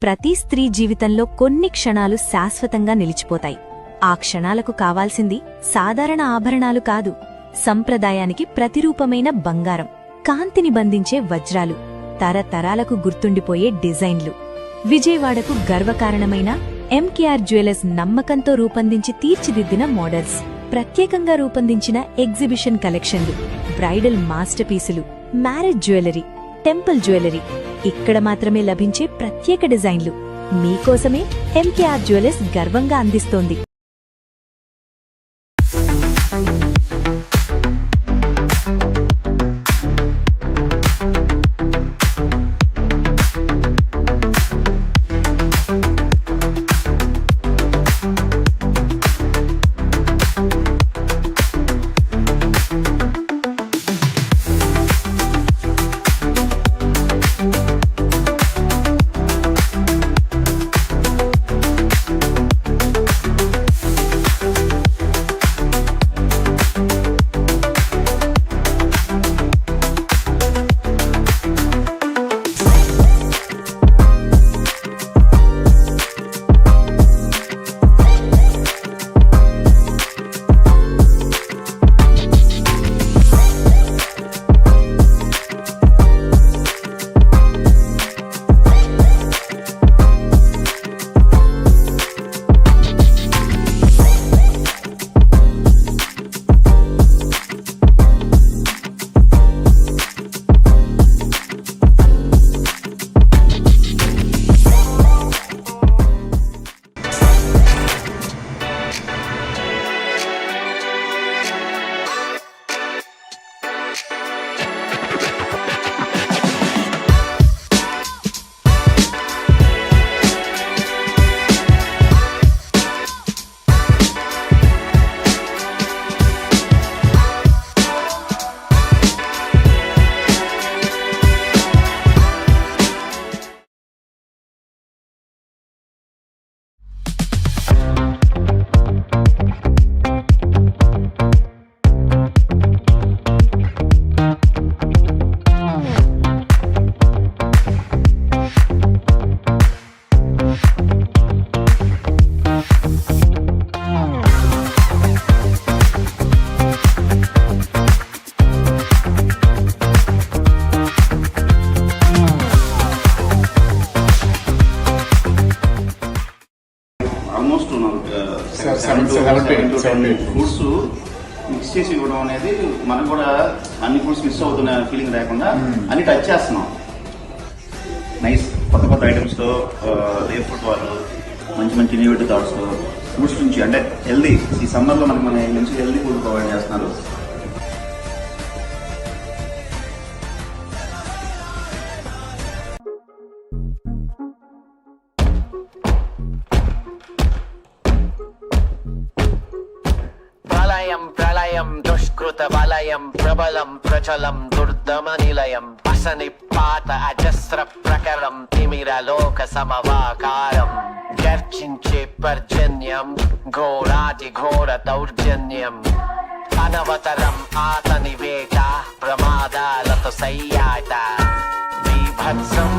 ప్రతి స్త్రీ జీవితంలో కొన్ని క్షణాలు శాశ్వతంగా నిలిచిపోతాయి. ఆ క్షణాలకు కావాల్సింది సాధారణ ఆభరణాలు కాదు, సంప్రదాయానికి ప్రతిరూపమైన బంగారం, కాంతిని బంధించే వజ్రాలు, తరతరాలకు గుర్తుండిపోయే డిజైన్లు. విజయవాడకు గర్వకారణమైన ఎంకేఆర్ జ్యువెలర్స్ నమ్మకంతో రూపొందించి తీర్చిదిద్దిన మోడల్స్, ప్రత్యేకంగా రూపొందించిన ఎగ్జిబిషన్ కలెక్షన్లు, బ్రైడల్ మాస్టర్పీసులు, మ్యారేజ్ జ్యువెలరీ, టెంపుల్ జ్యువెలరీ, ఇక్కడ మాత్రమే లభించే ప్రత్యేక డిజైన్లు మీకోసమే ఎంకేఆర్ జ్యువెలర్స్ గర్వంగా అందిస్తోంది. ఫుడ్స్ మిక్స్ చేసి ఇవ్వడం అనేది మనకు కూడా అన్ని ఫుడ్స్ మిస్ అవుతున్న ఫీలింగ్ లేకుండా అన్ని టచ్ చేస్తున్నాం. నైస్ కొత్త కొత్త ఐటమ్స్తో రేర్ ఫుడ్ వాళ్ళు మంచి మంచి ఇన్నోవేటివ్ థాట్స్తో ఫుడ్స్ నుంచి అంటే హెల్దీ ఈ సమ్మర్లో మనకి మన మంచి హెల్దీ ఫుడ్ ప్రొవైడ్ చేస్తున్నారు. ప్రళయం దుష్కృత వలయం ప్రబలం ప్రచలం దుర్దమ నిలయం అసని పాత అజస్ర ప్రకరం తిమిర లోక సమవాకారం గర్జించే పర్జన్యం ఘోరాతి ఘోర దౌర్జన్యం అనవతరం ఆతని వేట ప్రమాదాలతో సయ్యాట బీభత్సం.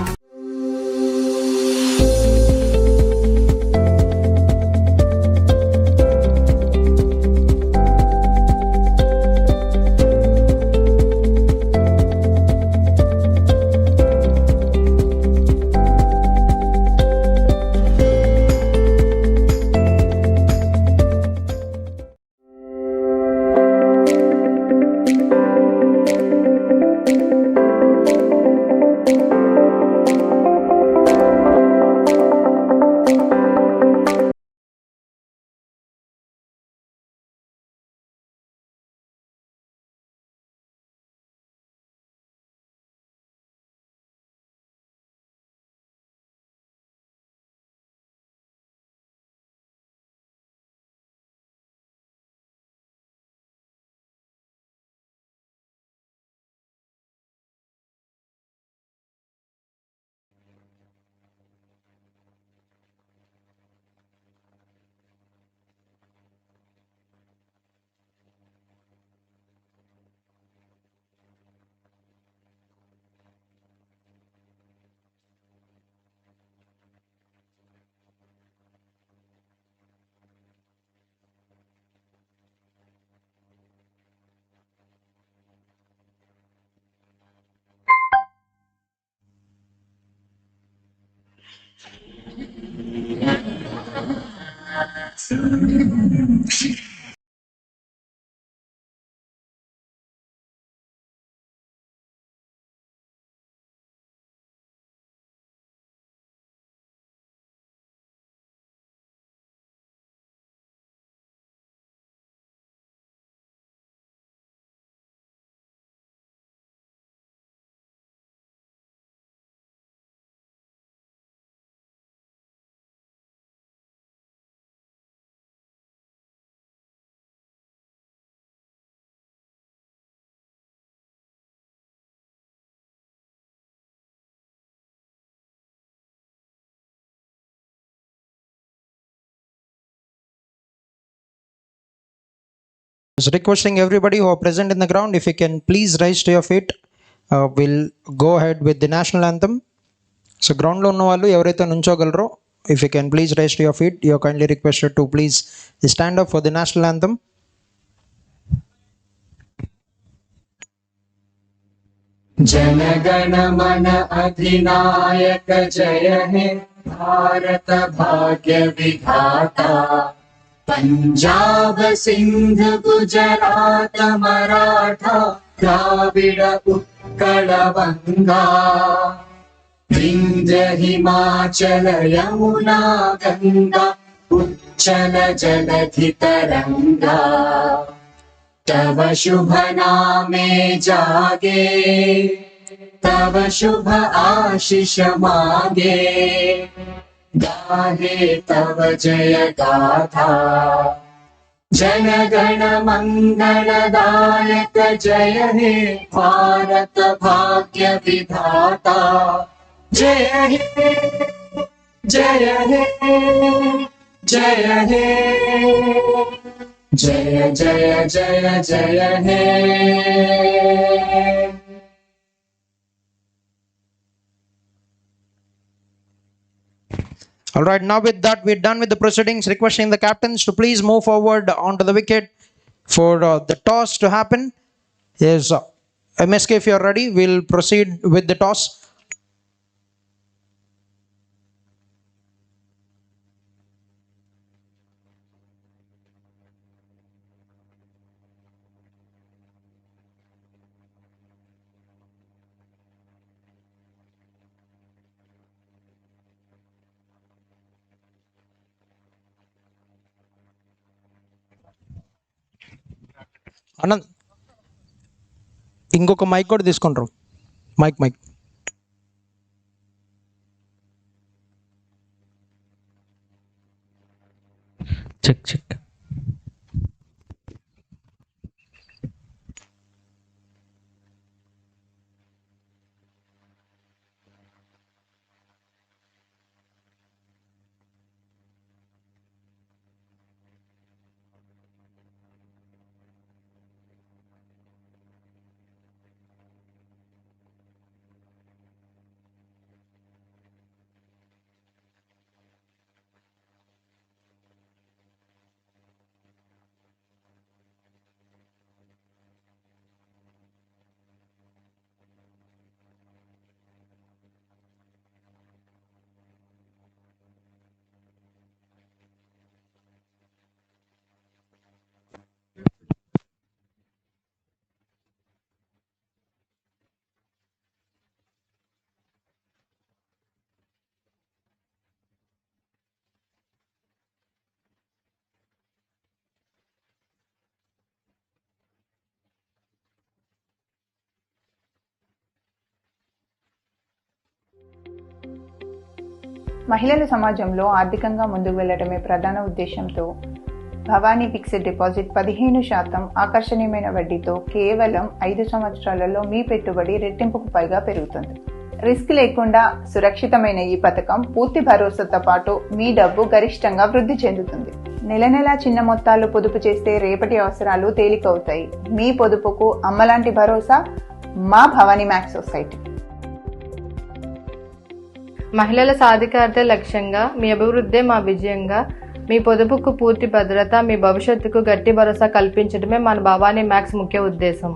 Requesting everybody who are present in the ground, if you can please rise to your feet, we'll go ahead with the national anthem. So ground lo unna vallu evaraithe nunchogalro, if you can please rise to your feet, you are kindly requested to please stand up for the national anthem. जनगण मन अधिनायक जय हे भारत भाग्य विधाता पंजाब सिंध गुजरात मराठा द्राविड उत्कल बंगा विंध्य हिमाचल यमुना गंगा उच्चल जलधि तरंगा तव शुभ नामे जागे तव शुभ आशीष मागे गाहे तव जय गाथा जनगण मंगलदायक जय हे भारत भाग्य विधाता जय हे जय हे जय हे जय जय जय जय हे। All right, now with that we're done with the proceedings, requesting the captains to please move forward onto the wicket for the toss to happen. Yes, MSK, if you're ready, we'll proceed with the toss. Anant, ఇంకొక mic కూడా తీసుకుంటారు. Mic check. మహిళలు సమాజంలో ఆర్థికంగా ముందుకు వెళ్లడమే ప్రధాన ఉద్దేశంతో Bhavani fixed deposit 15% ఆకర్షణీయమైన వడ్డీతో కేవలం 5 సంవత్సరాలలో మీ పెట్టుబడి రెట్టింపుకు పైగా పెరుగుతుంది. రిస్క్ లేకుండా సురక్షితమైన ఈ పథకం పూర్తి భరోసాతో పాటు మీ డబ్బు గరిష్టంగా వృద్ధి చెందుతుంది. నెల నెలా చిన్న మొత్తాలు పొదుపు చేస్తే రేపటి అవసరాలు తేలికవుతాయి. మీ పొదుపుకు అమ్మలాంటి భరోసా మా భవానీ మ్యాక్స్ సొసైటీ. మహిళల సాధికారత లక్ష్యంగా, మీ అభివృద్ధే మా విజయంగా. మీ పొదుపుకు పూర్తి భద్రత, మీ భవిష్యత్తుకు గట్టి భరోసా కల్పించడమే మన భవానీ మ్యాక్స్ ముఖ్య ఉద్దేశం.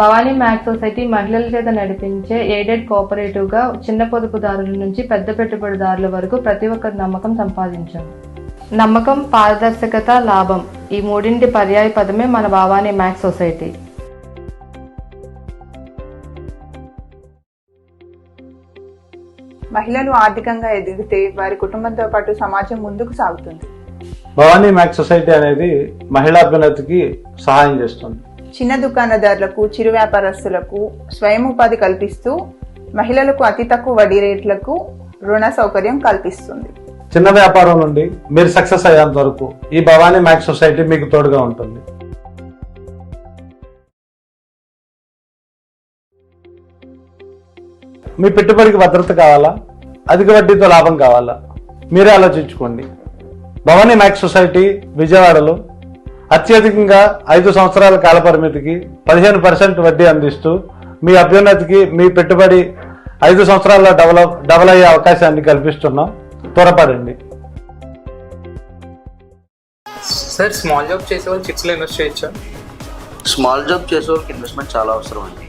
భవానీ మ్యాక్స్ సొసైటీ మహిళల చేత నడిపించే ఎయిడెడ్ కోఆపరేటివ్ గా చిన్న పొదుపుదారుల నుంచి పెద్ద పెట్టుబడిదారుల వరకు ప్రతి ఒక్కరి నమ్మకం సంపాదించాం. నమ్మకం, పారదర్శకత, లాభం ఈ మూడింటి పర్యాయ పదమే మన భవానీ మ్యాక్స్ సొసైటీ. మహిళలు ఆర్థికంగా ఎదిగితే వారి కుటుంబంతో పాటు సమాజం ముందుకు సాగుతుంది. భవానీ మ్యాక్స్ సొసైటీ అనేది మహిళా అభ్యున్నతికి సహాయం చేస్తుంది. చిన్న దుకాణదారులకు, చిరు వ్యాపారస్తులకు స్వయం ఉపాధి కల్పిస్తూ మహిళలకు అతి తక్కువ వడ్డీ రేట్లకు రుణ సౌకర్యం కల్పిస్తుంది. చిన్న వ్యాపారం నుండి మీరు సక్సెస్ అయ్యేంత వరకు ఈ భవానీ మ్యాక్స్ సొసైటీ మీకు తోడుగా ఉంటుంది. మీ పెట్టుబడికి భద్రత కావాలా, అధిక వడ్డీతో లాభం కావాలా, మీరే ఆలోచించుకోండి. భవానీ మ్యాక్స్ సొసైటీ విజయవాడలో అత్యధికంగా 5 సంవత్సరాల కాల పరిమితికి 15% వడ్డీ అందిస్తూ మీ అభ్యున్నతికి, మీ పెట్టుబడి 5 సంవత్సరాల్లో డబల్ అయ్యే అవకాశాన్ని కల్పిస్తున్నాం. త్వరపడండి. సార్, స్మాల్ జాబ్ చేసే వాళ్ళు చిట్స్లో ఇన్వెస్ట్ చేయొచ్చా? స్మాల్ జాబ్ చేసే వాళ్ళకి ఇన్వెస్ట్మెంట్ చాలా అవసరం అండి.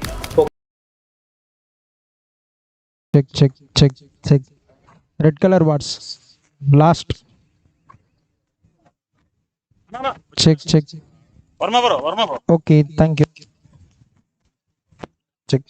Check red colour what's last check okay, thank you. Check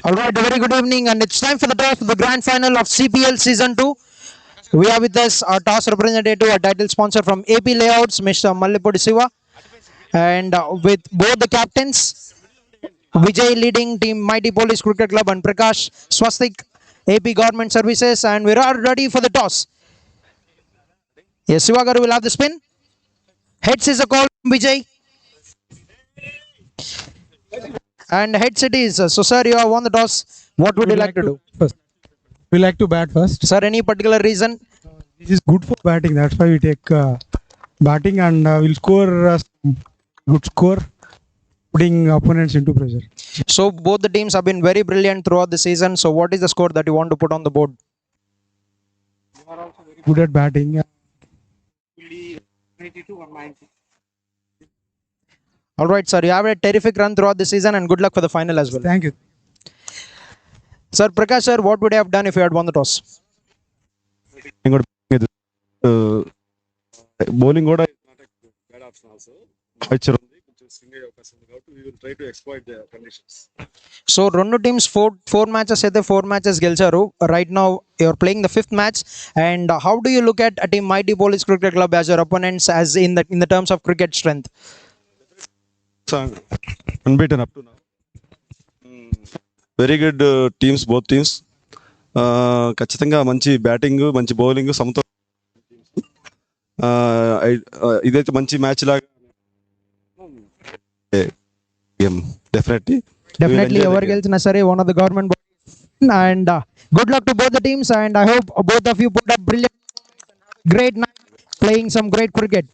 All right, a very good evening, and it's time for the toss for the grand final of CPL Season 2. We have with us our toss representative, our title sponsor from AP Layouts, Mr. Mallipudi Siva, and with both the captains, Vijay leading team Mighty Police Cricket Club and Prakash Swastik, AP Government Services, and we're all ready for the toss. Yes, Siva Garu will have the spin. Heads is a call from Vijay. And heads it is. So, sir, you have won the toss. What would you like to do? First, we like to bat first. Sir, any particular reason? This is good for batting. That's why we take batting, and we'll score good score, putting opponents into pressure. So, both the teams have been very brilliant throughout the season. So, what is the score that you want to put on the board? We are also very good at batting. 92 or 90. All right, sir. You have a terrific run throughout the season, and good luck for the final as well. Thank you. Sir, Prakash, sir, what would you have done if you had won the toss? Bowling కూడా bad option also. Pitcher ఉంది, కొంచెం swing అయ్యే అవకాశం ఉంది కాబట్టి we will try to exploit the conditions. So, రెండు teams four matches అయితే 4 matches గెలిచారు. Right now, you're playing the 5th match. And how do you look at a team Mighty Police Cricket Club as your opponents, as in the terms of cricket strength? Unbeaten up to now. Very good teams, both teams. ఖచ్చితంగా మంచి batting, మంచి bowling, సమతో ఇదైతే మంచి match లాగా. Definitely ఎవరు గెలిచినా సరే one of the government and good luck to both the teams, and I hope both of you put up brilliant, great night playing some great cricket.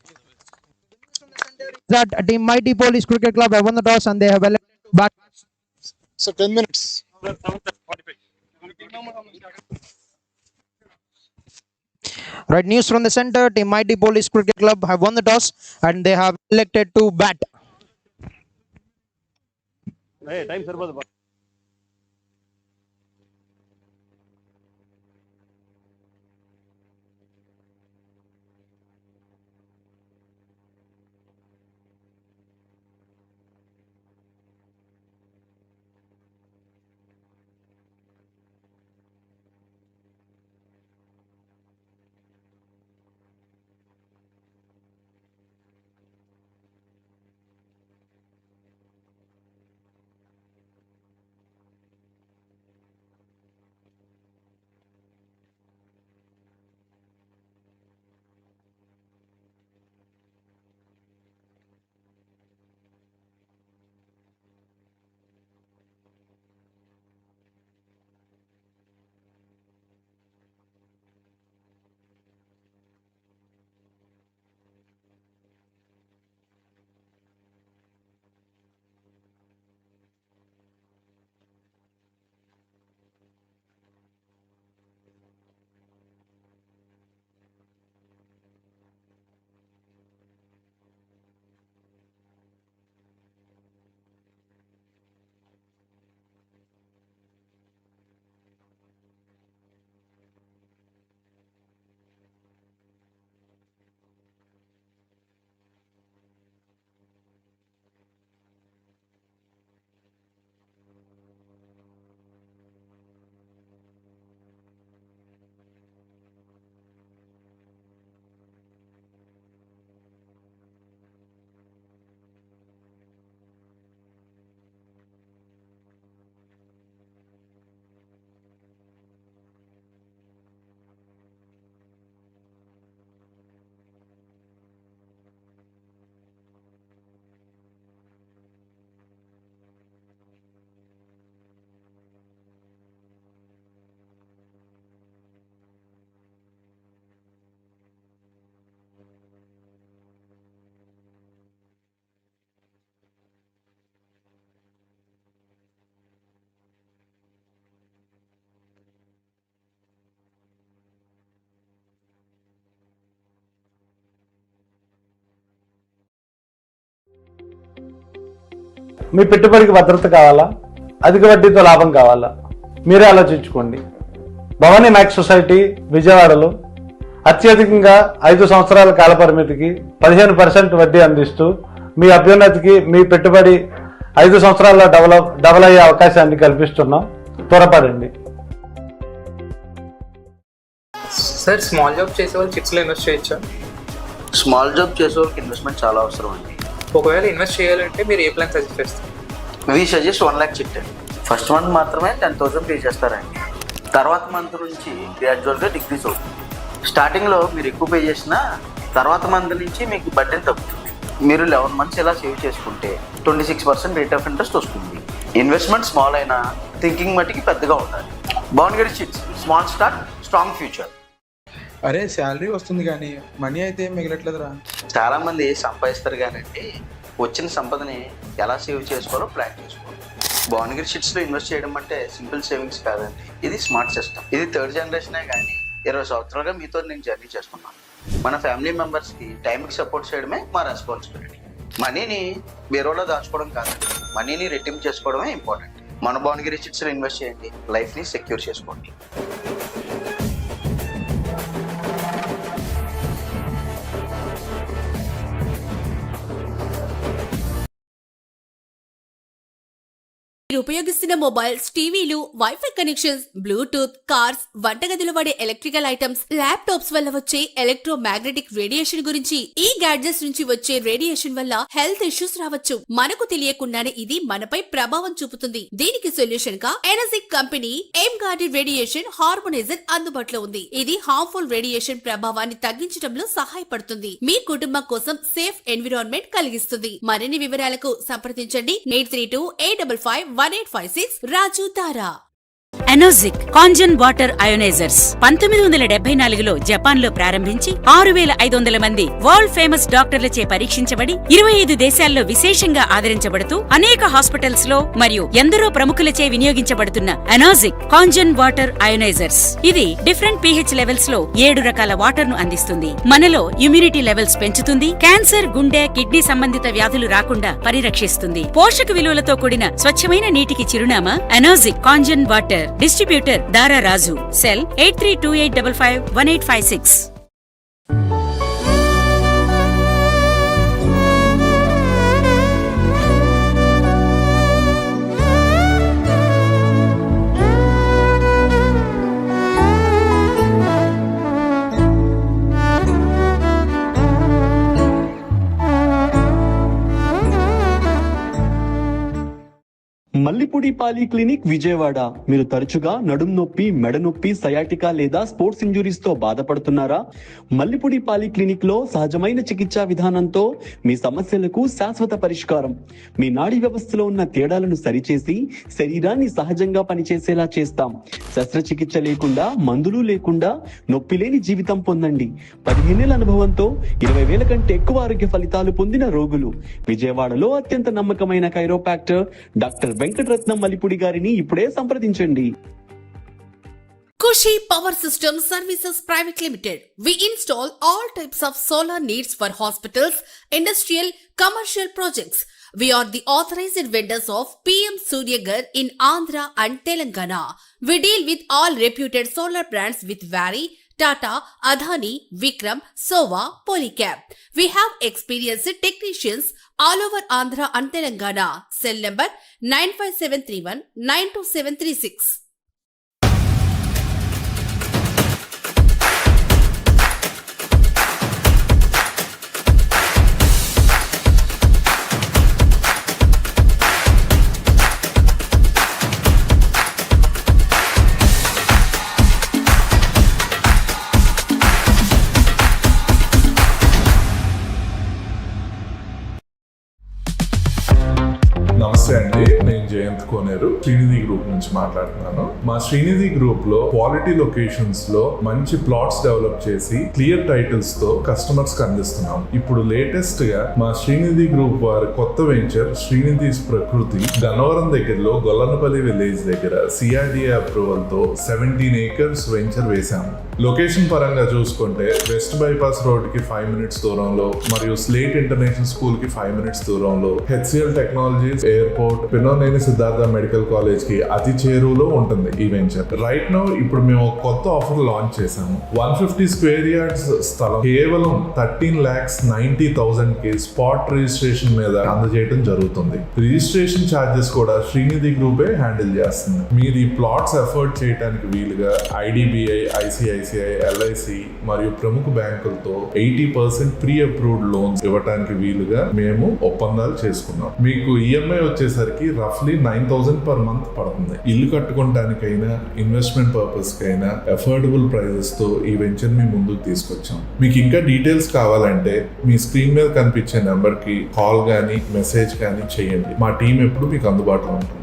That team Mighty Police Cricket Club have won the toss and they have elected to bat. So 10 minutes. Right, news from the center. Team Mighty Police Cricket Club have won the toss and they have elected to bat. Hey, time సరిపోదు. మీ పెట్టుబడికి భద్రత కావాలా, అధిక వడ్డీతో లాభం కావాలా? మీరే ఆలోచించుకోండి. భవానీ మ్యాక్స్ సొసైటీ విజయవాడలో అత్యధికంగా 5 సంవత్సరాల కాల పరిమితికి 15% వడ్డీ అందిస్తూ మీ అభ్యున్నతికి, మీ పెట్టుబడి 5 సంవత్సరాల్లో డబల్ అయ్యే అవకాశాన్ని కల్పిస్తున్నాం. త్వరపడండి. సార్ స్మాల్ జాబ్ చేసే వాళ్ళు చిట్స్లో ఇన్వెస్ట్ చేయొచ్చా? స్మాల్ జాబ్ చేసే వాళ్ళకి ఇన్వెస్ట్మెంట్ చాలా అవసరం అండి. ఒకవేళ ఇన్వెస్ట్ చేయాలంటే మీరు ఏ ప్లాన్ సజెస్ట్ చేస్తారు? వీ సజెస్ట్ 1 lakh చిట్ అండి. ఫస్ట్ మంత్ మాత్రమే 10,000 పే చేస్తారండి. తర్వాత మంత్ నుంచి గ్రాడ్యువల్గా డిక్రీజ్ అవుతుంది. స్టార్టింగ్లో మీరు ఎక్కువ పే చేసినా తర్వాత మంత్ నుంచి మీకు బడ్డెన్ తగ్గుతుంది. మీరు 11 months ఇలా సేవ్ చేసుకుంటే 26% రేట్ ఆఫ్ ఇంట్రెస్ట్ వస్తుంది. ఇన్వెస్ట్మెంట్ స్మాల్ అయినా థింకింగ్ మట్టికి పెద్దగా ఉండాలి. Bhuvanagiri chits, small start strong future. అరే శాలరీ వస్తుంది కానీ మనీ అయితే మిగలట్లేదురా. చాలా మంది సంపాదిస్తారు కానండి, వచ్చిన సంపదని ఎలా సేవ్ చేసుకోవాలో ప్లాన్ చేసుకోవాలి. భువనగిరి షిట్స్లో ఇన్వెస్ట్ చేయడం అంటే సింపుల్ సేవింగ్స్ కాదండి, ఇది స్మార్ట్ సిస్టమ్. ఇది 3rd జనరేషనే కానీ 20 సంవత్సరాలుగా మీతో నేను జర్నీ చేస్తున్నాను. మన ఫ్యామిలీ మెంబర్స్కి టైంకి సపోర్ట్ చేయడమే మా రెస్పాన్సిబిలిటీ. మనీని బీరోలో దాచుకోవడం కాదండి, మనీని రెట్టింపు చేసుకోవడమే ఇంపార్టెంట్. మన భువనగిరి షిట్స్లో ఇన్వెస్ట్ చేయండి, లైఫ్ని సెక్యూర్ చేసుకోండి. మీరు ఉపయోగిస్తున్న మొబైల్స్, టీవీలు, వైఫై కనెక్షన్స్, బ్లూటూత్, కార్స్, వంటగదిలో వాడే ఎలక్ట్రికల్ ఐటమ్స్, ల్యాప్టాప్స్ వల్ల వచ్చే ఎలక్ట్రోమాగ్నెటిక్ రేడియేషన్ గురించి, ఈ గ్యాడ్జెట్స్ నుంచి వచ్చే రేడియేషన్ వల్ల హెల్త్ ఇష్యూస్ రావచ్చు. మనకు తెలియకుండానే ఇది మనపై ప్రభావం చూపుతుంది. దీనికి సొల్యూషన్ గా Energic company aim guarded radiation harmoniser అందుబాటులో ఉంది. ఇది హార్మ్ఫుల్ రేడియేషన్ ప్రభావాన్ని తగ్గించడంలో సహాయపడుతుంది. మీ కుటుంబం కోసం సేఫ్ ఎన్విరాన్మెంట్ కలిగిస్తుంది. మరిన్ని వివరాలకు సంప్రదించండి 8328551856 రాజు తారా. ఎనోజిక్ కాంజన్ వాటర్ అయోనైజర్స్ 1974లో జపాన్లో ప్రారంభించి 6500 మంది వరల్డ్ ఫేమస్ డాక్టర్లచే పరీక్షించబడి 25 దేశాల్లో విశేషంగా ఆదరించబడుతూ అనేక హాస్పిటల్స్ లో మరియు ఎందరో ప్రముఖులచే వినియోగించబడుతున్న ఎనోజిక్ కాంజన్ వాటర్ అయోనైజర్స్. ఇది డిఫరెంట్ pH లెవెల్స్ లో 7 రకాల వాటర్ ను అందిస్తుంది. మనలో ఇమ్యూనిటీ లెవెల్స్ పెంచుతుంది. క్యాన్సర్, గుండె, కిడ్నీ సంబంధిత వ్యాధులు రాకుండా పరిరక్షిస్తుంది. పోషక విలువలతో కూడిన స్వచ్ఛమైన నీటికి చిరునామా ఎనోజిక్ కాంజన్ వాటర్. డిస్ట్రిబ్యూటర్ దారా రాజు. సెల్ 8328551856. మల్లిపూడి పాలి క్లినిక్ విజయవాడ. మీరు తరచుగా నడుం నొప్పి, మెడ నొప్పి, సయాటికా లేదా స్పోర్ట్స్ ఇంజురీస్ తో బాధపడుతున్నారా? మల్లిపూడి పాలి క్లినిక్ లో సహజమైన చికిత్సా విధానంతో మీ సమస్యలకు శాశ్వత పరిష్కారం. మీ నాడీ వ్యవస్థలో ఉన్న తేడాలను సరిచేసి శరీరాన్ని సహజంగా పనిచేసేలా చేస్తాం. శస్త్రచికిత్స లేకుండా, మందులు లేకుండా నొప్పి లేని జీవితం పొందండి. 15 ఏళ్ల అనుభవంతో 20,000 కంటే ఎక్కువ ఆరోగ్య ఫలితాలు పొందిన రోగులు. విజయవాడలో అత్యంత నమ్మకమైన కైరోపాక్టర్ డాక్టర్ వెంకటరత్నం మల్లిపూడి గారిని ఇప్పుడే సంప్రదించండి. Kushi Power Systems Services Private Limited. We install all types of solar needs for hospitals, industrial, commercial projects. We are the authorized vendors of PM Suryagar in Andhra and Telangana. We deal with all reputed solar brands with Vari, Tata, Adani, Vikram, Sova, Polycab. We have experienced technicians all over Andhra and Telangana. Cell number 95731 92736. నమస్తే అండి, నేను జయంత్ కోనేరు Srinidhi group నుంచి మాట్లాడుతున్నాను. మా Srinidhi group లో quality locations లో మంచి plots develop చేసి క్లియర్ టైటిల్స్ తో కస్టమర్స్ కి అందిస్తున్నాం. ఇప్పుడు లేటెస్ట్ గా మా శ్రీనిధి గ్రూప్ వారి కొత్త వెంచర్ శ్రీనిధి ప్రకృతి గన్నవరం దగ్గరలో గొల్లనపల్లి విలేజ్ దగ్గర సిఆర్డిఏ అప్రూవల్ తో 17 acres వెంచర్ వేశాము. లొకేషన్ పరంగా చూసుకుంటే వెస్ట్ బైపాస్ రోడ్ కి 5 minutes దూరంలో మరియు స్లేట్ ఇంటర్నేషనల్ స్కూల్ కి 5 minutes దూరంలో, HCL Technologies airport, Pinnamaneni Siddhartha Medical College కి అతి చేరువలో ఉంటుంది ఈ వెంచర్. రైట్ నౌ ఇప్పుడు మేము ఒక కొత్త ఆఫర్ లాంచ్ చేశాము. 150 square yards స్థలం కేవలం 13,90,000 కి స్పాట్ రిజిస్ట్రేషన్ మీద అందజేయడం జరుగుతుంది. రిజిస్ట్రేషన్ ఛార్జెస్ కూడా శ్రీనిధి గ్రూపే హ్యాండిల్ చేస్తుంది. మీరు ఈ ప్లాట్స్ ఎఫర్ట్ చేయడానికి వీలుగా IDBI, ICICI, LIC మరియు ప్రముఖ బ్యాంకులతో 80% ప్రీ అప్రూవ్డ్ లోన్స్ ఇవ్వడానికి వీలుగా మేము ఒప్పందాలు చేసుకున్నాం. మీకు EMI వచ్చేసరికి రఫ్లీ 9,000 per month పడుతుంది. ఇల్లు కట్టుకోవడానికైనా ఇన్వెస్ట్మెంట్ పర్పస్ కైనా అఫోర్డబుల్ ప్రైజెస్ తో ఈ వెంచర్ మీ ముందుకు తీసుకొచ్చాం. మీకు ఇంకా డీటెయిల్స్ కావాలంటే మీ స్క్రీన్ మీద కనిపించే నెంబర్ కి కాల్ గానీ మెసేజ్ కానీ చేయండి. మా టీం ఎప్పుడు మీకు అందుబాటులో ఉంటుంది.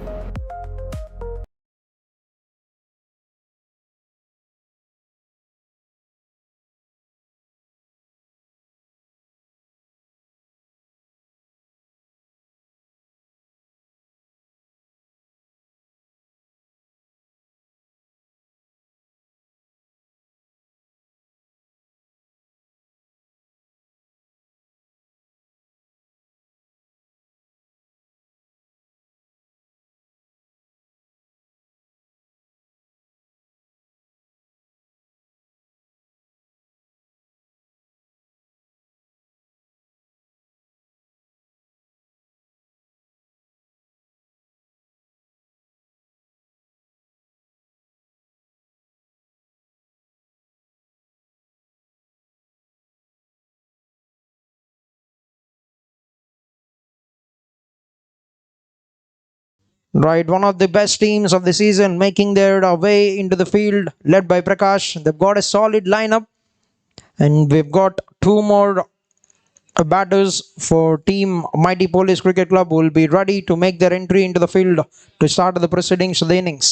Right, one of the best teams of the season making their way into the field, led by Prakash. They've got a solid lineup, and we've got two more batters for team Mighty Police Cricket Club who will be ready to make their entry into the field to start the proceedings of the innings.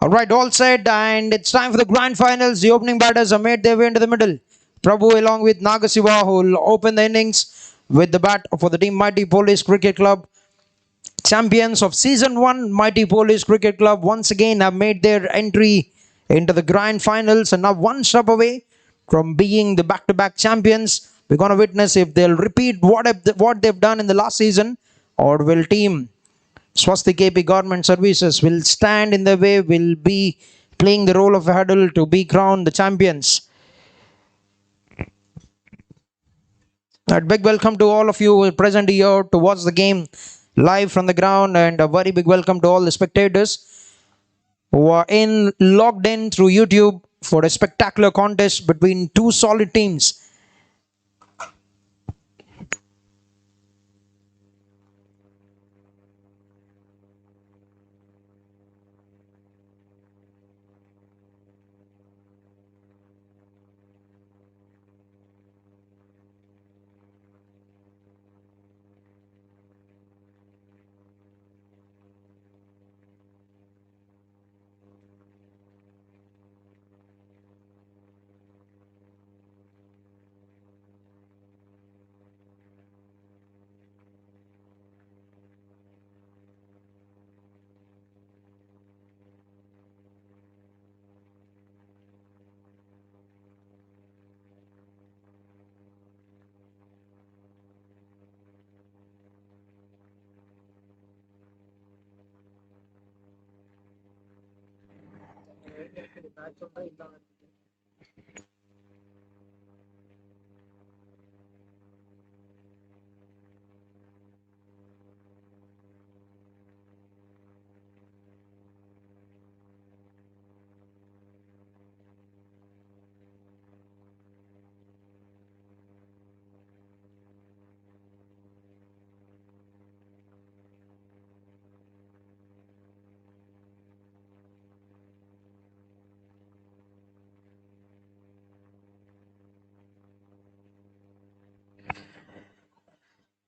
All right, all set, and it's time for the grand finals. The opening batters are made their way into the middle. Prabhu along with Nagasiva who will open the innings with the bat for the team Mighty Police Cricket Club. Champions of Season 1, Mighty Police Cricket Club once again have made their entry into the grand finals and now one step away from being the back-to-back champions. We're going to witness if they'll repeat what they've done in the last season, or will team SWASTIK AP Government Services will stand in their way, will be playing the role of a hurdle to be crowned the champions. A big welcome to all of you who are present here to watch the game live from the ground, and a very big welcome to all the spectators who are logged in through YouTube for a spectacular contest between two solid teams.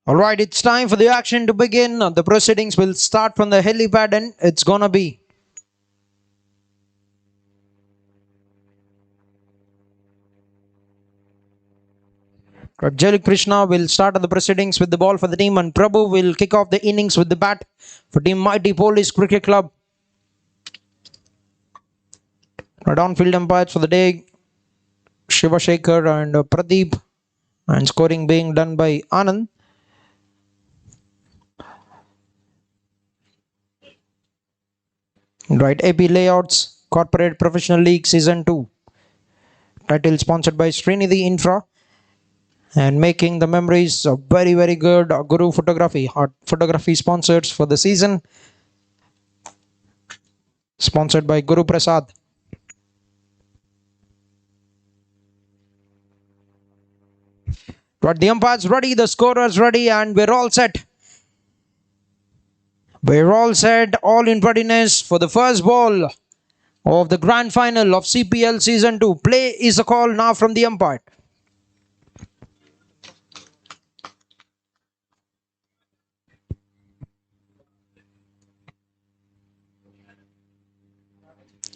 All right, it's time for the action to begin. The proceedings will start from the helipad, and it's gonna be Jai Krishna will start the proceedings with the ball for the team, and Prabhu will kick off the innings with the bat for team Mighty Police Cricket Club. Downfield umpires for the day, Shiva Shekhar and Pradeep, and scoring being done by Anand. Right, AP Layouts, Corporate Professional League Season 2. Title sponsored by Srinidhi Infra. And making the memories of very, very good Guru Photography. Art photography sponsors for the season. Sponsored by Guru Prasad. Right, the umpires ready, the scorers ready, and we're all set. We're all set, all in readiness for the first ball of the grand final of CPL Season 2. Play is a call now from the umpire.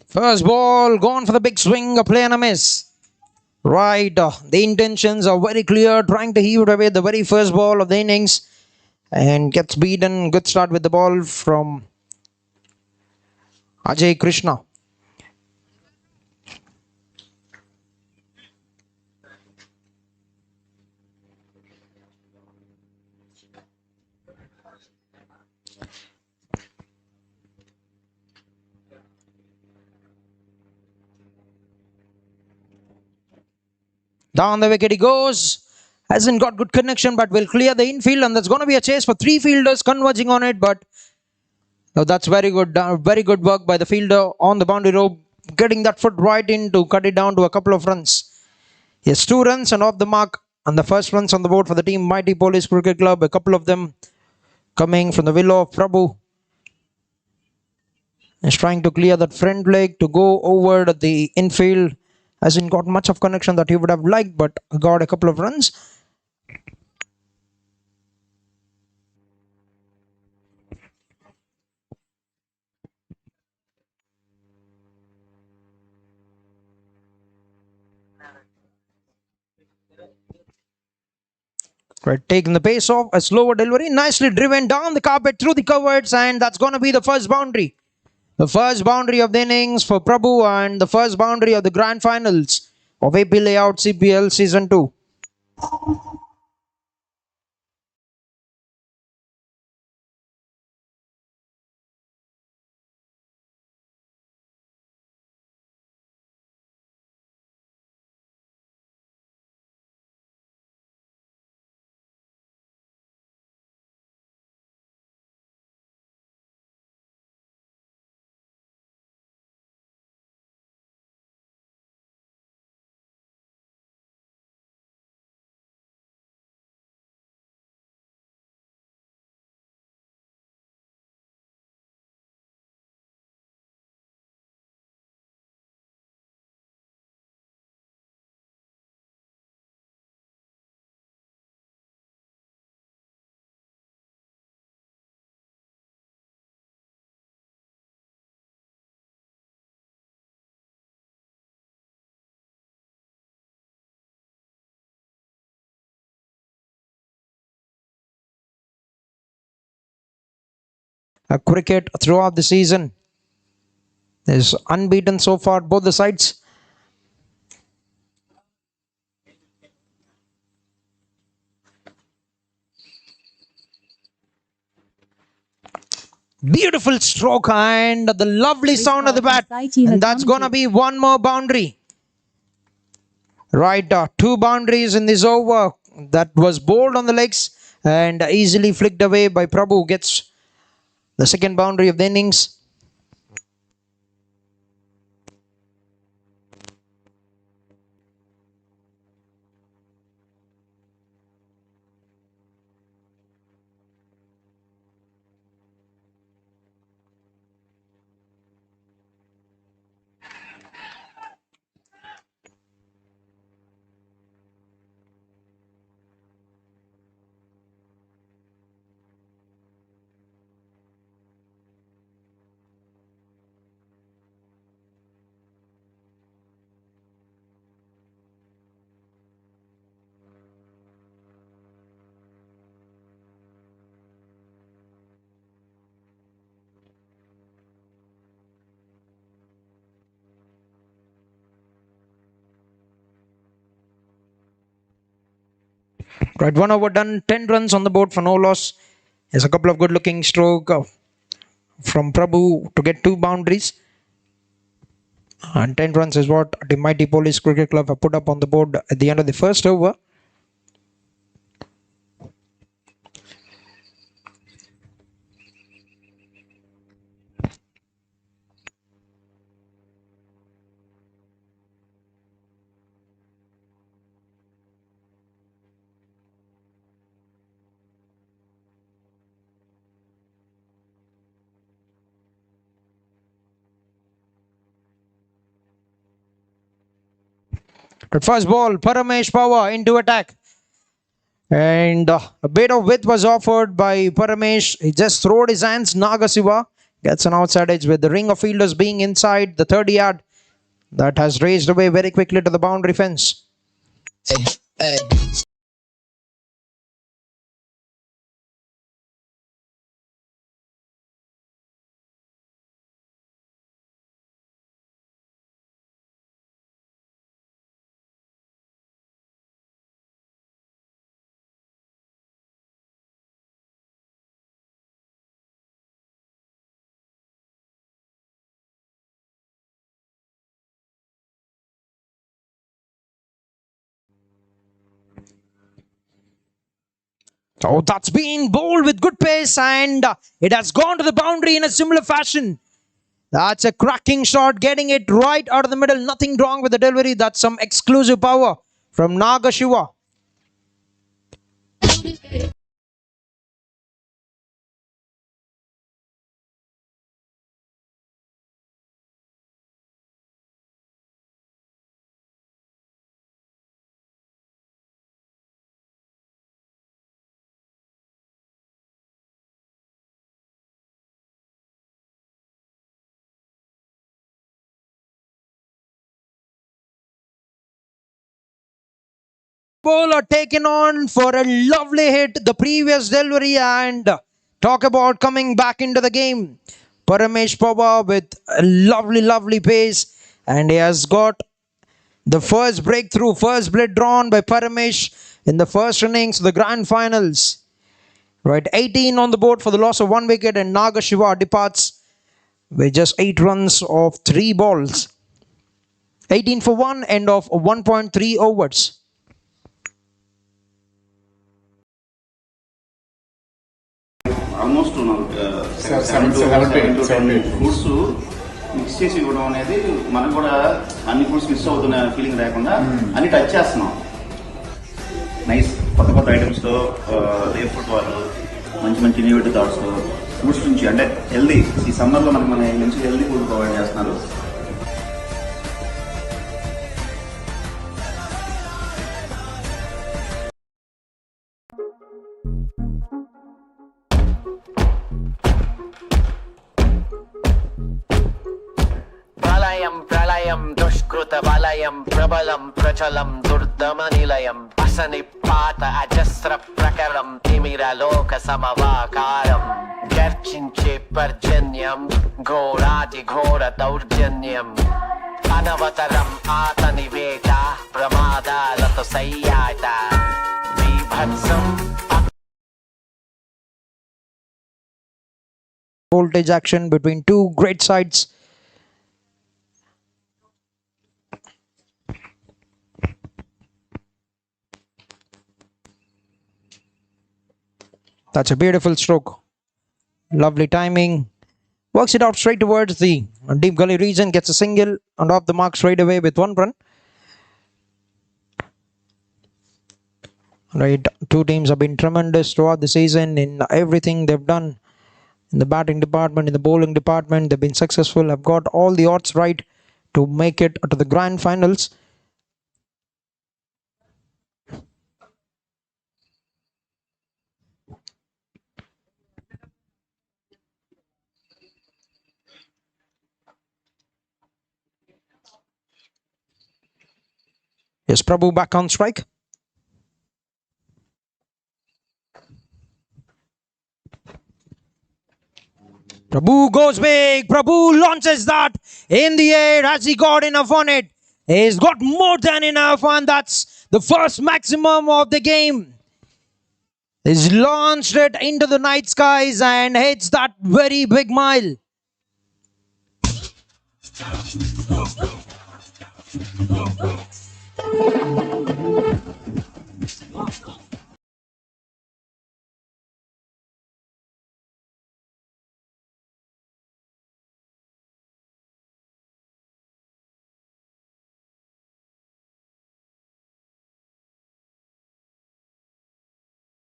First ball, gone for the big swing, a play and a miss. Right, the intentions are very clear, trying to heave away the very first ball of the innings, and gets beaten. Good start with the ball from Ajay Krishna. Down the wicket he goes. Hasn't got good connection, but will clear the infield, and there's going to be a chase for three fielders converging on it. But no, that's very good work by the fielder on the boundary rope, getting that foot right in to cut it down to a couple of runs. Yes, 2 runs and off the mark, and the first runs on the board for the team Mighty Police Cricket Club. A couple of them coming from the willow of Prabhu. Is trying to clear that front leg to go over the infield. Hasn't got much of connection that he would have liked, but got a couple of runs. Right, taking the pace off, a slower delivery, nicely driven down the carpet through the coverts, and that's going to be the first boundary. The first boundary of the innings for Prabhu and the first boundary of the grand finals of AP Layout CPL Season 2. Cricket throughout the season is unbeaten so far, both the sides. Beautiful stroke and the lovely sound of the bat. And that's going to be one more boundary. Right, 2 boundaries in this over. That was bowled on the legs and easily flicked away by Prabhu. Gets the second boundary of the innings. Right, 1 over done, 10 runs on the board for no loss. There's a couple of good looking stroke from Prabhu to get 2 boundaries. And 10 runs is what the mighty Police Cricket Club have put up on the board at the end of the first over. At first ball, Paramesh Power into attack. And a bit of width was offered by Paramesh. He just throwed his hands. Nagasiva gets an outside edge with the ring of fielders being inside the 30 yard. That has raced away very quickly to the boundary fence. Oh, that's been bowled with good pace and it has gone to the boundary in a similar fashion. That's a cracking shot, getting it right out of the middle. Nothing wrong with the delivery. That's some exclusive power from Nagashiva. bowler taken on for a lovely hit the previous delivery, and talk about coming back into the game. Paramesh Pawar with a lovely pace, and he has got the first breakthrough, first blade drawn by Paramesh in the first innings of the grand finals. Right, 18 on the board for the loss of 1 wicket, and Naga Shiva departs with just 8 runs of 3 balls. 18 for 1, end of 1.3 overs. Almost fruits mix చేసి ఇవ్వడం అనేది మనకు కూడా అన్ని fruits miss అవుతున్న feeling లేకుండా అన్ని touch చేస్తున్నాం. నైస్ కొత్త ఐటమ్స్తో రేప్ ఫుడ్ వాళ్ళు మంచి ఇన్నోవేటివ్ థాట్స్తో ఫ్రూట్స్ నుంచి అంటే హెల్దీ ఈ సమ్మర్లో మనకి మంచి హెల్దీ ఫుడ్ ప్రొవైడ్ చేస్తున్నారు. ప్రళయం దుష్కృత వలయం ప్రబలం ప్రచలం దుర్దమ నిలయం అసని పాత అజస్ర ప్రకరం తిమిరలోక సమవాకారం గర్జించే పర్జన్యం ఘోరాతి ఘోర దౌర్జన్యం అనవతరం ఆతని వేట ప్రమాదాలతో సయ్యాట బీభత్సం. Voltage action between two great sides. That's a beautiful stroke. Lovely timing. Works it out straight towards the deep gully region. Gets a single and off the mark straight away with 1 run. Right. Two teams have been tremendous throughout the season in everything they've done. In the batting department, in the bowling department, they've been successful. Have got all the odds right to make it to the grand finals. Yes, Prabhu back on strike. Prabhu goes big. Prabhu launches that in the air. Has he got enough on it? He's got more than enough, and that's the first maximum of the game. He's launched it into the night skies and hits that very big mile.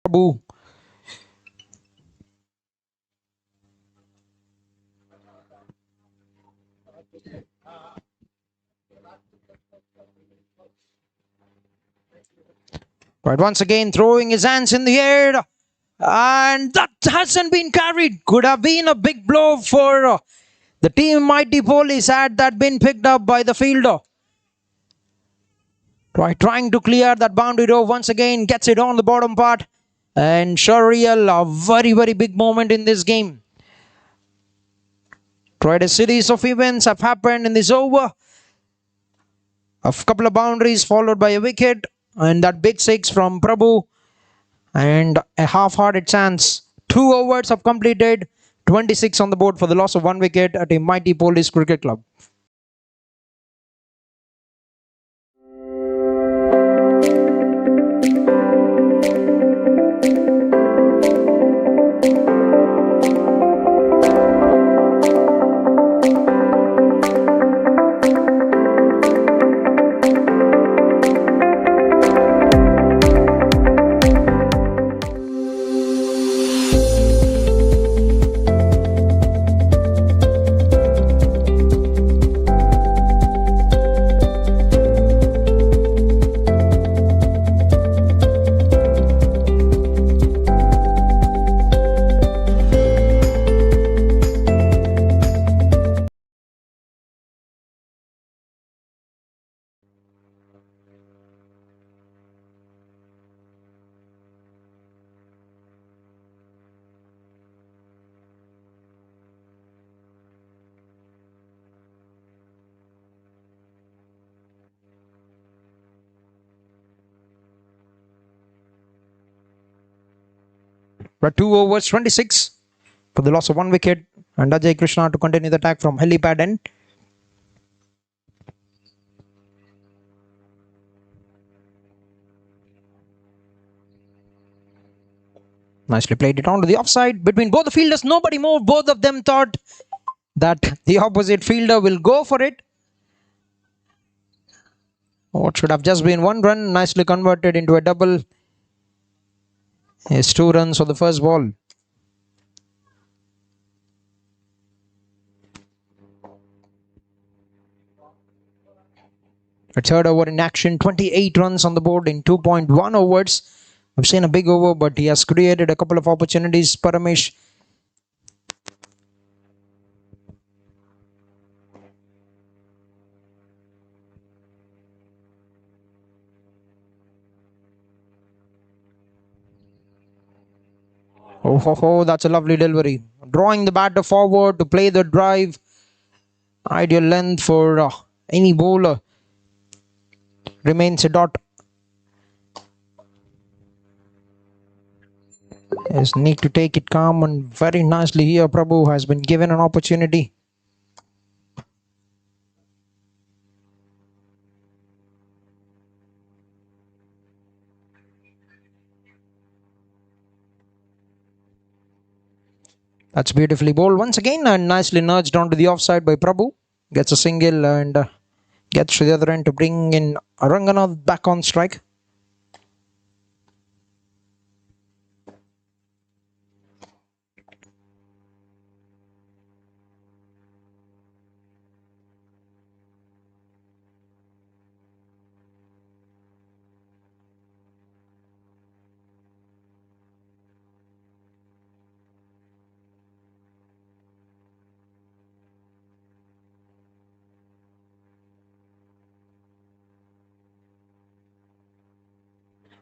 Prabhu. Right, once again throwing his hands in the air, and that hasn't been carried. Could have been a big blow for the team Mighty Police had that been picked up by the fielder. Right, trying to clear that boundary row once again, gets it on the bottom part, and surreal, a very big moment in this game. Right, a series of events have happened in this over. A couple of boundaries followed by a wicket, and that big 6 from Prabhu, and a half-hearted chance. 2 overs have completed, 26 on the board for the loss of 1 wicket at a Mighty Police Cricket Club. But 2 overs, 26 for the loss of 1 wicket. And Ajay Krishna to continue the attack from helipad end. Nicely played it on to the offside between both the fielders. Nobody moved. Both of them thought that the opposite fielder will go for it. What should have just been 1 run, nicely converted into a double. It's 2 runs for the first ball. A third over in action, 28 runs on the board in 2.1 overs. I've seen a big over, but he has created a couple of opportunities. Paramesh. Oh, that's a lovely delivery. Drawing the batter forward to play the drive. Ideal length for any bowler. Remains a dot. Yes, need to take it calm and very nicely here. Prabhu has been given an opportunity. That's beautifully bowled once again and nicely nudged onto the offside by Prabhu. Gets a single and gets to the other end to bring in Ranganath back on strike.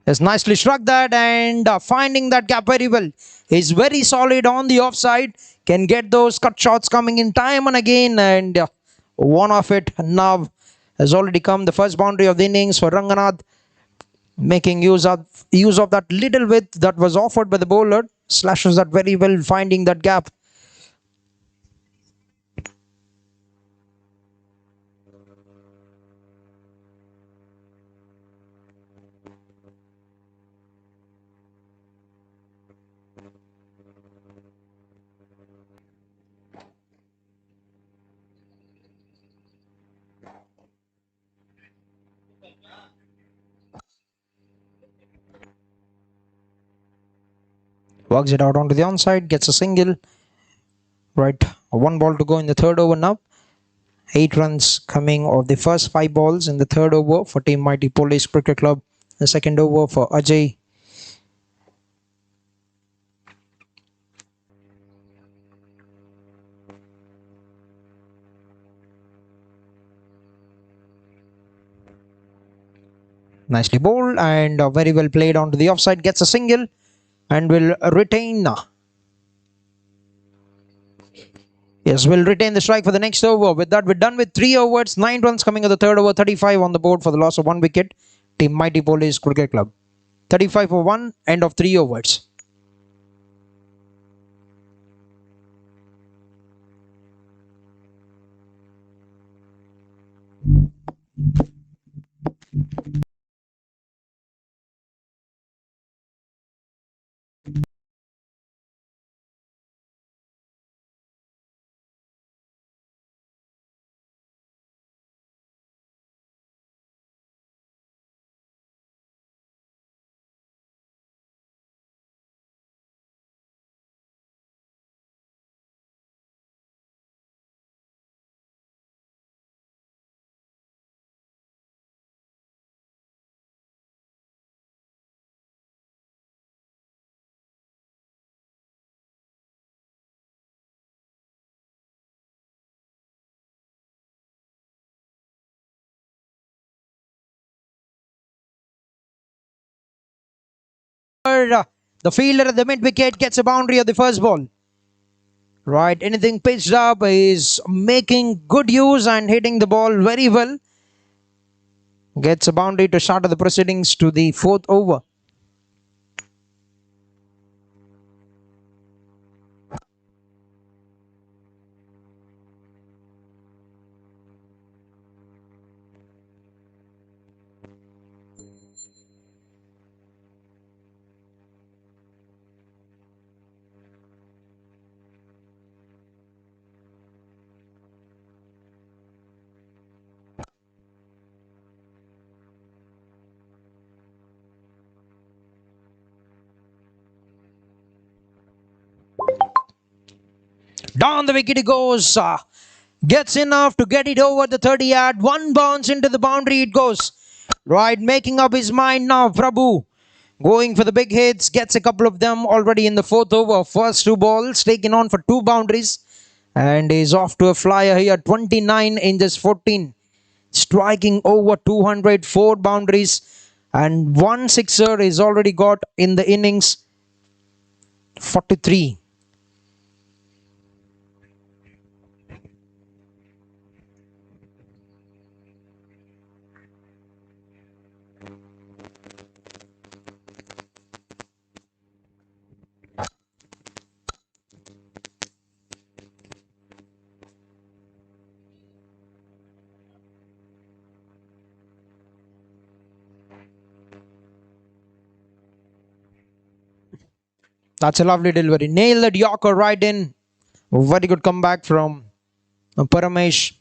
Has nicely struck that and finding that gap very well. He's very solid on the offside. Can get those cut shots coming in time and again. And one of it now has already come. The first boundary of the innings for Ranganath. Making use of that little width that was offered by the bowler. Slashes that very well, finding that gap. Works it out onto the onside, gets a single. Right, 1 ball to go in the third over now. 8 runs coming of the first 5 balls in the third over for Team Mighty Police Cricket Club. The second over for Ajay. Nicely bowled and very well played onto the offside. Gets a single and will retain. Yes, will retain the strike for the next over. With that, we're done with 3 overs. 9 runs coming of the third over. 35 on the board for the loss of 1 wicket. Team Mighty Police Cricket Club. 35 for 1, end of 3 overs. The fielder at the mid wicket gets a boundary of the first ball. Right, anything pitched up is making good use and hitting the ball very well. Gets a boundary to start the proceedings to the 4th over. Down the wicket he goes. Gets enough to get it over the 30-yard. One bounce into the boundary it goes. Right, making up his mind now, Prabhu. Going for the big hits. Gets a couple of them already in the fourth over. First two balls taken on for 2 boundaries. And is off to a flyer here. 29 in just 14. Striking over 204 boundaries. And 1 sixer is already got in the innings. 43. That's a lovely delivery. Nailed that Yorker right in. Very good comeback from Paramesh.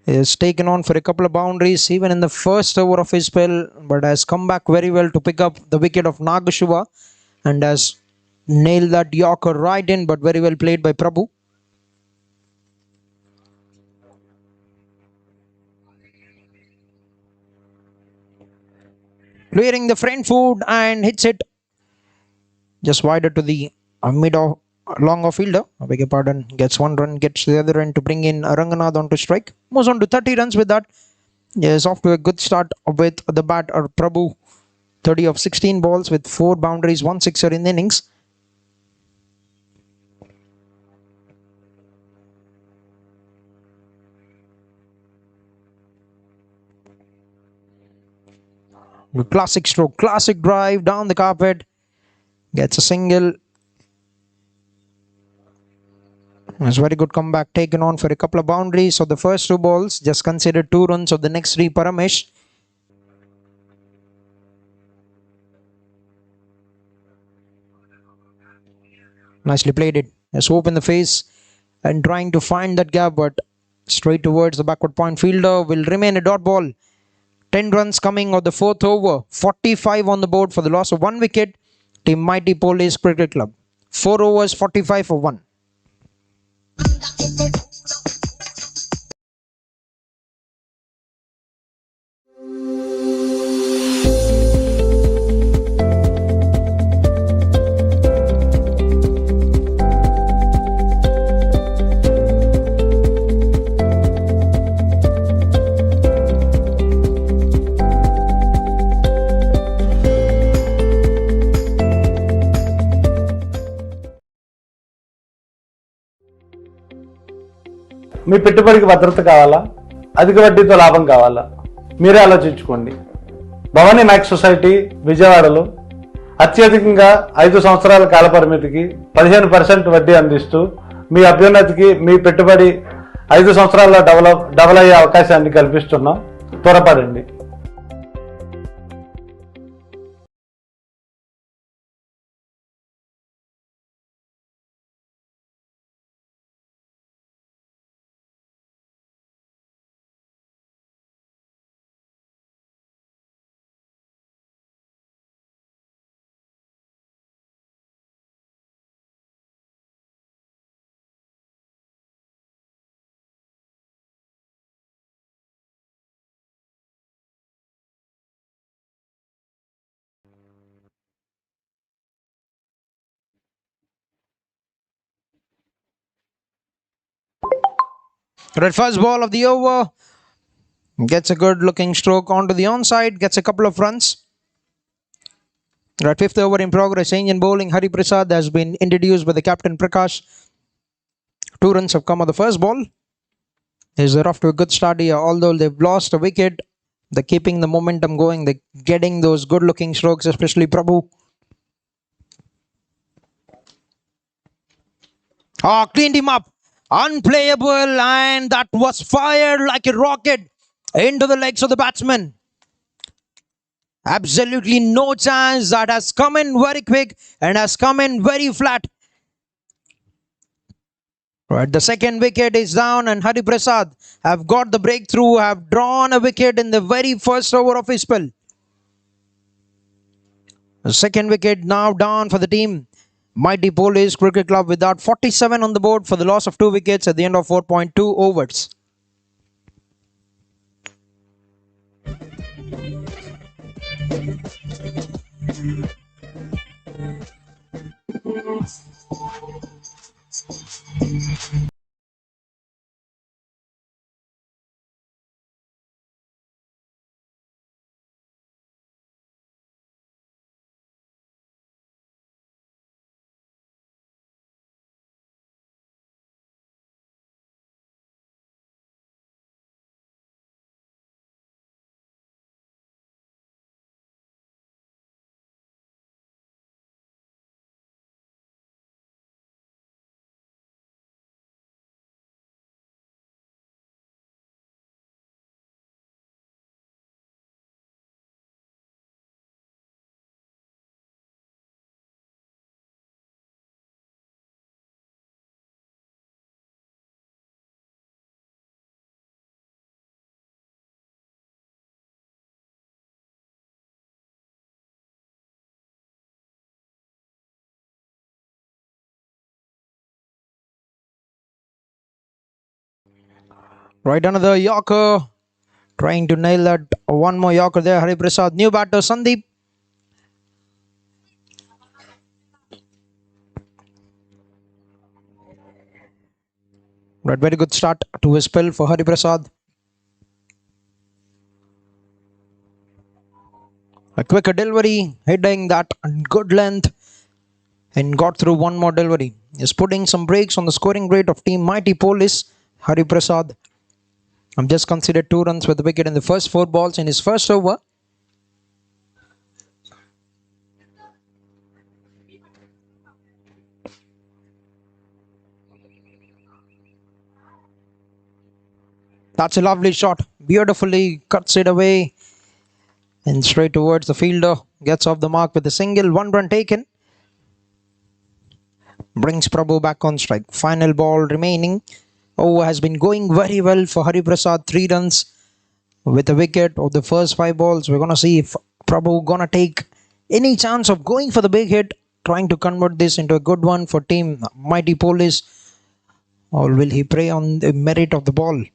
He is taken on for a couple of boundaries even in the first over of his spell, but has come back very well to pick up the wicket of Nagashiva and has nailed that Yorker right in, but very well played by Prabhu. Clearing the front foot and hits it just wider to the mid of long off fielder. I beg your pardon. Gets 1 run, gets the other end to bring in Ranganath on to strike. Moves on to 30 runs with that. Is off to a good start with the batter Prabhu. 30 of 16 balls with 4 boundaries, 1 sixer in the innings. Classic stroke, classic drive down the carpet. Gets a single. It's very good comeback taken on for a couple of boundaries. So the first 2 balls just considered 2 runs of the next 3 Paramesh. Nicely played it. A swoop in the face and trying to find that gap, but straight towards the backward point fielder will remain a dot ball. 10 runs coming of the 4th over. 45 on the board for the loss of 1 wicket. Team Mighty Police Cricket Club. 4 overs, 45 for 1. మీ పెట్టుబడికి భద్రత కావాలా, అధిక వడ్డీతో లాభం కావాలా, మీరే ఆలోచించుకోండి. Bhavani max society విజయవాడలో అత్యధికంగా 5 సంవత్సరాల కాల పరిమితికి 15% వడ్డీ అందిస్తూ మీ అభ్యున్నతికి మీ పెట్టుబడి 5 సంవత్సరాల్లో డబల్ అయ్యే అవకాశాన్ని కల్పిస్తున్నాం. త్వరపడండి. Right, first ball of the over. Gets a good looking stroke onto the onside. Gets a couple of runs. Right, 5th over in progress. Change in bowling. Hari Prasad has been introduced by the captain Prakash. 2 runs have come on the first ball. They're off to a good start here. Although they've lost a wicket, they're keeping the momentum going. They're getting those good looking strokes, especially Prabhu. Oh, cleaned him up. Unplayable, and that was fired like a rocket into the legs of the batsman. Absolutely no chance. That has come in very quick and has come in very flat. Right, the second wicket is down and Hari Prasad have got the breakthrough, have drawn a wicket in the very first over of his spell. The second wicket now down for the team. Mighty Police Cricket Club with that 47 on the board for the loss of 2 wickets at the end of 4.2 overs. Right, another Yorker. Trying to nail that. One more Yorker there, Hari Prasad. New batter, Sandeep. Right, very good start to his spell for Hari Prasad. A quicker delivery, hitting that good length, and got through one more delivery. Is putting some brakes on the scoring rate of team Mighty Police. Hari Prasad just considered 2 runs with the wicket in the first 4 balls in his first over. That's a lovely shot. Beautifully cuts it away and straight towards the fielder. Gets off the mark with a single. 1 run taken. Brings Prabhu back on strike. Final ball remaining. Over has been going very well for Hari Prasad. 3 runs with a wicket of the first 5 balls. We're going to see if Prabhu going to take any chance of going for the big hit. Trying to convert this into a good one for team Mighty Police. Or will he prey on the merit of the ball?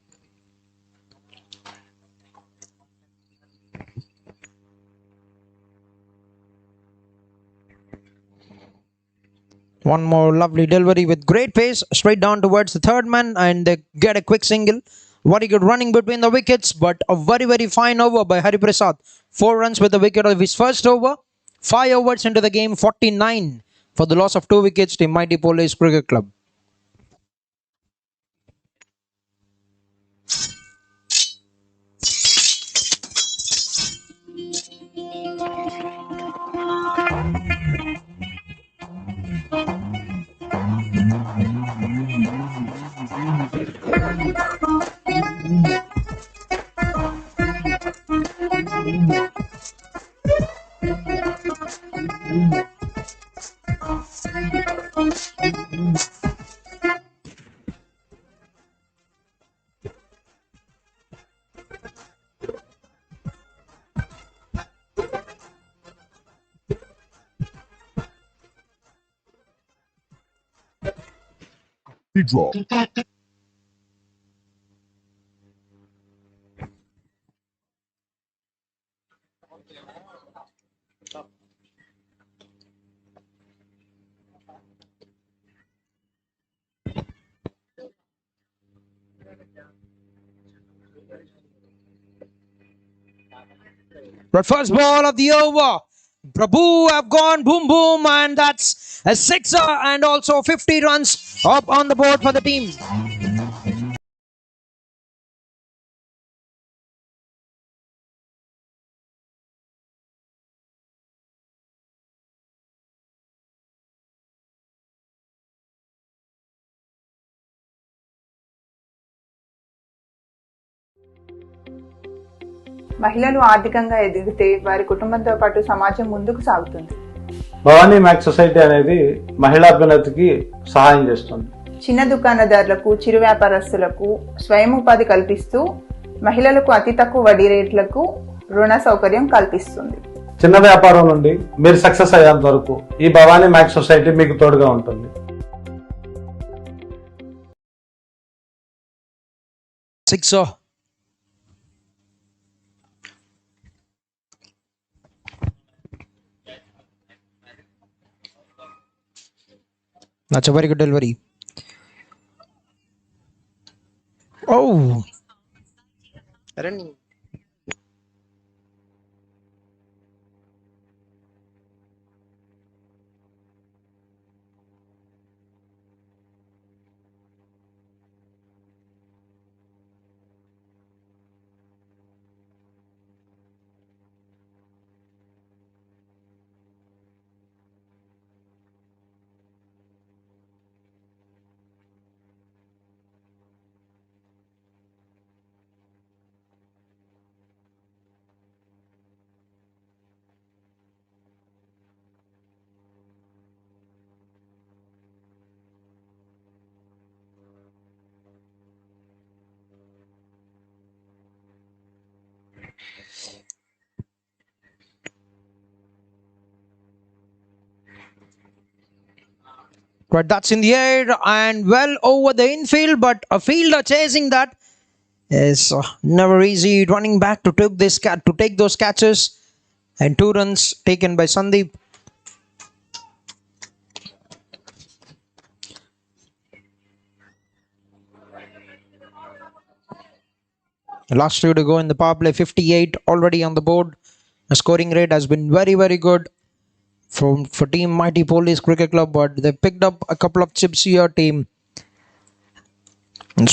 One more lovely delivery with great pace straight down towards the third man, and they get a quick single. Very good running between the wickets, but a very fine over by Hari Prasad. 4 runs with the wicket of his first over. 5 overs into the game, 49 for the loss of 2 wickets to Mighty Police Cricket Club. Draw. But first ball of the over. Prabhu have gone boom, and that's a 6er and also 50 runs up on the board for the team. మహిళలు ఆర్థికంగా ఎదిగితే వారి కుటుంబంతో పాటు సమాజం ముందుకు సాగుతుంది. Bhavani max society అనేది మహిళా అభ్యున్నతికి సహాయం చేస్తుంది. చిన్న దుకాణదారులకు, చిరు వ్యాపారస్తులకు స్వయం ఉపాధి కల్పిస్తూ మహిళలకు అతి తక్కువ వడ్డీ రేట్లకు రుణ సౌకర్యం కల్పిస్తుంది. చిన్న వ్యాపారం నుండి మీరు సక్సెస్ అయ్యేంత వరకు ఈ భవానీ మ్యాక్స్ సొసైటీ మీకు తోడుగా ఉంటుంది. Sixer. That's a very good delivery. Oh. Running. But that's in the air and well over the infield, but a fielder chasing that is never easy. Running back to take those catches, and 2 runs taken by Sandeep. Last 2 to go in the power play, 58 already on the board. The scoring rate has been very, very good for Team Mighty Police Cricket Club, but they picked up a couple of chips here, team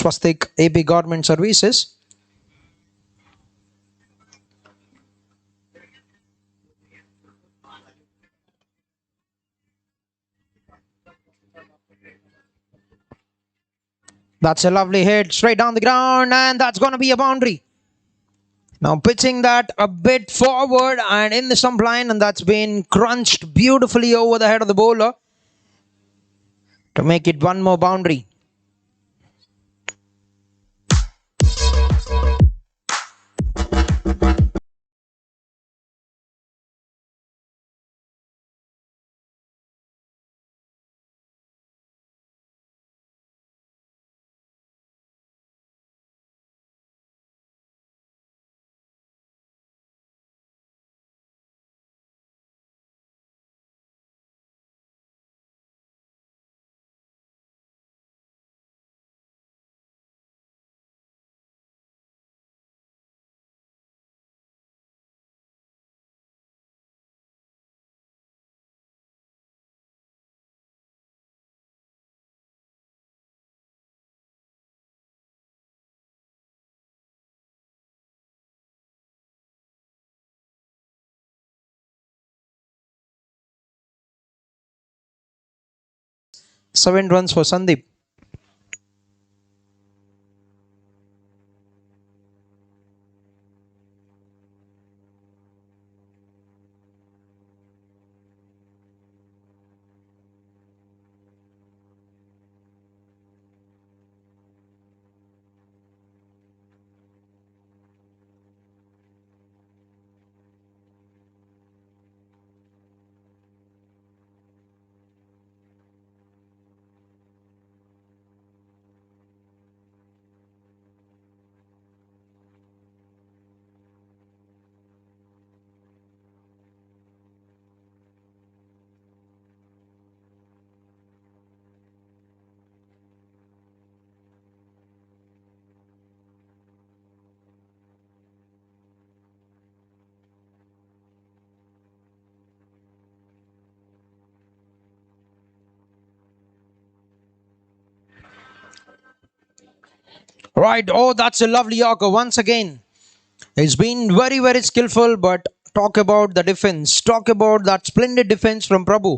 SWASTIK AP Government Services. That's a lovely hit straight down the ground, and that's going to be a boundary. Now pitching that a bit forward and in the stump line, and that's been crunched beautifully over the head of the bowler to make it one more boundary. Seven runs for Sandeep. Right, oh, that's a lovely Yorker once again. He's been very, very skillful, but talk about the defense. Talk about that splendid defense from Prabhu.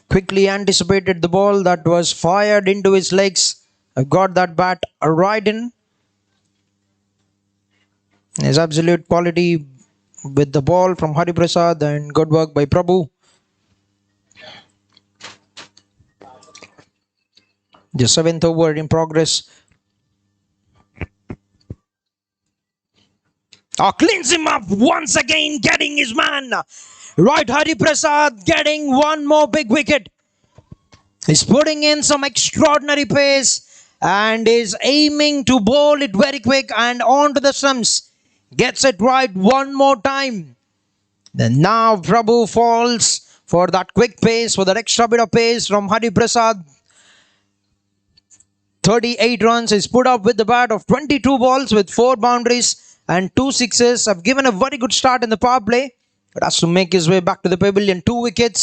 Quickly anticipated the ball that was fired into his legs. Got that bat right in. His absolute quality with the ball from Hari Prasad, and good work by Prabhu. The 7th over in progress. Cleans him up once again, getting his man. Right, Hari Prasad getting one more big wicket. He's putting in some extraordinary pace and is aiming to bowl it very quick and onto the stumps. Gets it right one more time. Then now Prabhu falls for that quick pace, for that extra bit of pace from Hari Prasad. 38 runs is put up with the bat of 22 balls with 4 boundaries and 2 sixes. Have given a very good start in the power play, but has to make his way back to the pavilion. 2 wickets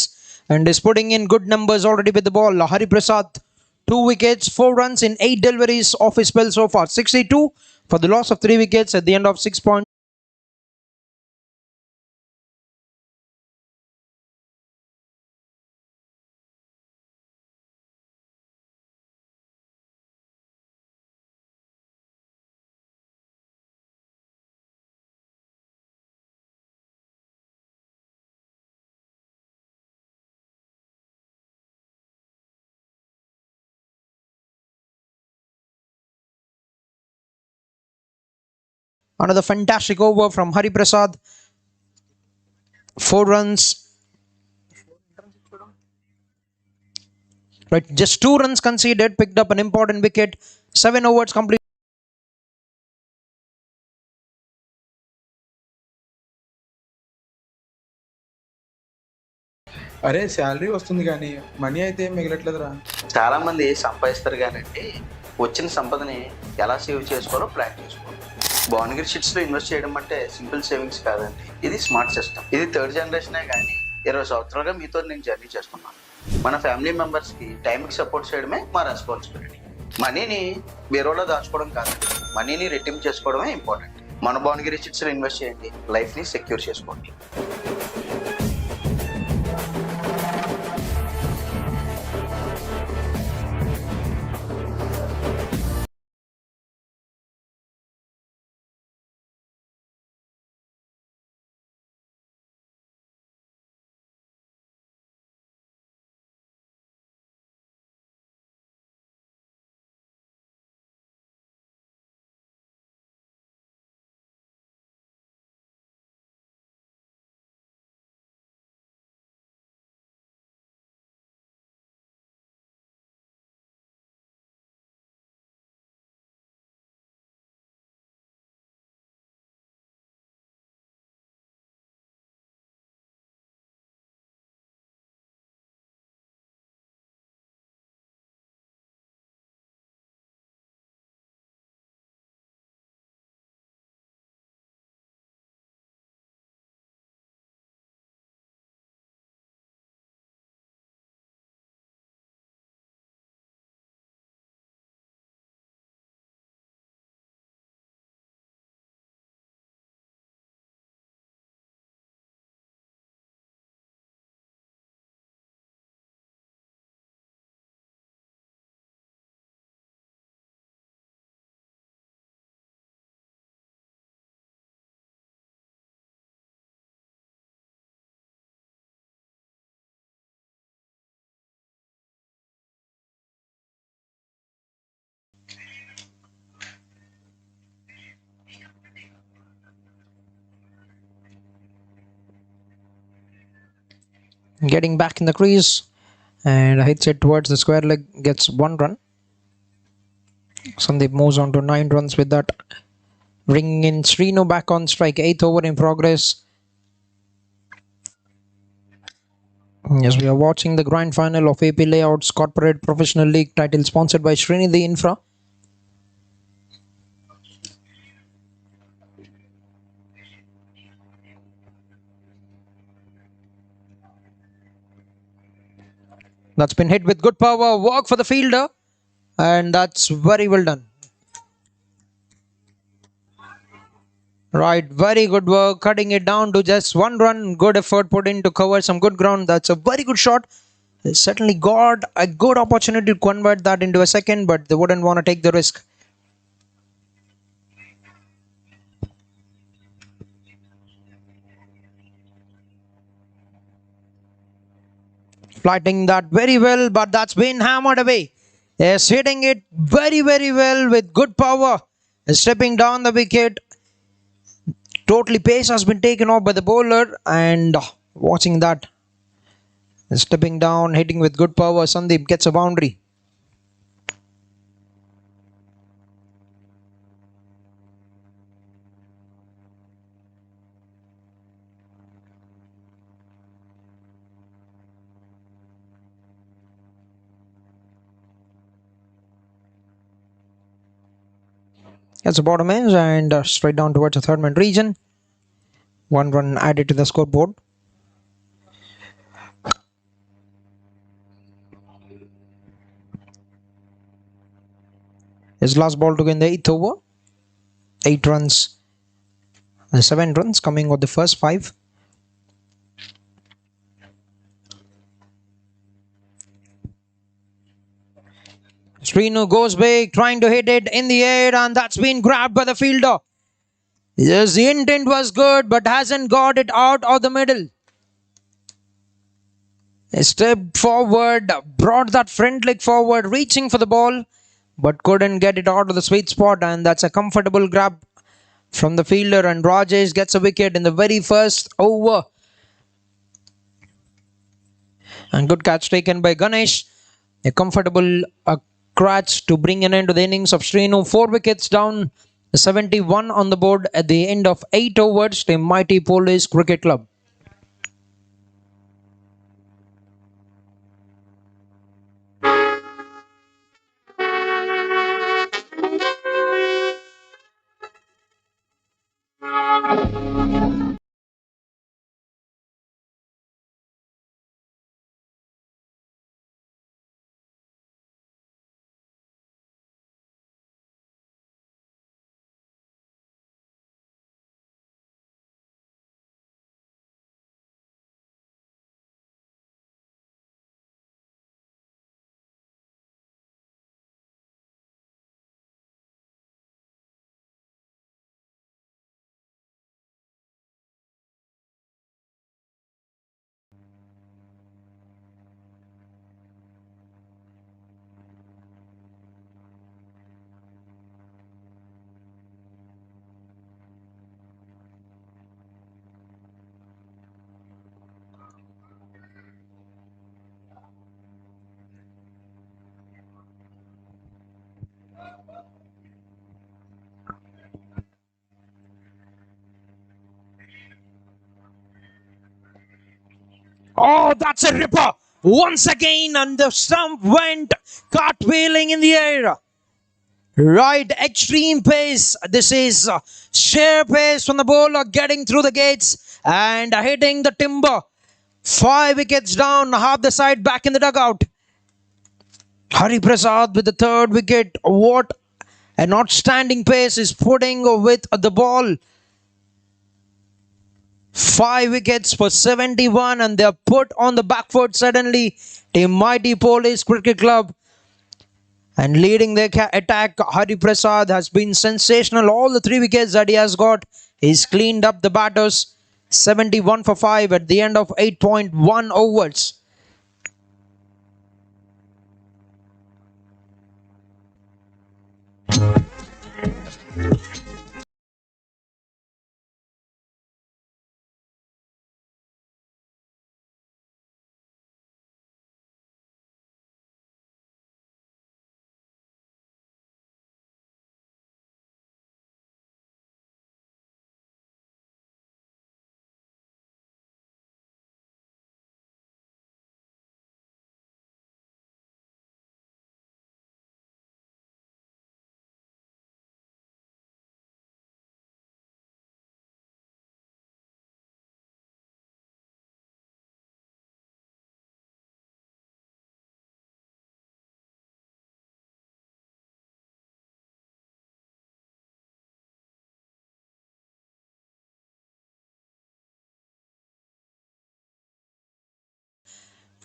and is putting in good numbers already with the ball. Hari Prasad, 2 wickets, 4 runs in 8 deliveries off his spell so far. 62 for the loss of 3 wickets at the end of 6 points. Another fantastic over from Hari Prasad. 4 runs. Right, just 2 runs conceded, picked up an important wicket. 7 overs complete. అరే salary వస్తుంది కానీ money అయితే ఏం మిగలట్లేదురా. చాలా మంది సంపాదిస్తారు కానండి వచ్చిన సంపదని ఎలా సేవ్ చేసుకోవాలో ప్లాన్ చేసుకోవాలి. భువనగిరి షిట్స్లో ఇన్వెస్ట్ చేయడం అంటే సింపుల్ సేవింగ్స్ కాదండి, ఇది స్మార్ట్ సిస్టమ్. ఇది 3rd జనరేషనే కానీ 20 సంవత్సరాలుగా మీతో నేను జర్నీ చేస్తున్నాను. మన ఫ్యామిలీ మెంబర్స్కి టైంకి సపోర్ట్ చేయడమే మా రెస్పాన్సిబిలిటీ. మనీని బీరోలో దాచుకోవడం కాదండి, మనీని రెట్టింపు చేసుకోవడమే ఇంపార్టెంట్. మన భువనగిరి షిట్స్లో ఇన్వెస్ట్ చేయండి, లైఫ్ని సెక్యూర్ చేసుకోండి. Getting back in the crease and hits it towards the square leg, gets 1 run. Sandeep moves on to 9 runs with that. Bringing in Srinu back on strike, 8th over in progress. Yes, we are watching the grand final of AP Layouts Corporate Professional League title sponsored by Srinidhi Infra. That's been hit with good power, work for the fielder, and that's very well done. Right, very good work, cutting it down to just 1 run. Good effort put in to cover some good ground. That's a very good shot. They certainly got a good opportunity to convert that into a second, but they wouldn't want to take the risk. Flighting that very well, but that's been hammered away. Yes, hitting it very, very well with good power. Stepping down the wicket totally pace has been taken off by the bowler, and watching that, stepping down, hitting with good power, Sandeep gets a boundary. Gets a bottom edge and straight down towards the third man region. 1 run added to the scoreboard. His last ball to go in the 8th over. 8 runs. 7 runs coming with the first 5. Srinu goes big, trying to hit it in the air, and that's been grabbed by the fielder. Yes, the intent was good, but hasn't got it out of the middle. He stepped forward, brought that front leg forward, reaching for the ball, but couldn't get it out of the sweet spot, and that's a comfortable grab from the fielder, and Rajesh gets a wicket in the very first over. And good catch taken by Ganesh. A comfortable catch to bring an end to the innings of Srinu. 4 wickets down, 71 on the board at the end of 8 overs to mighty Police Cricket Club. Oh, that's a ripper! Once again, and the stump went cartwheeling in the air. Right, extreme pace. This is sheer pace from the bowler, getting through the gates and hitting the timber. 5 wickets down, half the side back in the dugout. Hari Prasad with the 3rd wicket. What an outstanding pace is putting with the ball. 5 wickets for 71, and they're put on the back foot suddenly. The mighty Police Cricket Club. And leading their attack, Hari Prasad has been sensational. All the 3 wickets that he has got, he's cleaned up the batters. 71 for 5 at the end of 8.1 overs.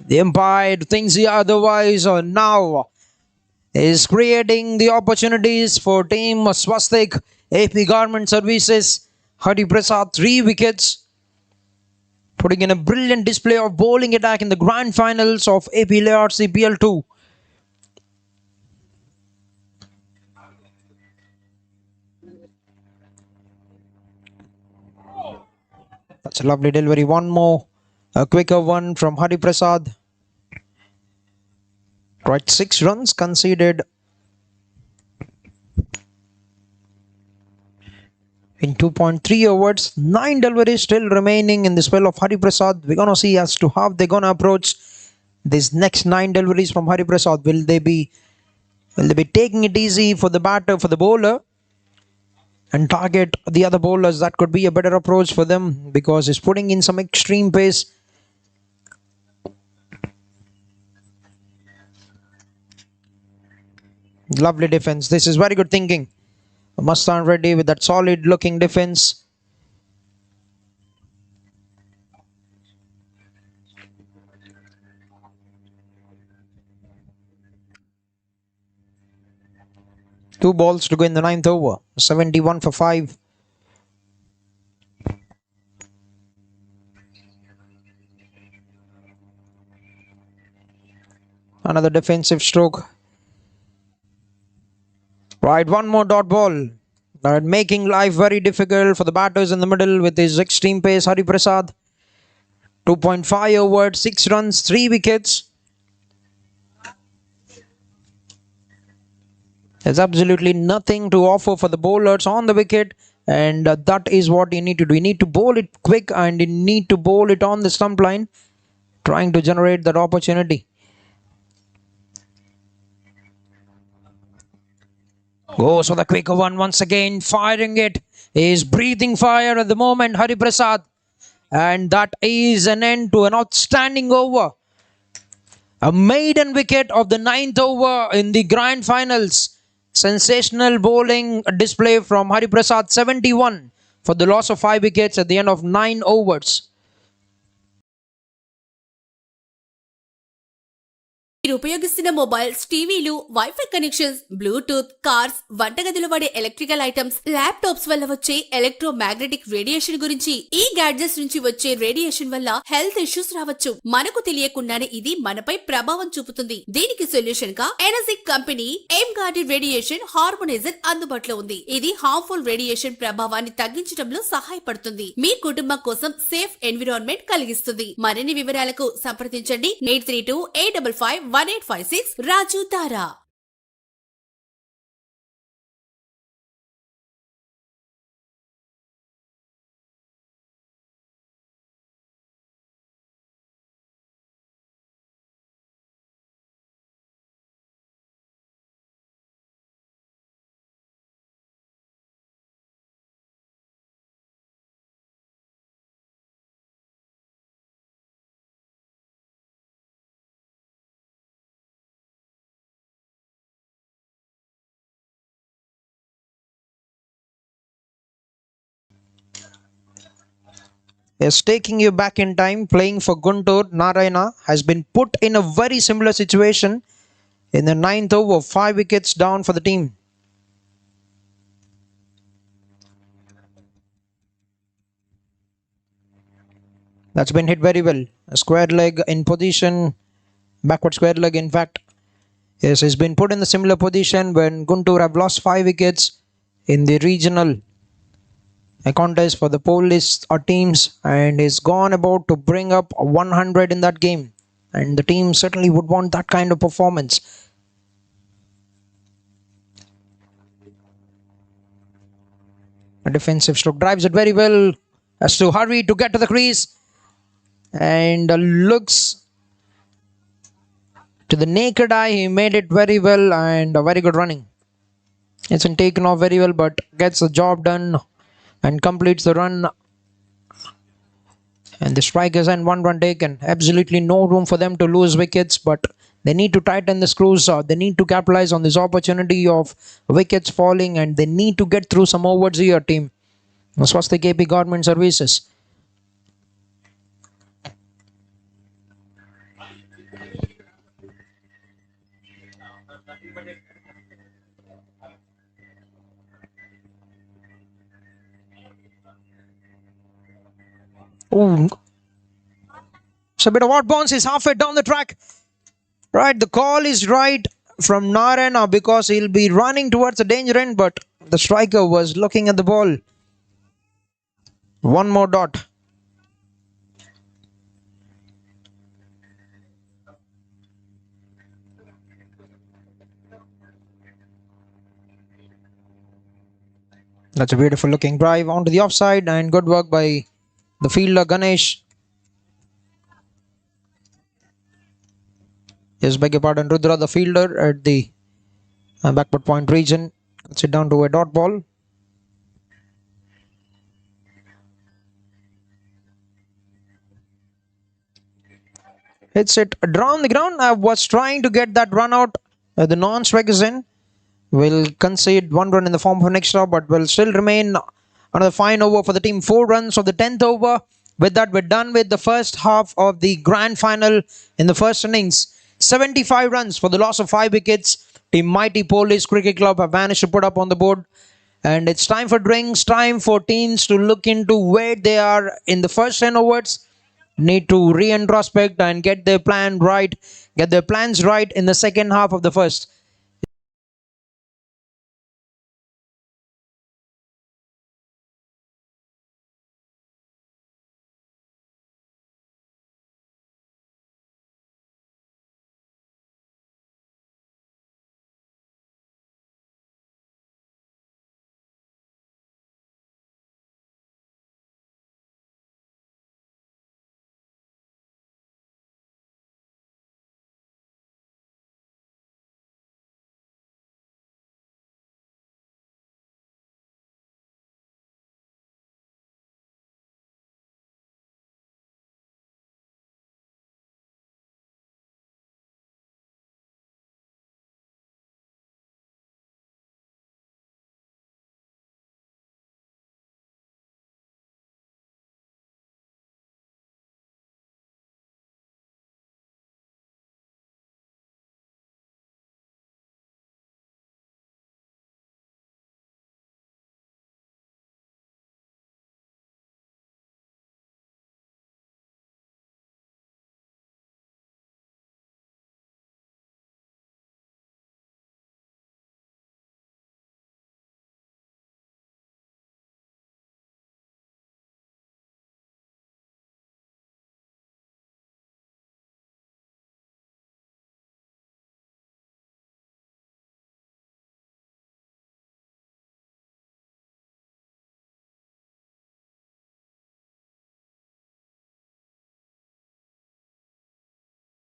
The umpire thinks the otherwise, or now is creating the opportunities for team Swastik AP Government Services. Hari Prasad 3 wickets, putting in a brilliant display of bowling attack in the grand finals of AP Layout CPL 2. That's a lovely delivery. One more, a quicker one from Hari Prasad. Right, 6 runs conceded in 2.3 overs. 9 deliveries still remaining in the spell of Hari Prasad. We're going to see as to how they're going to approach these next 9 deliveries from Hari Prasad. Will they be taking it easy for the batter, for the bowler, and target the other bowlers? That could be a better approach for them because he's putting in some extreme pace. Lovely defense. This is very good thinking. Mastan Reddy with that solid looking defense. Two balls to go in the 9th over. 71 for 5. Another defensive stroke. Right, one more dot ball. Making life very difficult for the batters in the middle with his extreme pace, Hari Prasad. 2.5 overs, 6 runs, 3 wickets. There's absolutely nothing to offer for the bowlers on the wicket, and that is what you need to do. You need to bowl it quick and you need to bowl it on the stump line, trying to generate that opportunity. Goes for the quicker one once again, firing it. Is breathing fire at the moment, Hari Prasad. And that is an end to an outstanding over. A maiden wicket of the 9th over in the grand finals. Sensational bowling display from Hari Prasad, 71 for the loss of 5 wickets at the end of 9 overs. మీరు ఉపయోగిస్తున్న mobiles, టీవీలు, wifi connections, Bluetooth, cars, వంటగదిలో వాడే electrical items, laptops వల్ల వచ్చే electromagnetic radiation గురించి, ఈ gadgets నుంచి వచ్చే రేడియేషన్ వల్ల హెల్త్ ఇష్యూస్ రావచ్చు. మనకు తెలియకుండానే ఇది మనపై ప్రభావం చూపుతుంది. దీనికి సొల్యూషన్ గా Energic company aim guarded radiation harmoniser అందుబాటులో ఉంది. ఇది హార్మ్ఫుల్ రేడియేషన్ ప్రభావాన్ని తగ్గించడంలో సహాయపడుతుంది. మీ కుటుంబం కోసం సేఫ్ ఎన్విరాన్మెంట్ కలిగిస్తుంది. మరిన్ని వివరాలకు సంప్రదించండి 8328551856 రాజు తారా. Yes, taking you back in time, playing for Guntur, Narayana has been put in a very similar situation in the 9th over, 5 wickets down for the team. That's been hit very well. A square leg in position, backward square leg in fact. Yes, he's been put in the similar position when Guntur have lost 5 wickets in the regional a contest for the Polish teams, and is gone about to bring up 100 in that game, and the team certainly would want that kind of performance. A defensive stroke drives it very well as to hurry to get to the crease, and looks to the naked eye he made it very well, and a very good running. It's been taken off very well but gets the job done and completes the run, and the strikers and 1 run taken. Absolutely no room for them to lose wickets, but they need to tighten the screws. They need to capitalize on this opportunity of wickets falling, and they need to get through some overs here, team. SWASTIK KP Government Services. Ooh. So a bit of odd bounce is halfway down the track. Right, the call is right from Narayana because he'll be running towards the danger end, but the striker was looking at the ball. One more dot. That's a beautiful looking drive onto the offside, and good work by the fielder Ganesh. Yes, beg your pardon, Rudra, the fielder at the backward point region. Let's it down to a dot ball. Hits it down the ground. I was trying to get that run out. The non-strikers in will concede 1 run in the form of an extra, but will still remain another fine over for the team. 4 runs of the 10th over. With that, we're done with the first half of the grand final in the first innings. 75 runs for the loss of 5 wickets. Team Mighty Police Cricket Club have managed to put up on the board. And it's time for drinks, time for teams to look into where they are in the first 10 overs. Need to re-introspect and get their plans right in the second half of the first.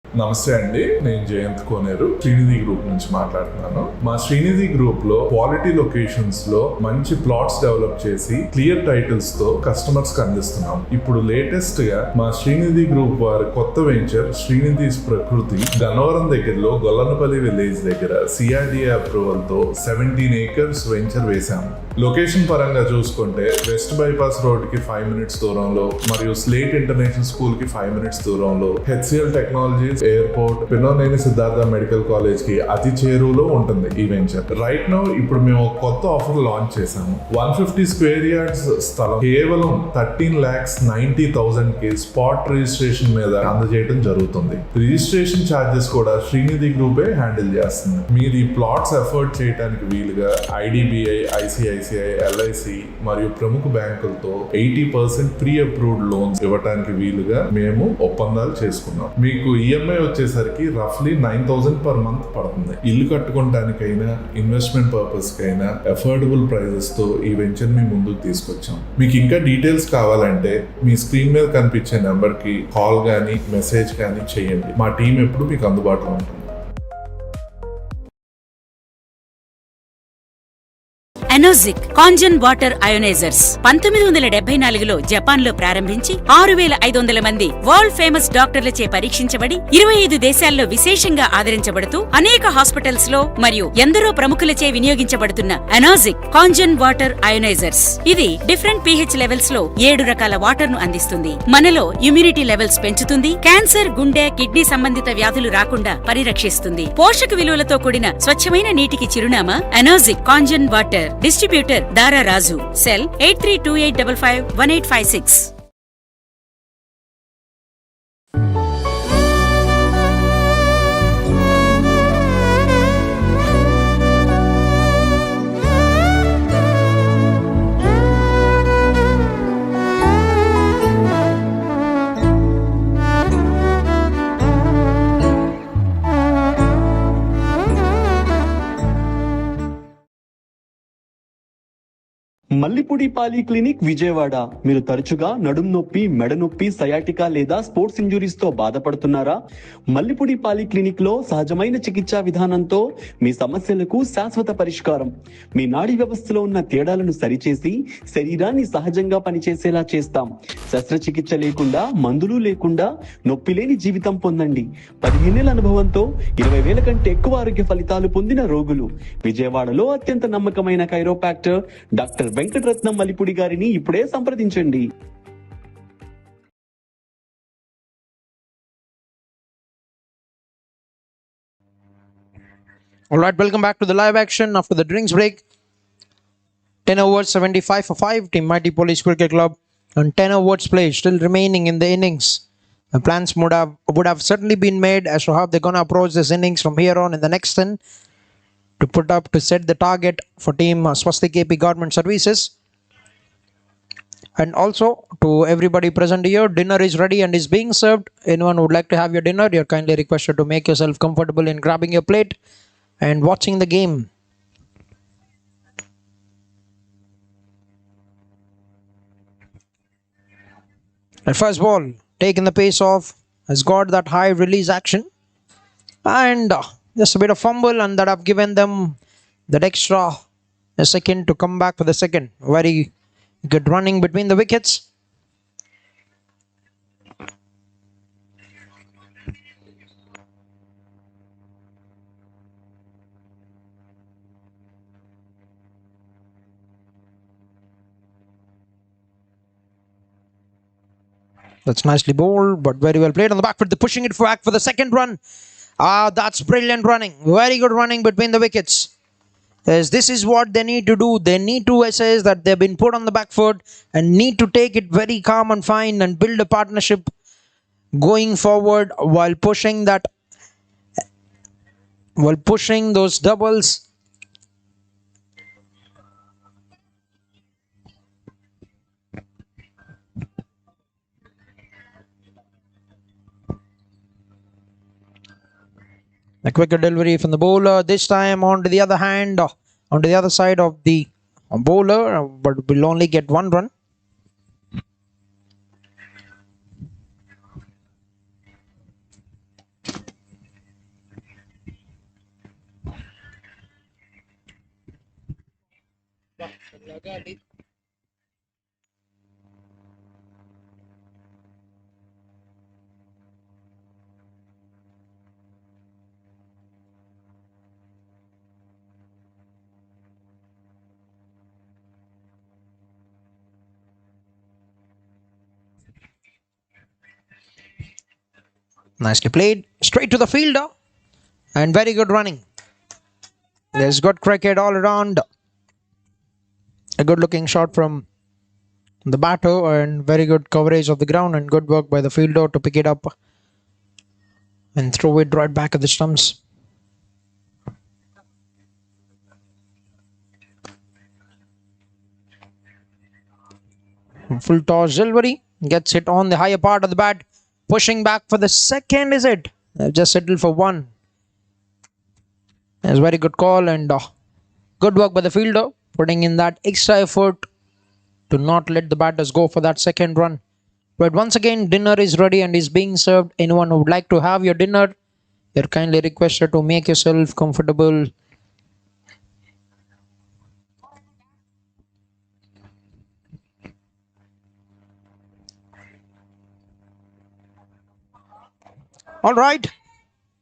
నమస్తే అండి, నేను జయంత్ కోనేరు Srinidhi group నుంచి మాట్లాడుతున్నాను. మా Srinidhi group లో quality locations లో మంచి plots develop చేసి క్లియర్ టైటిల్స్ తో కస్టమర్స్ కి అందిస్తున్నాం. ఇప్పుడు లేటెస్ట్ గా మా శ్రీనిధి గ్రూప్ వారి కొత్త వెంచర్ శ్రీనిధి ప్రకృతి గన్నవరం దగ్గరలో గొల్లనపల్లి విలేజ్ దగ్గర సిఆర్డిఏ అప్రూవల్ తో 17 acres వెంచర్ వేశాము. లొకేషన్ పరంగా చూసుకుంటే వెస్ట్ బైపాస్ రోడ్ కి 5 minutes దూరంలో మరియు స్లేట్ ఇంటర్నేషనల్ స్కూల్ కి 5 minutes దూరంలో, HCL Technologies airport, Pinnamaneni Siddhartha Medical College కి అతి చేరువలో ఉంటుంది ఈ వెంచర్. రైట్ నౌ ఇప్పుడు మేము ఒక కొత్త ఆఫర్ లాంచ్ చేశాము. 150 square yards స్థలం కేవలం 13,90,000 కి స్పాట్ రిజిస్ట్రేషన్ మీద అందజేయడం జరుగుతుంది. రిజిస్ట్రేషన్ ఛార్జెస్ కూడా శ్రీనిధి గ్రూపే హ్యాండిల్ చేస్తుంది. మీరు ఈ ప్లాట్స్ ఎఫర్ట్ చేయడానికి వీలుగా IDBI, ICICI, LIC మరియు ప్రముఖ బ్యాంకులతో 80% ప్రీ అప్రూవ్డ్ లోన్స్ ఇవ్వడానికి వీలుగా మేము ఒప్పందాలు చేసుకున్నాం. మీకు EMI వచ్చేసరికి రఫ్లీ 9,000 per month పడుతుంది. ఇల్లు కట్టుకోవడానికైనా ఇన్వెస్ట్మెంట్ పర్పస్ కైనా అఫోర్డబుల్ ప్రైజెస్ తో ఈ వెంచర్ మీ ముందుకు తీసుకొచ్చాం. మీకు ఇంకా డీటెయిల్స్ కావాలంటే మీ స్క్రీన్ మీద కనిపించే నెంబర్ కి కాల్ గానీ మెసేజ్ గానీ చేయండి. మా టీం ఎప్పుడు మీకు అందుబాటులో ఉంటుంది. అనోజిక్ కాంజన్ వాటర్ అయోనైజర్స్ 1974లో జపాన్ లో ప్రారంభించి 6,500 మంది వరల్డ్ ఫేమస్ డాక్టర్లచే పరీక్షించబడి 25 దేశాల్లో విశేషంగా ఆదరించబడుతూ అనేక హాస్పిటల్స్ లో మరియు ఎందరో ప్రముఖులచే వినియోగించబడుతున్న అనోజిక్ కాంజన్ వాటర్ అయోనైజర్స్. ఇది డిఫరెంట్ pH లెవెల్స్ లో 7 రకాల వాటర్ ను అందిస్తుంది. మనలో ఇమ్యూనిటీ లెవెల్స్ పెంచుతుంది. క్యాన్సర్, గుండె, కిడ్నీ సంబంధిత వ్యాధులు రాకుండా పరిరక్షిస్తుంది. పోషక విలువలతో కూడిన స్వచ్ఛమైన నీటికి చిరునామా అనోజిక్ కాంజన్ వాటర్. డిస్ట్రిబ్యూటర్ దారా రాజు. సెల్ 8328551856. మల్లిపుడి పాలి క్లినిక్ విజయవాడ. మీరు తరచుగా నడుం నొప్పి, మెడ నొప్పి, సయాటికా లేదా స్పోర్ట్స్ ఇంజురీస్ తో బాధపడుతున్నారా? మల్లిపుడి పాలి క్లినిక్ లో సహజమైన చికిత్సా విధానంతో మీ సమస్యలకు శాశ్వత పరిష్కారం. మీ నాడీ వ్యవస్థలో ఉన్న తేడాలను సరిచేసి శరీరాన్ని సహజంగా పనిచేసేలా చేస్తాం. శస్త్రచికిత్స లేకుండా, మందులు లేకుండా నొప్పి లేని జీవితం పొందండి. 15 ఏళ్ల అనుభవంతో 20,000 కంటే ఎక్కువ ఆరోగ్య ఫలితాలు పొందిన రోగులు. విజయవాడలో అత్యంత నమ్మకమైన కైరోపాక్టర్ డాక్టర్ వెంకటరత్నం మల్లిపుడి గారిని ఇప్పుడే సంప్రదించండి. All right, welcome back to the live action after the drinks break. 10 overs, 75 for 5. Team Mighty Police Cricket Club and 10 overs play still remaining in the innings. The plans would have certainly been made as to how they're going to approach this innings from here on in the next 10 to put up to set the target for team SWASTIK KP Government Services. And also to everybody present here, dinner is ready and is being served. Anyone who would like to have your dinner, you're kindly requested to make yourself comfortable in grabbing your plate and watching the game. At first ball, taking the pace off, has got that high release action. And just a bit of fumble, and that have given them that extra a second to come back for the second. Very good running between the wickets. That's nicely bowled, but very well played on the back foot. They're pushing it back for the second run. That's brilliant running. Very good running between the wickets. Yes, this is what they need to do. They need to assess that they've been put on the back foot and need to take it very calm and fine and build a partnership going forward while pushing those doubles. A quicker delivery from the bowler. This time onto the other hand, onto the other side of the bowler, but will only get one run. Nicely played, straight to the fielder, and very good running. There's good cricket all around. A good looking shot from the batter and very good coverage of the ground and good work by the fielder to pick it up and throw it right back at the stumps. Full toss delivery, gets it on the higher part of the bat. Pushing back for the second, is it? They've just settled for one. That's a very good call and good work by the fielder, putting in that extra effort to not let the batters go for that second run. But once again, dinner is ready and is being served. Anyone who would like to have your dinner, you're kindly requested to make yourself comfortable. All right,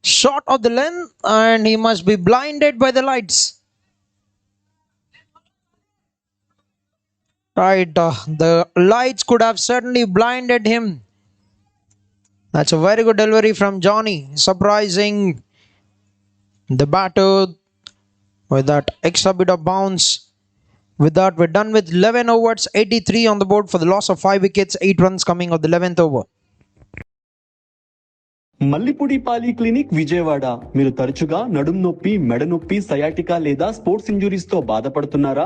short of the length, and he must be blinded by the lights. Right, the lights could have certainly blinded him. That's a very good delivery from Johnny, surprising the batter with that extra bit of bounce. With that, we're done with 11 overs, 83 on the board for the loss of 5 wickets, 8 runs coming of the 11th over. Mallipudi పాలి clinic Vijayawada. మీరు తరచుగా నడుం నొప్పి, మెడ నొప్పి, sciatica లేదా sports injuries తో బాధపడుతున్నారా?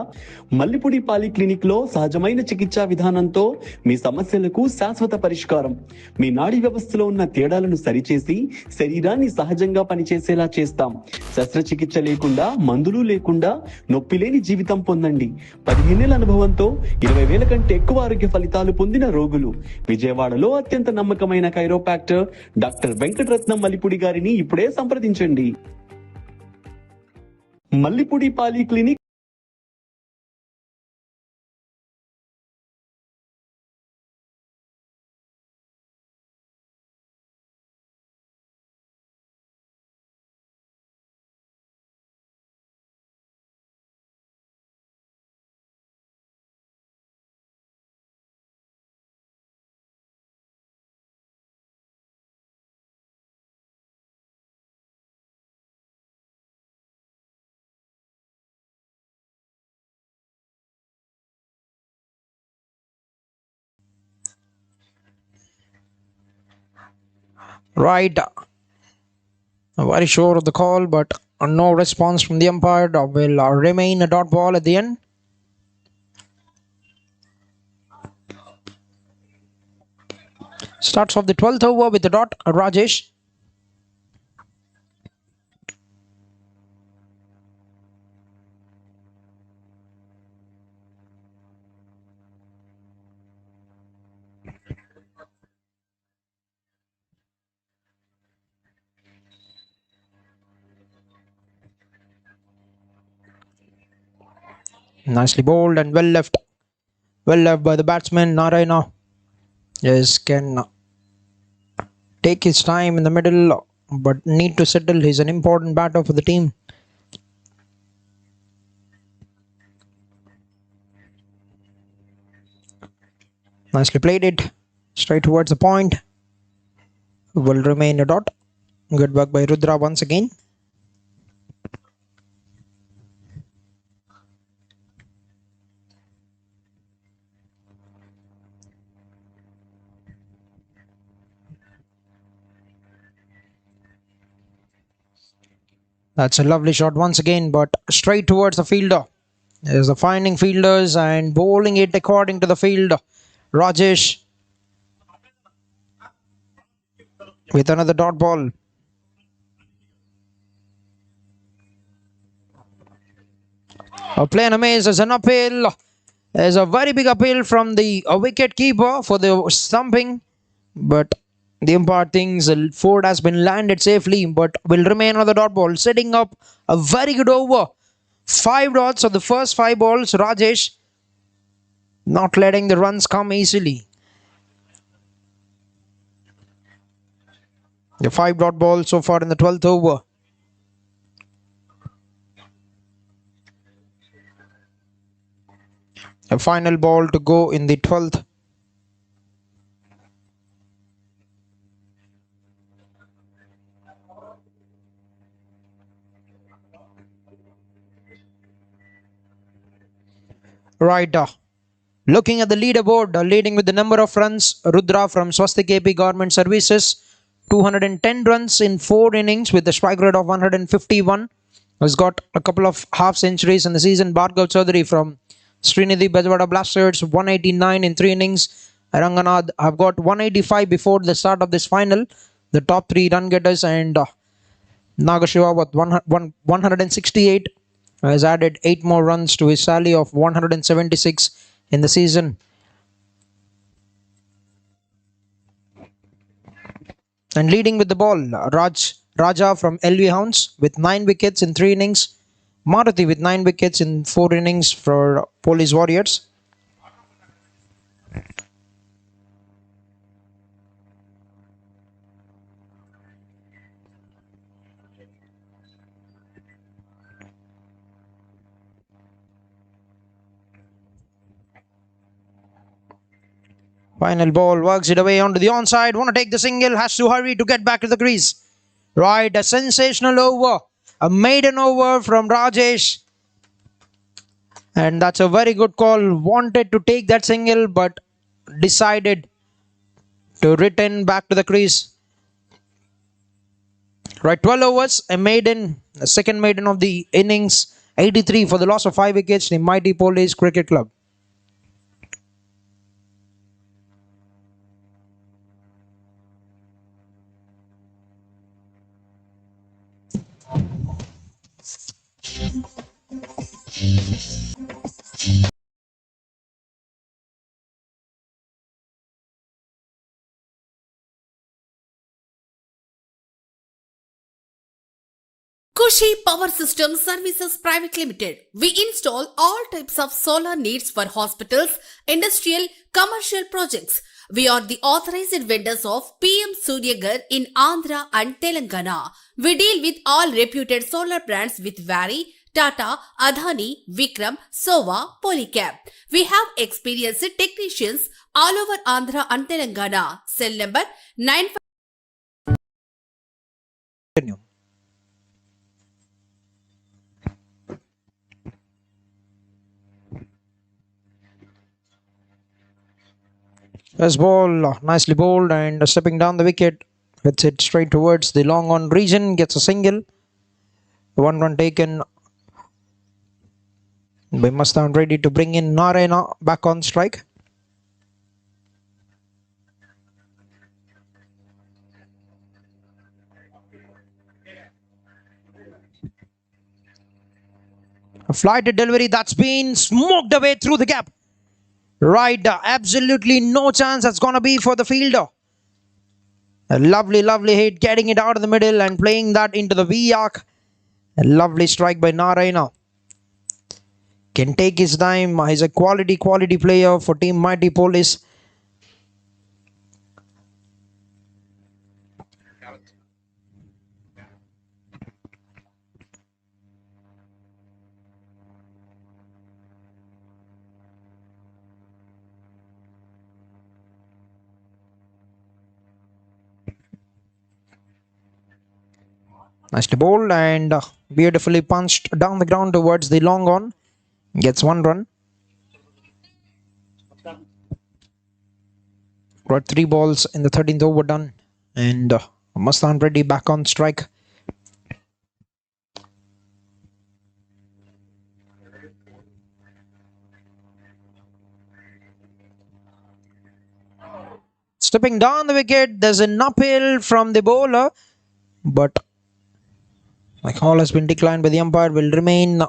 మల్లిపుడి పాలి క్లినిక్ లో సహజమైన చికిత్సా విధానంతో మీ సమస్యలకు శాశ్వత పరిష్కారం. మీ నాడీ వ్యవస్థలో ఉన్న తేడాలను సరిచేసి శరీరాన్ని సహజంగా పనిచేసేలా చేస్తాం. శస్త్రచికిత్స లేకుండా, మందులు లేకుండా నొప్పి లేని జీవితం పొందండి. 15 ఏళ్ల అనుభవంతో 20,000 కంటే ఎక్కువ ఆరోగ్య ఫలితాలు పొందిన రోగులు. విజయవాడలో అత్యంత నమ్మకమైన కైరోపాక్టర్ డాక్టర్ వెంకటరత్నం మల్లిపుడి గారిని ఇప్పుడే సంప్రదించండి. మల్లిపుడి పాలి clinic. Right. Very sure of the call, but no response from the umpire. Will remain a dot ball at the end. Starts off the 12th over with the dot, Rajesh. Nicely bowled and well left. Well left by the batsman Narayana. Yes, can take his time in the middle, but need to settle. He's an important batter for the team. Nicely played it. Straight towards the point. Will remain a dot. Good work by Rudra once again. That's a lovely shot once again, but straight towards the fielder. There's the finding fielders and bowling it according to the field. Rajesh with another dot ball. A plain amaze as an appeal. There's a very big appeal from the wicket keeper for the stumping, but the umpire thinks the Ford has been landed safely, but will remain on the dot ball, setting up a very good over. 5 dots of the first 5 balls. Rajesh not letting the runs come easily. The 5 dot ball so far in the 12th over. A final ball to go in the 12th. Right. Looking at the leaderboard, leading with the number of runs, Rudra from SWASTIK AP Government Services, 210 runs in 4 innings with a strike rate of 151. Has got a couple of half centuries in the season. Bhargav Chaudhary from Srinidhi Vijayawada Blasters, 189 in 3 innings. Ranganath have got 185 before the start of this final. The top 3 run getters, and Nagashiva with 168 has added 8 more runs to his tally of 176 in the season. And leading with the ball, Raja from LV Hounds with 9 wickets in 3 innings. Maruti with 9 wickets in 4 innings for Police Warriors. Final ball works it away onto the onside. Want to take the single, has to hurry to get back to the crease. Right, a sensational over. A maiden over from Rajesh. And that's a very good call. Wanted to take that single, but decided to return back to the crease. Right, 12 overs, a maiden, a second maiden of the innings, 83 for the loss of 5 wickets, the mighty Police Cricket Club. Kushi Power Systems Services Private Limited. We install all types of solar needs for hospitals, industrial, commercial projects. We are the authorized vendors of PM Suryagar in Andhra and Telangana. We deal with all reputed solar brands with Vari, Tata, Adani, Vikram, Sova, Polycab. We have experienced technicians all over Andhra and Telangana. Cell number 95. This ball, nicely bowled and stepping down the wicket, hits it straight towards the long on region, gets a single. 1 run taken by Mastan, ready to bring in Narayana back on strike. A flighted delivery that's been smoked away through the gap. Right, absolutely no chance that's gonna be for the fielder. A lovely, lovely hit, getting it out of the middle and playing that into the V arc. A lovely strike by Narayana. Can take his time. He's a quality player for Team Mighty Police. Nicely bowled and beautifully punched down the ground towards the long on. Gets 1 run. Got 3 balls in the 13th over done. And Mastan Reddy back on strike. Stepping down the wicket, there's an uphill from the bowler. But the call has been declined by the umpire. Will remain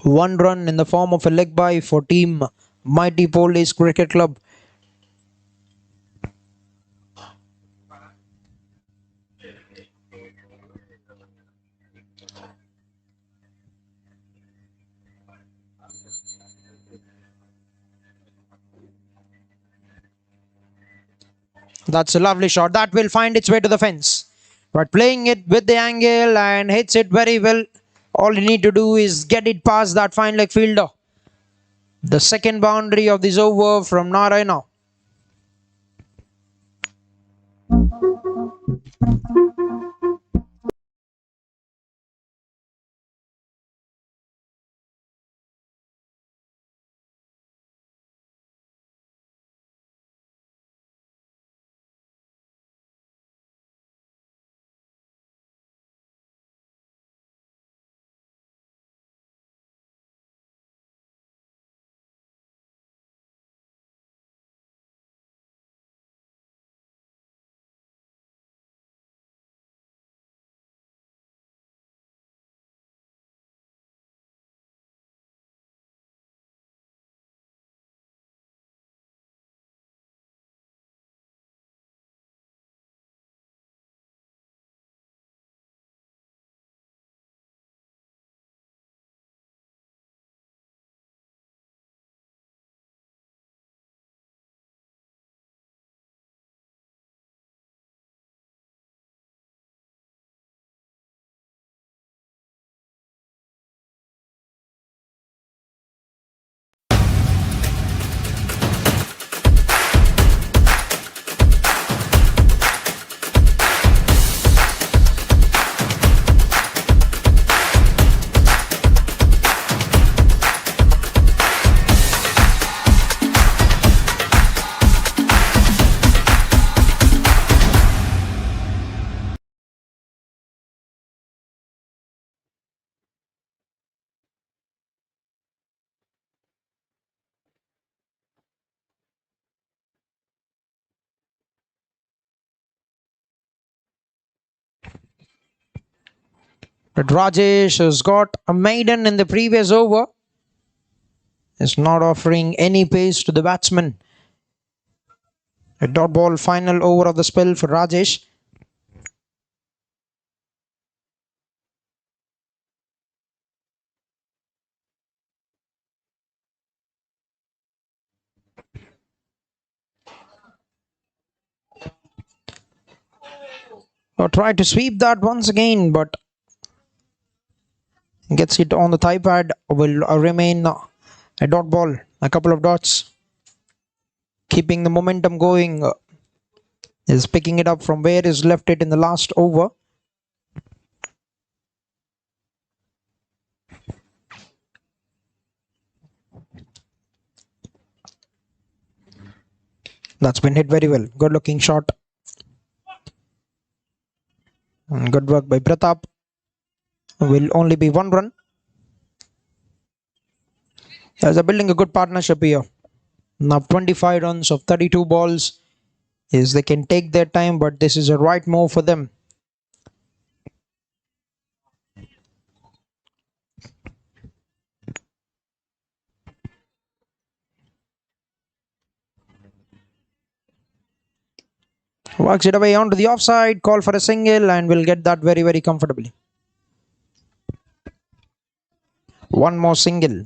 1 run in the form of a leg bye for Team Mighty Police Cricket Club. That's a lovely shot. That will find its way to the fence. But playing it with the angle and hits it very well. All you need to do is get it past that fine leg fielder. The second boundary of this over from Narayana. But Rajesh has got a maiden in the previous over. Is not offering any pace to the batsman. A dot ball final over of the spell for Rajesh. Try to sweep that once again, but gets it on the thigh pad. Will remain a dot ball. A couple of dots. Keeping the momentum going. Is picking it up from where he's left it in the last over. That's been hit very well. Good looking shot. And good work by Pratap. Will only be 1 run. They're building a good partnership here. Now 25 runs of 32 balls. Is they can take their time, but this is a right move for them. Works it away onto the offside. Call for a single and will get that very, very comfortably. One more single.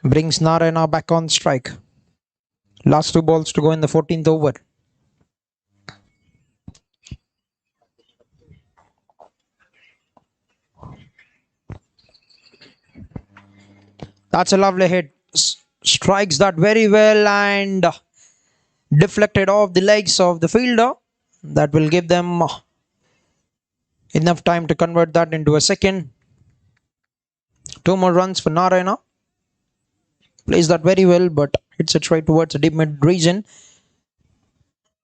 Brings Narayana back on strike. Last 2 balls to go in the 14th over. That's a lovely hit. Strikes that very well and deflected off the legs of the fielder. That will give them enough time to convert that into a second. 2 more runs for Narayana. Plays that very well, but hits it straight towards the deep mid region.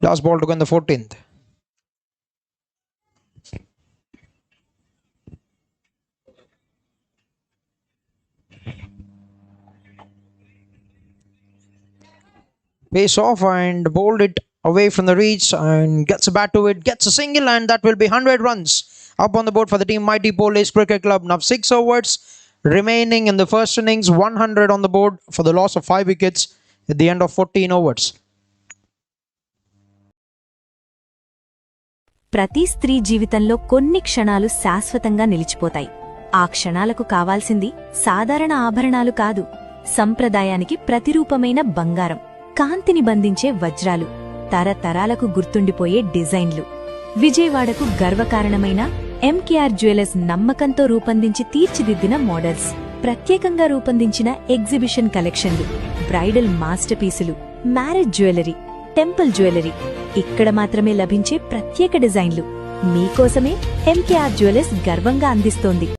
Last ball to go in the 14th. Pace off and bowled it away from the reach and gets a bat to it, gets a single, and that will be 100 runs up on the board for the team Mighty Police Cricket Club. Now 6 overs remaining in the first innings, 100 on the board for the loss of 5 wickets at the end of 14 overs. ప్రతి స్త్రీ జీవితంలో కొన్ని క్షణాలు శాశ్వతంగా నిలిచిపోతాయి. ఆ క్షణాలకు కావాల్సింది సాధారణ ఆభరణాలు కాదు, సంప్రదాయానికి ప్రతిరూపమైన బంగారం, కాంతిని బంధించే వజ్రాలు, తరతరాలకు గుర్తుండిపోయే డిజైన్లు. విజయవాడకు గర్వకారణమైన ఎంకేఆర్ జ్యువెలర్స్ నమ్మకంతో రూపొందించి తీర్చిదిద్దిన మోడల్స్, ప్రత్యేకంగా రూపొందించిన ఎగ్జిబిషన్ కలెక్షన్లు, బ్రైడల్ మాస్టర్ పీసులు, మ్యారేజ్ జ్యువెలరీ, టెంపుల్ జ్యువెలరీ, ఇక్కడ మాత్రమే లభించే ప్రత్యేక డిజైన్లు మీకోసమే ఎంకేఆర్ జ్యువెలర్స్ గర్వంగా అందిస్తోంది.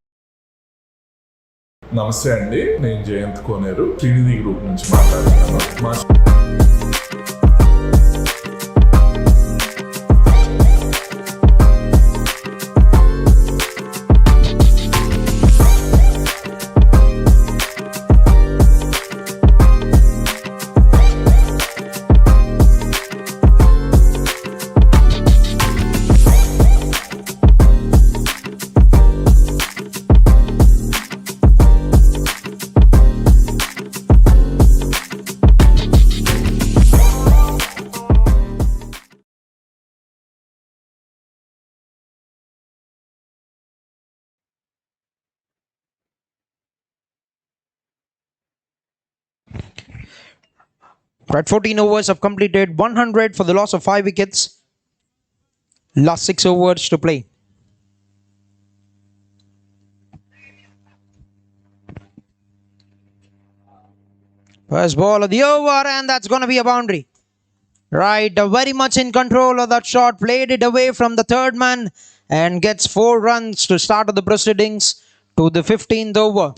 నమస్తే అండి, నేను జయంత్ కోనేరు శ్రీనిధి గ్రూప్ నుంచి మాట్లాడుతున్నాను. Right, 14 overs have completed, 100 for the loss of 5 wickets. Last 6 overs to play. First ball of the over, and that's going to be a boundary. Right, very much in control of that shot. Played it away from the third man and gets 4 runs to start of the proceedings to the 15th over.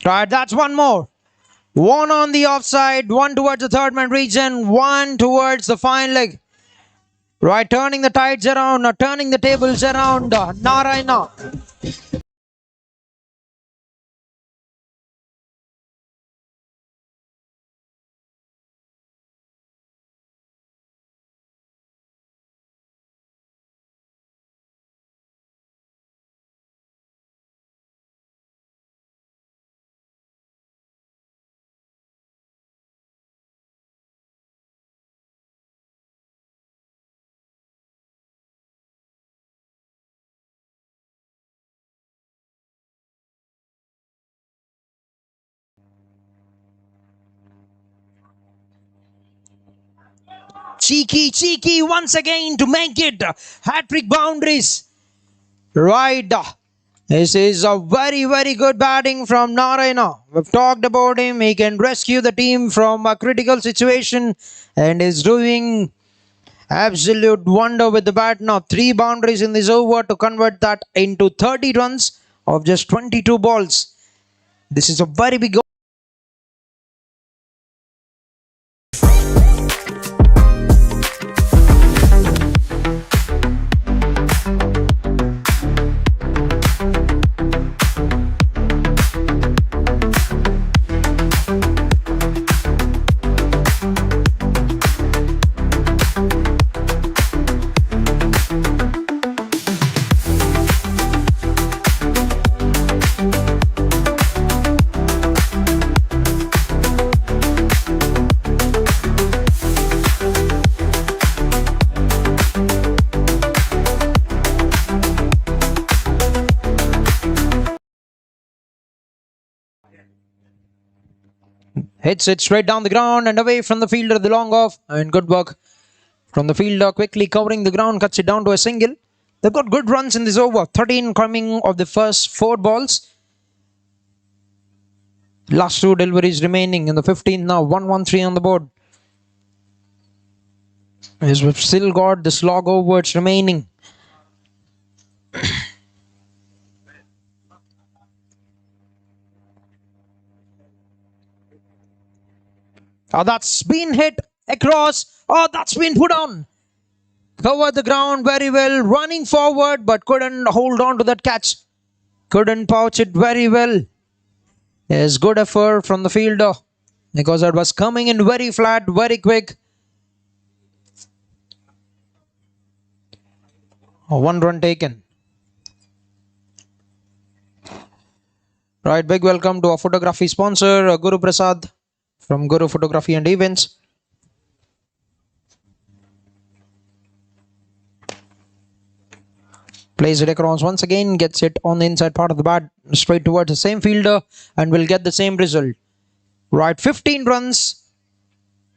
Right, that's one more. One on the offside, one towards the third man region, one towards the fine leg. Right, turning the tides around, turning the tables around. Narayana. Cheeky once again to make it hat-trick boundaries. Right. This is a very good batting from Narayana. We've talked about him. He can rescue the team from a critical situation and is doing absolute wonder with the bat. Now 3 boundaries in this over to convert that into 30 runs of just 22 balls. This is a very big. Hits it straight down the ground and away from the fielder, the long off, and good work from the fielder, quickly covering the ground, cuts it down to a single. They've got good runs in this over, 13 coming of the first 4 balls. Last 2 deliveries remaining in the 15th now, 1-1-3 on the board. As we've still got the slog overs remaining. That's been hit across. That's been put on. Covered the ground very well, running forward, but couldn't hold on to that catch. Couldn't pouch it very well. Yes, good effort from the fielder because it was coming in very flat, very quick. A 1 run taken. Right, big welcome to our photography sponsor, Guru Prasad from Guru Photography and Events. Plays it across once again, gets it on the inside part of the bat, straight towards the same fielder, and will get the same result. Right, 15 runs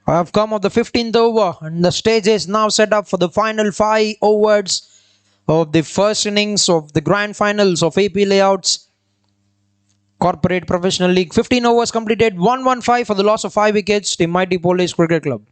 have come of the 15th over, and the stage is now set up for the final 5 overs of the first innings of the grand finals of AP Layouts Corporate Professional League. 15 overs completed, 115 for the loss of 5 wickets. The mighty Police Cricket Club.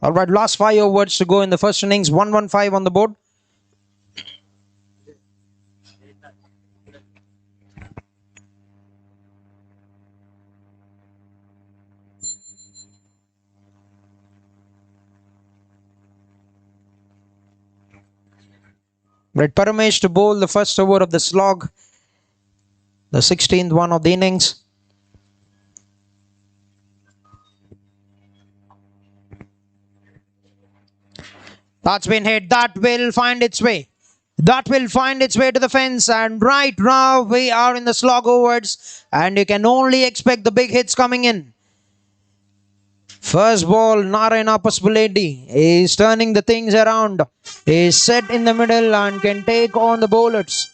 All right, last 5 overs to go in the first innings. 115 on the board. Red Paramesh to bowl the first over of the slog, the 16th one of the innings. That's been hit. That will find its way. That will find its way to the fence. And right now we are in the slog overs, and you can only expect the big hits coming in. First ball, Narayana Pasupuleti is turning the things around. He is set in the middle and can take on the bowlers.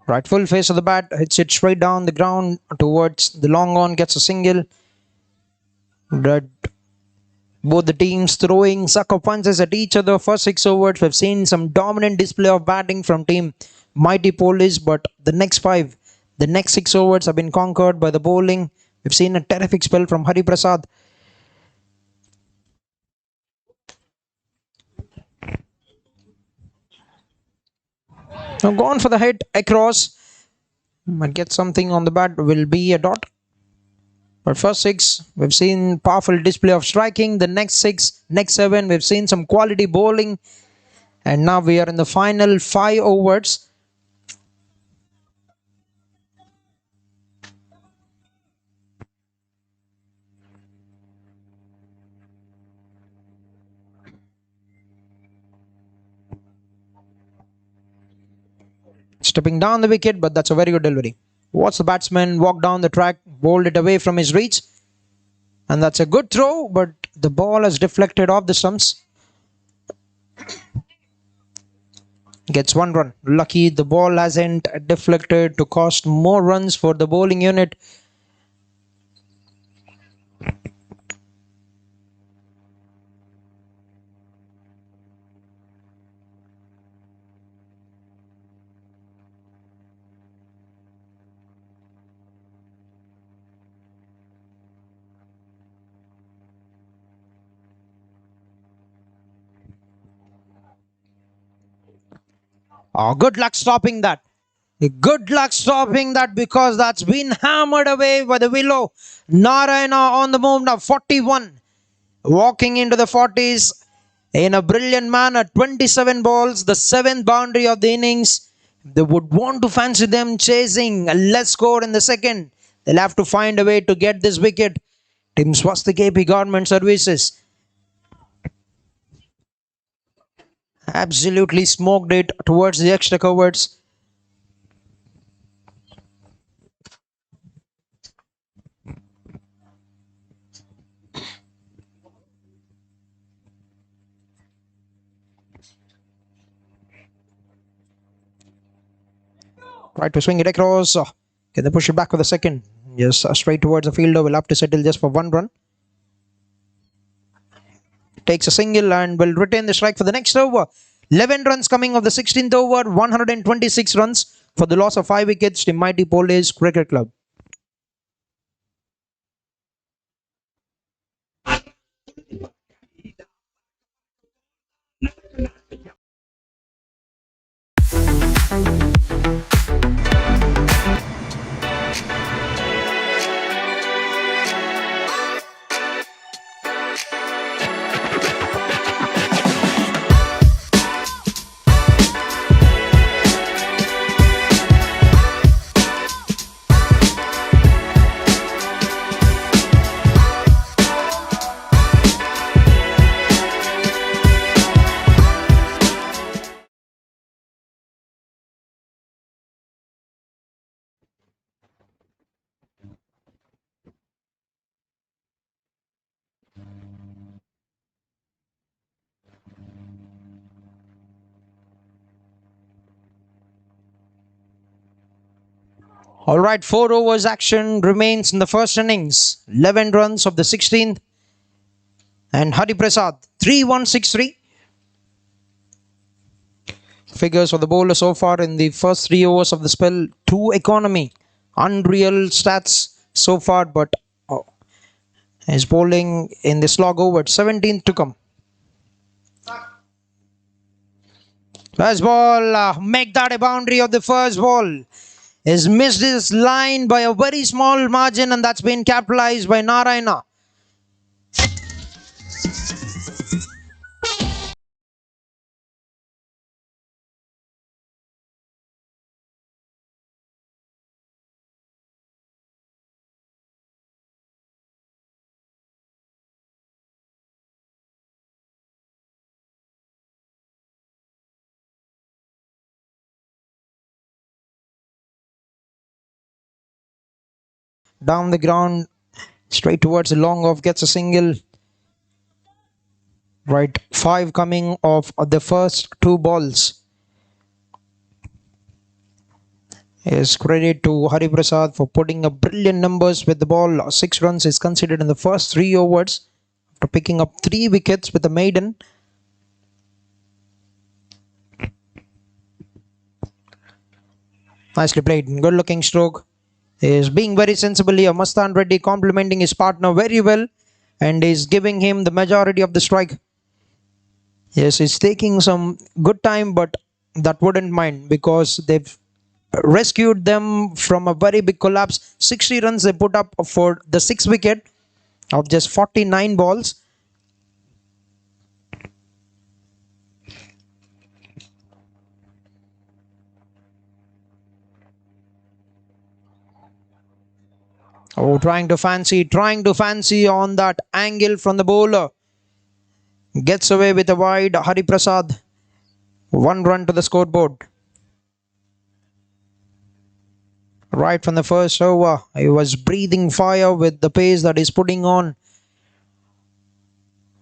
Right full face of the bat, hits it straight down the ground towards the long on, gets a single. Both the teams throwing sucker punches at each other for 6 overs. We've seen some dominant display of batting from team Mighty Police, but the next 6 overs have been conquered by the bowling. We've seen a terrific spell from Hari Prasad. Now gone for the hit across. Might get something on the bat, will be a dot. But first 6, we've seen powerful display of striking. The next 6, next 7, we've seen some quality bowling. And now we are in the final 5 overs. Stepping down the wicket, but that's a very good delivery. Watch the batsman walk down the track, bowled it away from his reach. And that's a good throw, but the ball has deflected off the stumps. Gets 1 run. Lucky the ball hasn't deflected to cost more runs for the bowling unit. Oh, good luck stopping that. Good luck stopping that, because that's been hammered away by the willow. Narayana on the move now, 41. Walking into the 40s in a brilliant manner. 27 balls, the 7th boundary of the innings. They would want to fancy them chasing a less score in the second. They'll have to find a way to get this wicket. Team SWASTIK AP Government Services absolutely smoked it towards the extra covers. Try to swing it across. Can they push it back with a second? Yes, straight towards the fielder. Will have to settle just for 1 run. Takes a single and will retain the strike for the next over. 11 runs coming of the 16th over. 126 runs for the loss of 5 wickets to Mighty Police Cricket Club. All right, 4 overs action remains in the first innings. 11 runs of the 16th. And Hari Prasad, 3-1-6-3. Figures for the bowler so far in the first 3 overs of the spell. 2 economy. Unreal stats so far, but is bowling in the slog over. 17th to come. First ball, make that a boundary of the first ball. Has missed his line by a very small margin, and that's been capitalized by Narayana. Down the ground, straight towards the long off, gets a single. Right, 5 coming off of the first 2 balls. Is credit to Hari Prasad for putting up brilliant numbers with the ball. 6 runs is considered in the first 3 overs after picking up 3 wickets with the maiden. Nicely played, good looking stroke. Is being very sensible here. Mastan Reddy complimenting his partner very well and is giving him the majority of the strike. Yes, it's taking some good time, but that wouldn't mind because they've rescued them from a very big collapse. 60 runs they put up for the 6th wicket of just 49 balls. Oh, trying to fancy on that angle from the bowler. Gets away with a wide. Hari Prasad, 1 run to the scoreboard. Right from the first over, he was breathing fire with the pace that he's putting on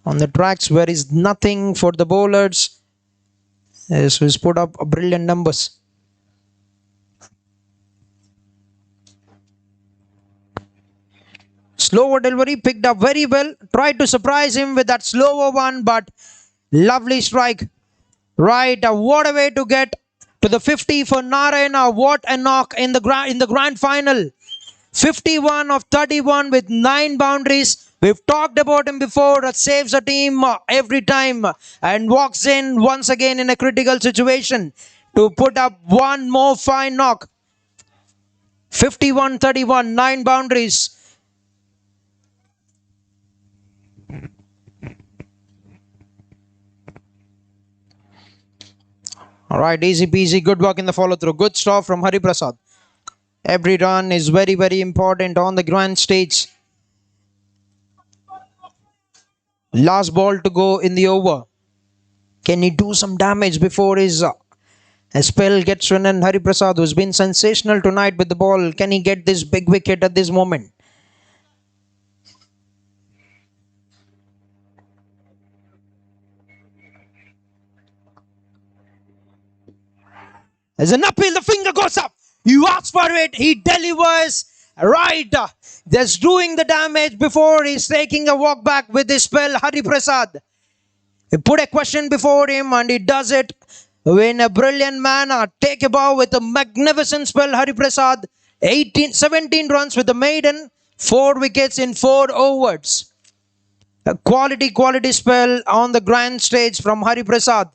the tracks where is nothing for the bowlers. Yes, he's put up brilliant numbers. Slower delivery, picked up very well. Tried to surprise him with that slower one, but lovely strike. Right, what a way to get to the 50 for Narayana. What a knock in the grand final. 51 of 31 with 9 boundaries. We've talked about him before. That saves a team every time and walks in once again in a critical situation to put up one more fine knock. 51-31, 9 boundaries. All right, easy peasy, good work in the follow through. Good stop from Hari Prasad. Every run is very, very important on the grand stage. Last ball to go in the over. Can he do some damage before his spell gets run? And Hari Prasad, who's been sensational tonight with the ball, can he get this big wicket at this moment? There's an uphill, the finger goes up. You ask for it, he delivers. Right, just doing the damage before he's taking a walk back with his spell, Hari Prasad. He put a question before him and he does it in a brilliant manner. Take a bow with a magnificent spell, Hari Prasad. 17 runs with the maiden, 4 wickets in 4 overs. A quality spell on the grand stage from Hari Prasad.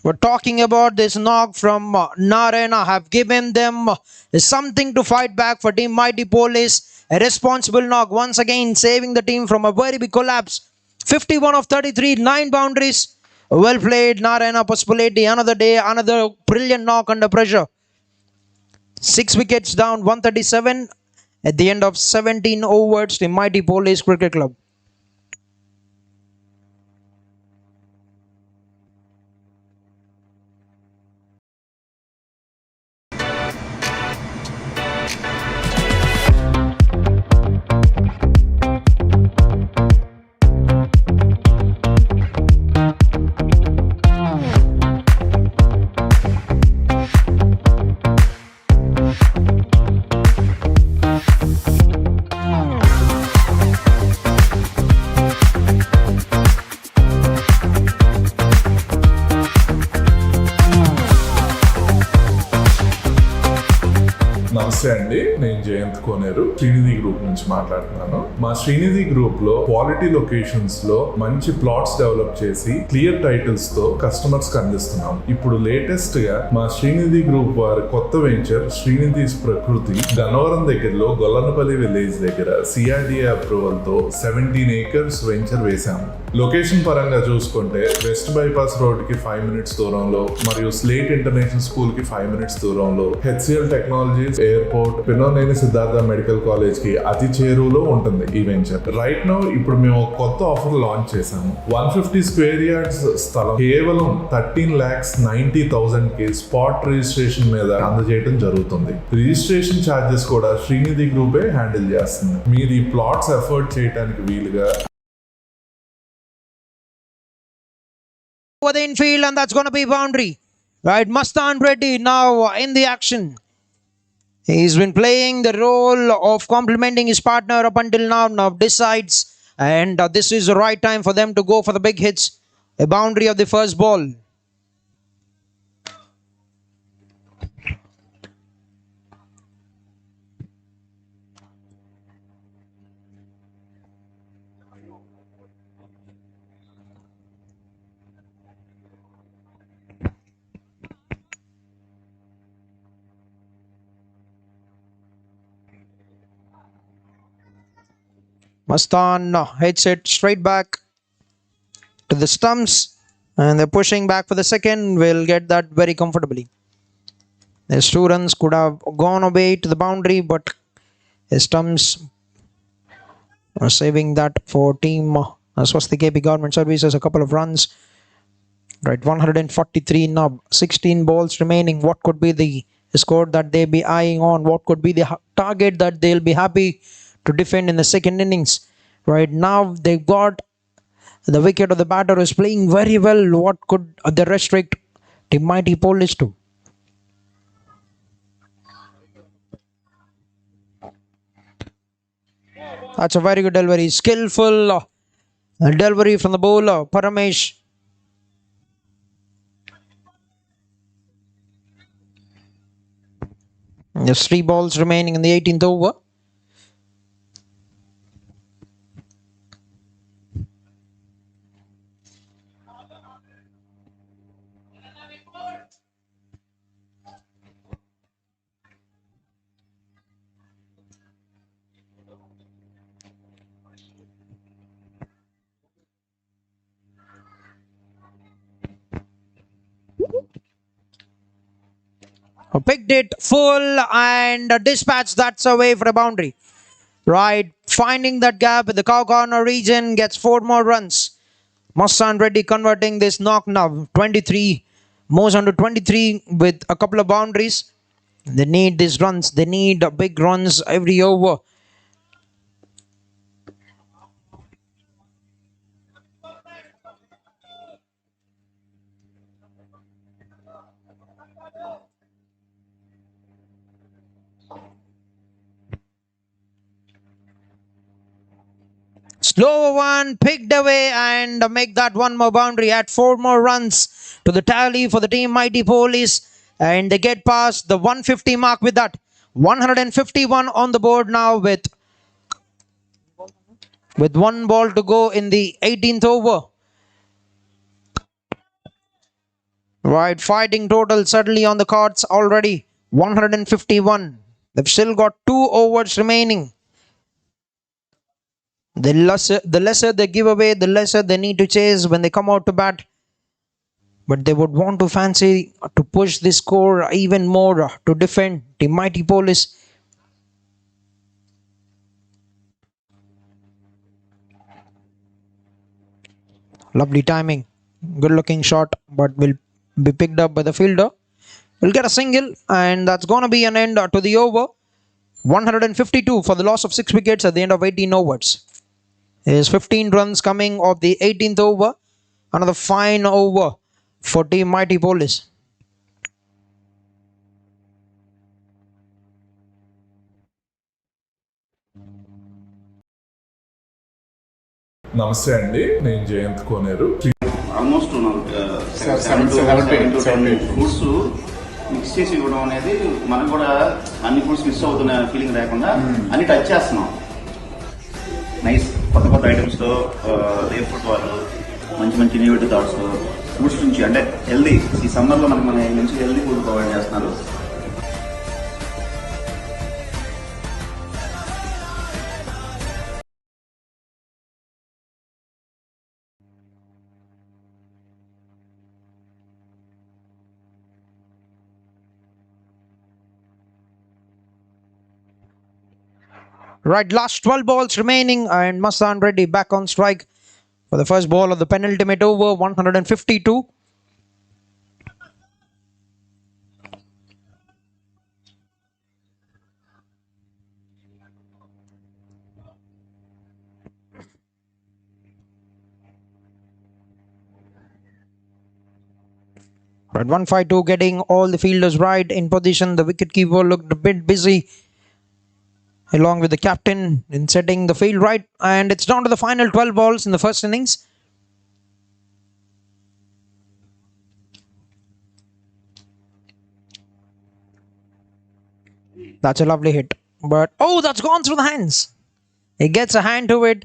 We're talking about this knock from Narayana. Have given them something to fight back for Team Mighty Police. A responsible knock. Once again, saving the team from a very big collapse. 51 of 33, 9 boundaries. Well played, Narayana Paspaleti. Another day, another brilliant knock under pressure. 6 wickets down, 137 at the end of 17 overs. Team Mighty Police Cricket Club. నమస్తే అండి, నేను జయంత్ కోనేరు Srinidhi group నుంచి మాట్లాడుతున్నాను. మా Srinidhi group లో quality locations లో మంచి plots develop చేసి క్లియర్ టైటిల్స్ తో కస్టమర్స్ కి అందిస్తున్నాం. ఇప్పుడు లేటెస్ట్ గా మా శ్రీనిధి గ్రూప్ వారి కొత్త వెంచర్ శ్రీనిధి ప్రకృతి గన్నవరం దగ్గరలో గొల్లనపల్లి విలేజ్ దగ్గర సిఆర్డిఏ అప్రూవల్ తో 17 acres వెంచర్ వేశాము. లొకేషన్ పరంగా చూసుకుంటే వెస్ట్ బైపాస్ రోడ్ కి 5 minutes దూరంలో మరియు స్లేట్ ఇంటర్నేషనల్ స్కూల్ కి 5 minutes దూరంలో, HCL Technologies airport, Pinnamaneni Siddhartha Medical College కి అతి చేరువలో ఉంటుంది ఈ వెంచర్. రైట్ నౌ ఇప్పుడు మేము కొత్త ఆఫర్ లాంచ్ చేశాము. 150 square yards స్థలం కేవలం 13,90,000 కి స్పాట్ రిజిస్ట్రేషన్ మీద అందజేయడం జరుగుతుంది. రిజిస్ట్రేషన్ ఛార్జెస్ కూడా శ్రీనిధి గ్రూపే హ్యాండిల్ చేస్తుంది. మీరు ఈ ప్లాట్స్ ఎఫర్ట్ చేయడానికి వీలుగా over the infield, and that's going to be boundary. Right, Mastan Reddy now in the action. He's been playing the role of complementing his partner up until now decides, and this is the right time for them to go for the big hits. A boundary of the first ball. Mastan hits it straight back to the stumps, and they're pushing back for the second. Will get that very comfortably. There's 2 runs could have gone away to the boundary, but the stumps are saving that for team SWASTIK KP Government Services. A couple of runs. Right, 143 now, 16 balls remaining. What could be the score that they'll be eyeing on? What could be the target that they'll be happy to defend in the second innings? Right now they've got the wicket of the batter is playing very well. What could they restrict the mighty Polish to? That's a very good delivery, skillful delivery from the bowler Paramesh. There's 3 balls remaining in the 18th over. Picked it full and dispatched. That's away for a boundary. Right, finding that gap in the cow corner region, gets 4 more runs. Mastan Reddy converting this knock now. 23, moves on to 23 with a couple of boundaries. They need these runs. They need big runs every over. Slow one, picked away, and make that 1 more boundary. Add 4 more runs to the tally for the team Mighty Police, and they get past the 150 mark with that. 151 on the board now with 1 ball to go in the 18th over. Right, fighting total certainly on the cards already. 151. They've still got 2 overs remaining. The lesser they give away, the lesser they need to chase when they come out to bat. But they would want to fancy to push this score even more to defend the Mighty Police. Lovely timing. Good looking shot, but will be picked up by the fielder. Will get a single, and that's going to be an end to the over. 152 for the loss of 6 wickets at the end of 18 overs. There's 15 runs coming of the 18th over. Another fine over for team Mighty Police. నమస్తే అండి, నేను జయంత్ కోనేరు. Almost 7 to 10 fruits mix చేసి ఇవ్వడం అనేది మనకు కూడా అన్ని foods miss అవుతున్న ఫీలింగ్ లేకుండా అన్ని టచ్ చేస్తున్నాం. నైస్ కొత్త కొత్త ఐటమ్స్తో రేప్ ఫుడ్ వాళ్ళు మంచి మంచి ఇన్నోవేటివ్ థాట్స్ ఫుడ్స్ నుంచి అంటే హెల్దీ ఈ సమ్మర్లో మనకి మన మంచి హెల్దీ ఫుడ్ ప్రొవైడ్ చేస్తున్నారు. Right, last 12 balls remaining, and Mastan Reddy back on strike for the first ball of the penultimate over, 152. Right, 152 getting all the fielders right in position. The wicketkeeper looked a bit busy along with the captain in setting the field right, and it's down to the final 12 balls in the first innings. That's a lovely hit, but oh, that's gone through the hands. He gets a hand to it,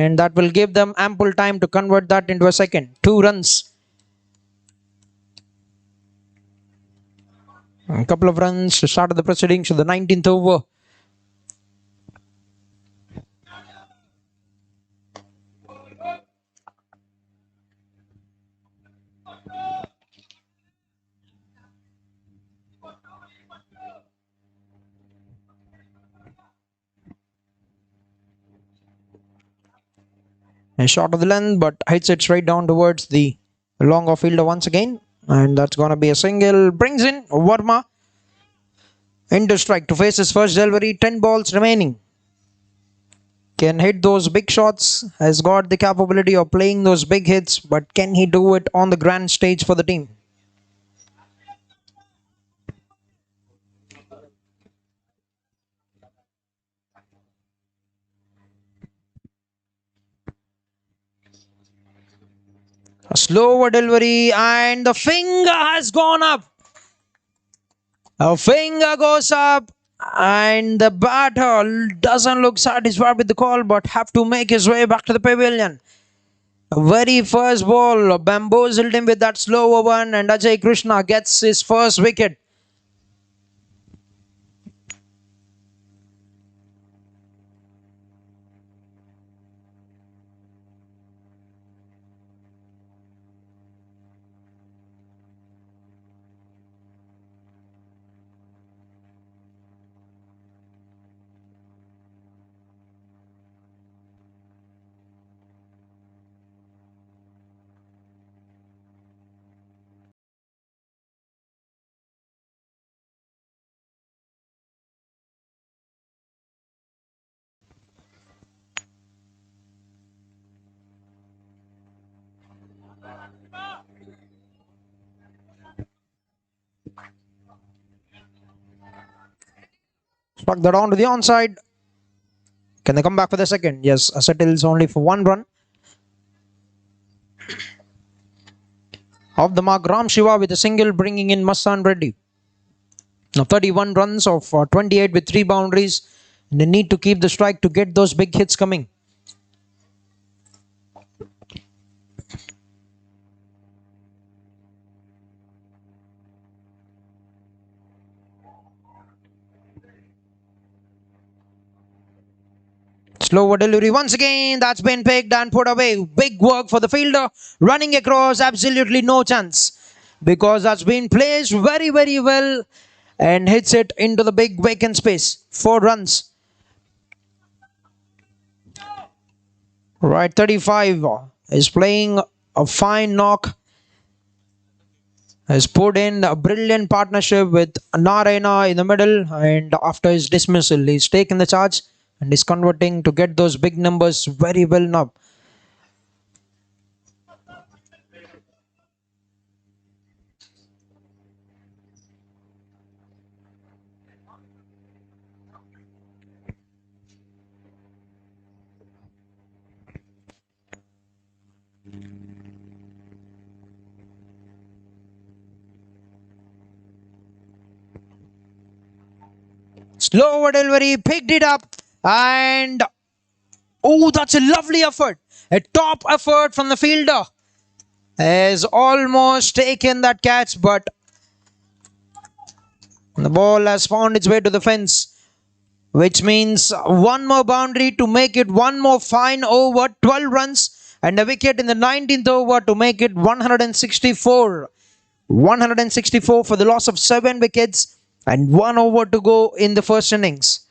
and that will give them ample time to convert that into a second. 2 runs. A couple of runs to start the proceedings of the 19th over. A shot of the length, but hits it straight down towards the long off fielder once again, and that's going to be a single. Brings in Verma into strike to face his first delivery. 10 balls remaining. Can hit those big shots, has got the capability of playing those big hits, but can he do it on the grand stage for the team? A slower delivery, and the finger has gone up. A finger goes up, and the batter doesn't look satisfied with the call, but have to make his way back to the pavilion. Very first ball bamboozled him with that slower one, and Ajay Krishna gets his first wicket. Struck that on to the onside. Can they come back for the second? Yes, settles only for 1 run. Off the mark, Ram Shiva with a single, bringing in Mastan Reddy. Now 31 runs of 28 with 3 boundaries. They need to keep the strike to get those big hits coming. Slower delivery once again. That's been picked and put away. Big work for the fielder. Running across, absolutely no chance. Because that's been placed very, very well. And hits it into the big vacant space. 4 runs. Right, 35 is playing a fine knock. Has put in a brilliant partnership with Narayana in the middle. And after his dismissal, he's taken the charge. And is converting to get those big numbers very well now. Slow delivery, picked it up, and oh, that's a lovely effort. A top effort from the fielder. Has almost taken that catch, but the ball has found its way to the fence, which means one more boundary to make it one more fine over, 12 runs, and a wicket in the 19th over to make it 164. 164 for the loss of 7 wickets and 1 over to go in the first innings.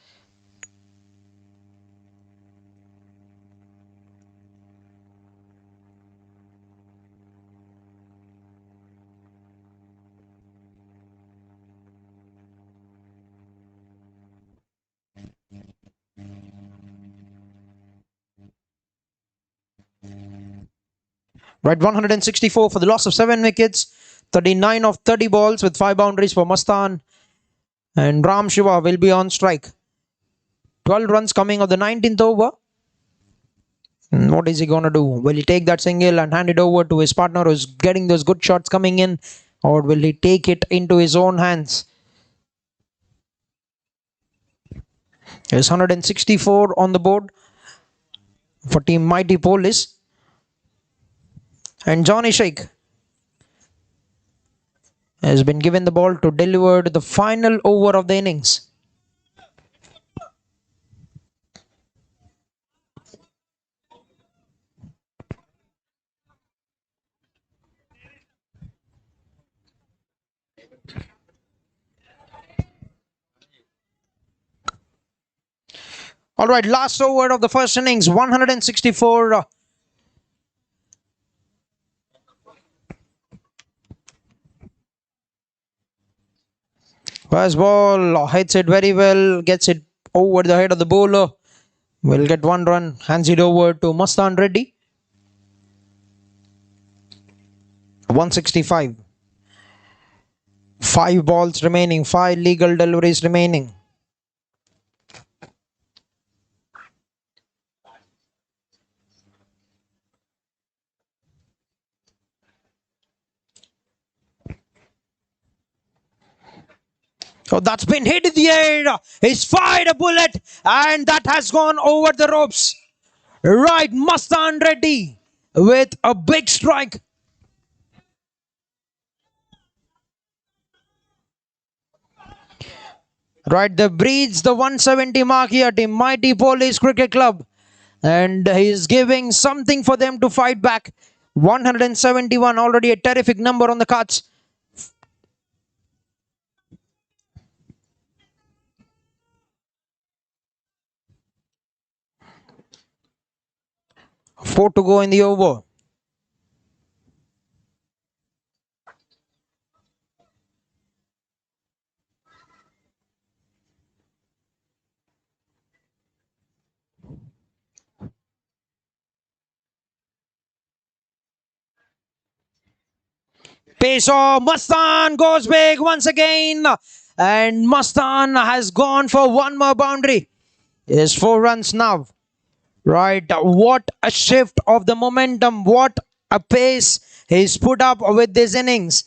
Right, 164 for the loss of 7 wickets, 39 of 30 balls with 5 boundaries for Mastan. And Ram Shiva will be on strike. 12 runs coming of the 19th over. And what is he going to do? Will he take that single and hand it over to his partner who's getting those good shots coming in? Or will he take it into his own hands? There's 164 on the board for Team Mighty Police. And Johnny Sheikh has been given the ball to deliver the final over of the innings. All right, last over of the first innings, 164. First ball hits it very well, gets it over the head of the bowler. Will get 1 run, hands it over to Mastan Reddy. 165. 5 balls remaining, 5 legal deliveries remaining. So that's been hit in the air. He's fired a bullet and that has gone over the ropes. Right, Mastan Reddy with a big strike. Right, that breeds the 170 mark here, Team Mighty Police Cricket Club. And he's giving something for them to fight back. 171, already a terrific number on the cards. Four to go in the over. Pace off, Mastan goes big once again. And Mastan has gone for one more boundary. Is 4 runs now. Right, what a shift of the momentum. What a pace he's put up with this innings.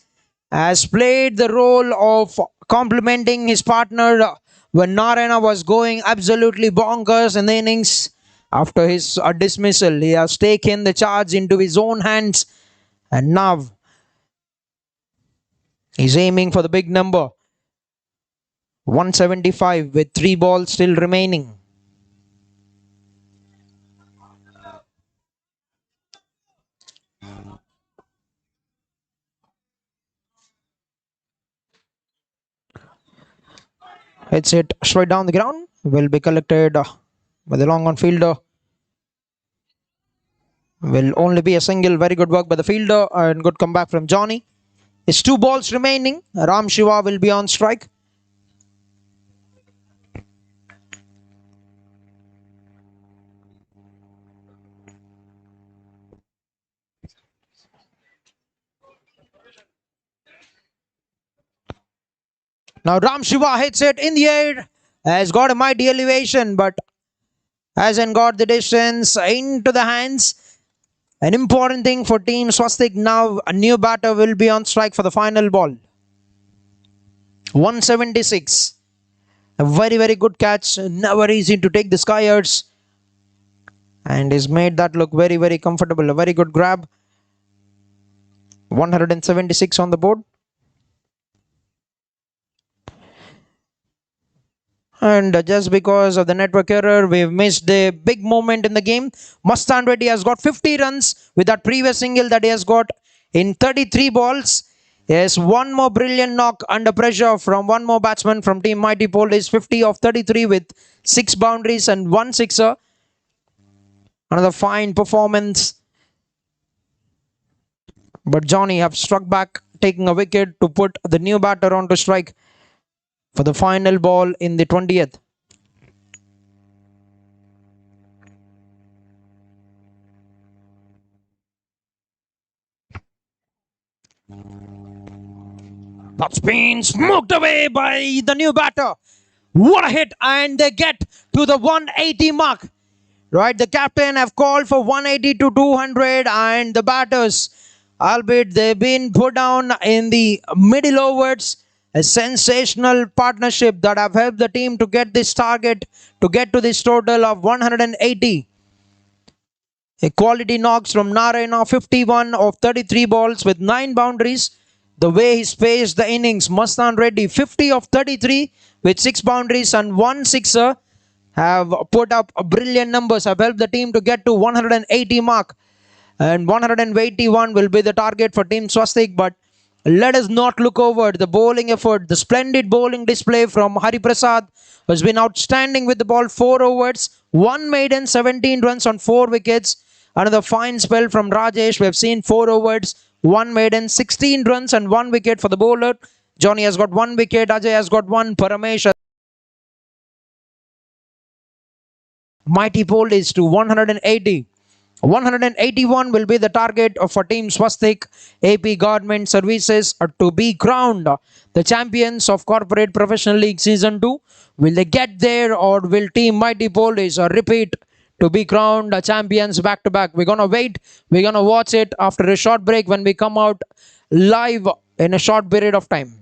Has played the role of complementing his partner when Narayana was going absolutely bonkers in the innings. After his dismissal, he has taken the charge into his own hands. And now he's aiming for the big number. 175 with 3 balls still remaining. Hits it straight down the ground. Will be collected by the long on fielder. Will only be a single. Very good work by the fielder and good comeback from Johnny. It's 2 balls remaining. Ram Shiva will be on strike. Now Ram Shiva hits it in the air. Has got a mighty elevation but hasn't got the distance into the hands. An important thing for Team SWASTIK now. A new batter will be on strike for the final ball. 176. A very, very good catch. Never easy to take the Skyers. And he's made that look very, very comfortable. A very good grab. 176 on the board. And just because of the network error, we've missed a big moment in the game. Mustan Reddy has got 50 runs with that previous single that he has got in 33 balls. Yes, one more brilliant knock under pressure from one more batsman from Team Mighty Pole is 50 of 33 with 6 boundaries and 1 sixer. Another fine performance. But Johnny have struck back, taking a wicket to put the new batter on to strike for the final ball in the 20th. That's been smoked away by the new batter. What a hit, and they get to the 180 mark. Right, the captain have called for 180 to 200, and the batters, albeit they've been put down in the middle overs. A sensational partnership that have helped the team to get this target, to get to this total of 180. A quality knocks from Narayana, 51 of 33 balls with 9 boundaries. The way he spaced the innings, Mustan Reddy, 50 of 33 with 6 boundaries and 1 sixer, have put up brilliant numbers, have helped the team to get to 180 mark. And 181 will be the target for Team SWASTIK. But let us not look over the bowling effort, the splendid bowling display from Hari Prasad, who has been outstanding with the ball. 4 overs, 1 maiden, 17 runs on 4 wickets. Another fine spell from Rajesh. We have seen 4 overs, 1 maiden, 16 runs and 1 wicket for the bowler. Johnny has got 1 wicket, Ajay has got 1, Paramesh. Mighty Pole is to 180. 181 will be the target for Team SWASTIK. AP Government Services are to be crowned the champions of Corporate Professional League Season 2. Will they get there, or will Team Mighty Police repeat to be crowned champions back to back? We're going to wait. We're going to watch it after a short break when we come out live in a short period of time.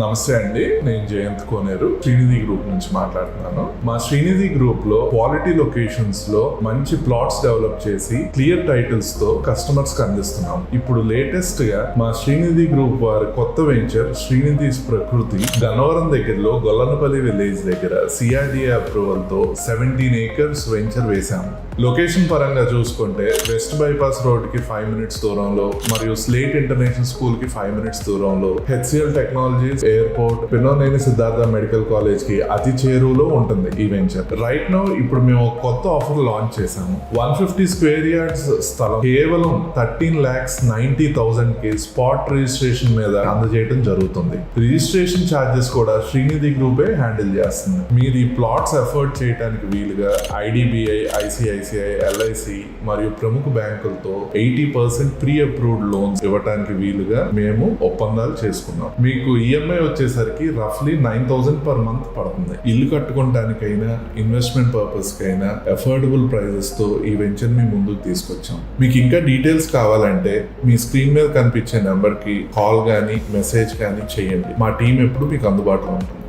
నమస్తే అండి, నేను జయంత్ కోనేరు Srinidhi group నుంచి మాట్లాడుతున్నాను. మా Srinidhi group లో quality locations లో మంచి plots develop చేసి క్లియర్ టైటిల్స్ తో కస్టమర్స్ కి అందిస్తున్నాం. ఇప్పుడు లేటెస్ట్ గా మా శ్రీనిధి గ్రూప్ వారి కొత్త వెంచర్ శ్రీనిధి ప్రకృతి గన్నవరం దగ్గరలో గొల్లనపల్లి విలేజ్ దగ్గర సిఆర్డిఏ అప్రూవల్ తో 17 acres వెంచర్ వేశాము. లొకేషన్ పరంగా చూసుకుంటే వెస్ట్ బైపాస్ రోడ్ కి 5 minutes దూరంలో మరియు స్లేట్ ఇంటర్నేషనల్ స్కూల్ కి 5 minutes దూరంలో, HCL Technologies airport, Pinnamaneni Siddhartha Medical College కి అతి చేరువలో ఉంటుంది ఈ వెంచర్. రైట్ నౌ ఇప్పుడు మేము కొత్త ఆఫర్ లాంచ్ చేశాము. 150 square yards స్థలం కేవలం 13,90,000 కి స్పాట్ రిజిస్ట్రేషన్ మీద అందజేయడం జరుగుతుంది. రిజిస్ట్రేషన్ ఛార్జెస్ కూడా శ్రీనిధి గ్రూపే హ్యాండిల్ చేస్తుంది. మీరు ఈ ప్లాట్స్ ఎఫర్ట్ చేయడానికి వీలుగా ఐడిబిఐ, ఐసిఐసిఐ, ఎల్ఐసి మరియు ప్రముఖ బ్యాంకులతో 80% ప్రీ అప్రూవ్డ్ లోన్స్ ఇవ్వడానికి వీలుగా మేము ఒప్పందాలు చేసుకున్నాం. మీకు ఈఎంఐ వచ్చేసరికి రఫ్లీ 9,000 per month పడుతుంది. ఇల్లు కట్టుకోవడానికైనా ఇన్వెస్ట్మెంట్ పర్పస్ కైనా అఫోర్డబుల్ ప్రైజెస్ తో ఈ వెంచర్ మీ ముందుకు తీసుకొచ్చాం. మీకు ఇంకా డీటెయిల్స్ కావాలంటే మీ స్క్రీన్ మీద కనిపించే నెంబర్ కి కాల్ గానీ మెసేజ్ గానీ చేయండి. మా టీం ఎప్పుడు మీకు అందుబాటులో ఉంటుంది.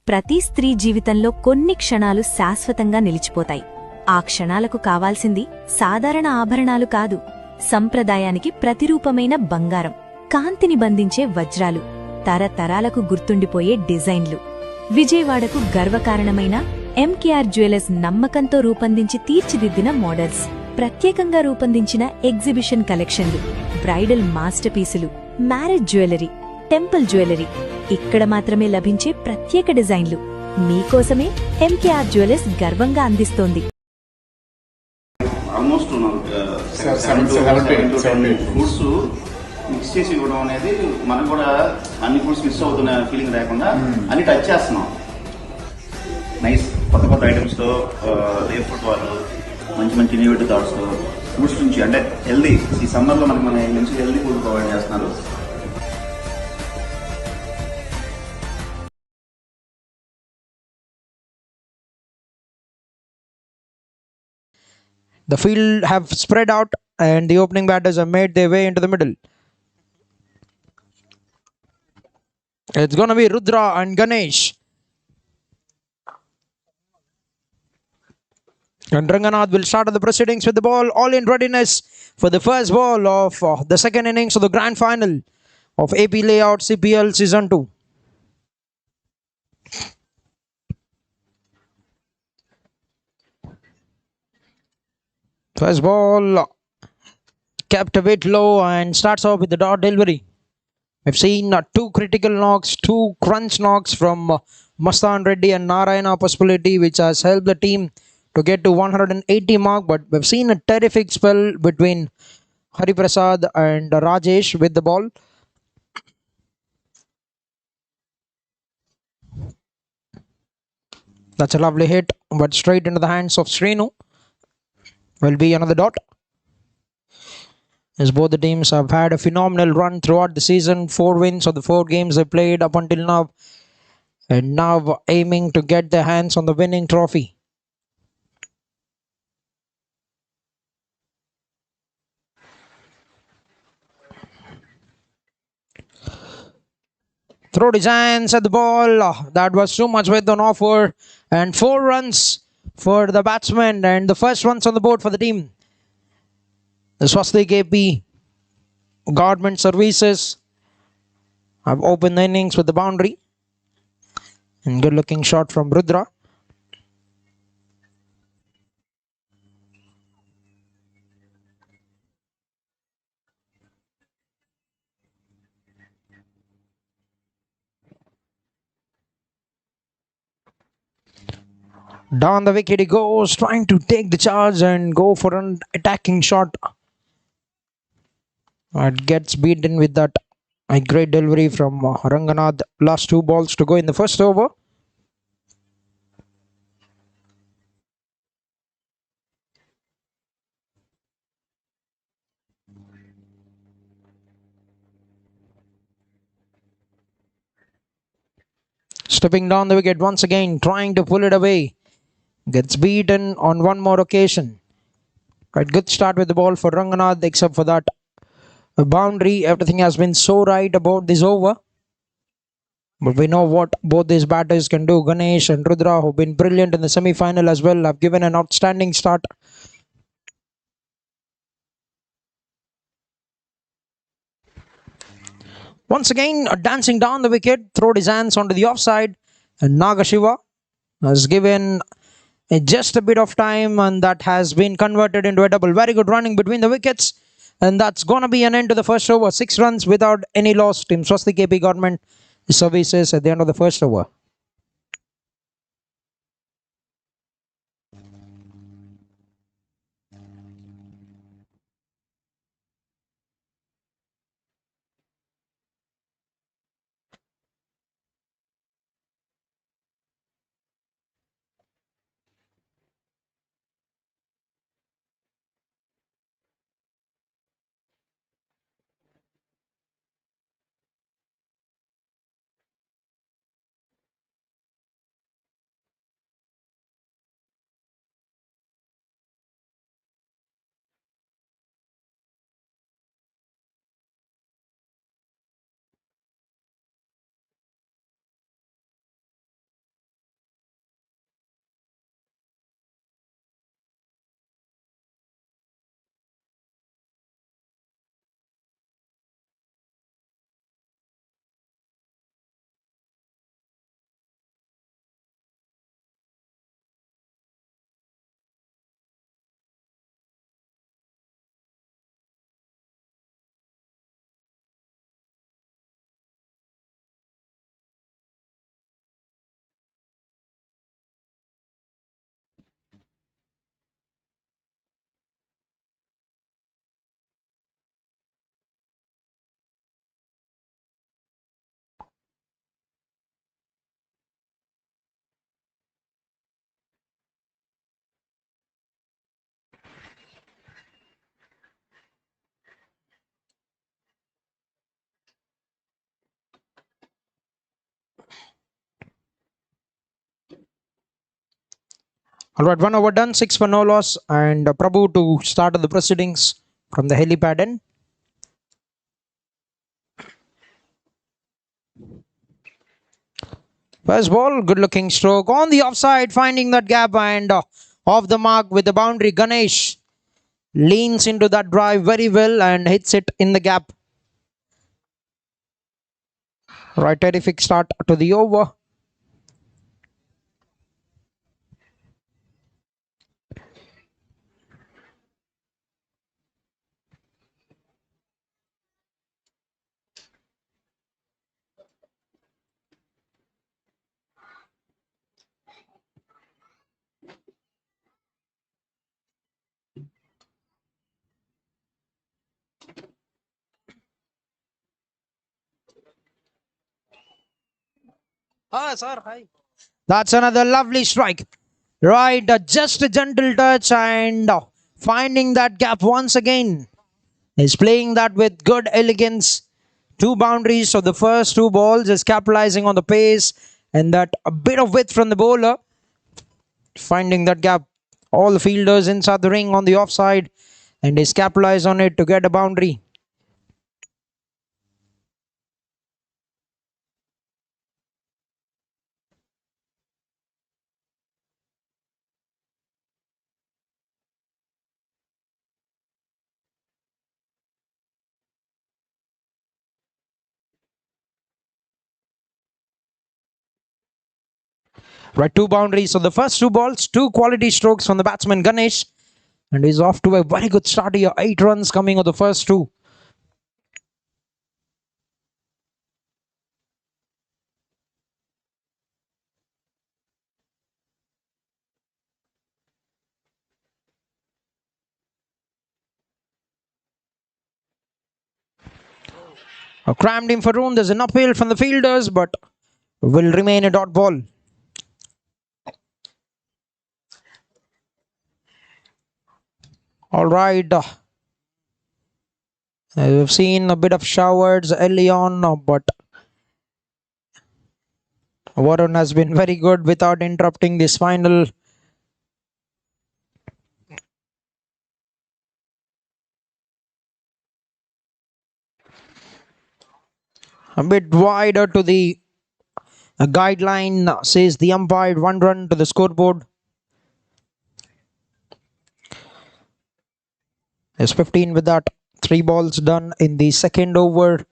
ప్రతి స్త్రీ జీవితంలో కొన్ని క్షణాలు శాశ్వతంగా నిలిచిపోతాయి. ఆ క్షణాలకు కావాల్సింది సాధారణ ఆభరణాలు కాదు, సంప్రదాయానికి ప్రతిరూపమైన బంగారం, కాంతిని బంధించే వజ్రాలు, తరతరాలకు గుర్తుండిపోయే డిజైన్లు. విజయవాడకు గర్వకారణమైన ఎంకేఆర్ జ్యువెలర్స్ నమ్మకంతో రూపొందించి తీర్చిదిద్దిన మోడల్స్, ప్రత్యేకంగా రూపొందించిన ఎగ్జిబిషన్ కలెక్షన్లు, బ్రైడల్ మాస్టర్ పీసులు, మ్యారేజ్ జ్యువెలరీ, టెంపుల్ జ్యువెలరీ, ఇక్కడ మాత్రమే లభించే ప్రత్యేక డిజైన్లు మీకోసమే ఎంకేఆర్ జ్యువెలర్స్ గర్వంగా అందిస్తోంది. ఆల్మోస్ట్ ఫ్రూట్స్ మిక్స్ చేసి ఇవ్వడం అనేది మనకు కూడా అన్ని ఫ్రూట్స్ మిస్ అవుతున్న ఫీలింగ్ లేకుండా అన్ని టచ్ చేస్తున్నాం. నైస్ కొత్త కొత్త ఐటమ్స్ తో రేర్ ఫుడ్ వాళ్ళు మంచి మంచి ఇన్నోవేటివ్ థాట్స్ తో ఫ్రూట్స్ నుంచి అంటే హెల్దీ, ఈ సమ్మర్ లో మనకి మన మంచి హెల్దీ ఫుడ్ ప్రొవైడ్ చేస్తున్నారు. The field have spread out and the opening batters have made their way into the middle. It's going to be Rudra and Ganesh. And Ranganath will start the proceedings with the ball all in readiness for the first ball of the second innings of the grand final of AP Layout CPL Season 2. First ball kept a bit low and starts off with the dot delivery. We've seen 2 critical knocks, 2 crunch knocks from Mastan Reddy and Narayana possibility, which has helped the team to get to 180 mark. But we've seen a terrific spell between Hari Prasad and Rajesh with the ball. That's a lovely hit, but straight into the hands of Srinu. Will be another dot. As both the teams have had a phenomenal run throughout the season, 4 wins of the 4 games they played up until now, and now aiming to get their hands on the winning trophy. Throw designs at the ball. That was too much width on offer, and 4 runs for the batsman, and the first ones on the board for the team. The SWASTIK AP Government Services have opened the innings with the boundary, and good looking shot from Rudra. Down the wicket he goes, trying to take the charge and go for an attacking shot. It gets beaten with that a great delivery from Ranganath. Last 2 balls to go in the first over. Stepping down the wicket once again, trying to pull it away. Gets beaten on one more occasion. Quite good start with the ball for Ranganath, except for that a boundary. Everything has been so right about this over. But we know what both these batters can do. Ganesh and Rudra, who've been brilliant in the semi-final as well, have given an outstanding start. Once again, dancing down the wicket, throwed his hands onto the offside, and Nagashiva has given just a bit of time, and that has been converted into a double. Very good running between the wickets, and that's gonna be an end to the first over. 6 runs without any loss. Team SWASTIK KP Government Services at the end of the first over. All right, 1 over done, 6 for no loss, and Prabhu to start the proceedings from the helipad end. First ball, good looking stroke on the offside, finding that gap and off the mark with the boundary. Ganesh leans into that drive very well and hits it in the gap. Right, terrific start to the over. Hi, sir. Hi. That's another lovely strike. Right, just a gentle touch and finding that gap once again. He's playing that with good elegance. 2 boundaries, so the first 2 balls is capitalizing on the pace and that a bit of width from the bowler. Finding that gap. All the fielders inside the ring on the offside and he's capitalized on it to get a boundary. Right, 2 boundaries. So the first 2 balls, 2 quality strokes from the batsman Ganesh. And he's off to a very good start here. 8 runs coming on the first 2. Crammed in for room. There's an uphill from the fielders, but will remain a dot ball. All right. We've seen a bit of showers early on, but Varun has been very good without interrupting this final. A bit wider to the guideline, says the umpire. 1 run to the scoreboard. There's 15 with that. 3 balls done in the second over.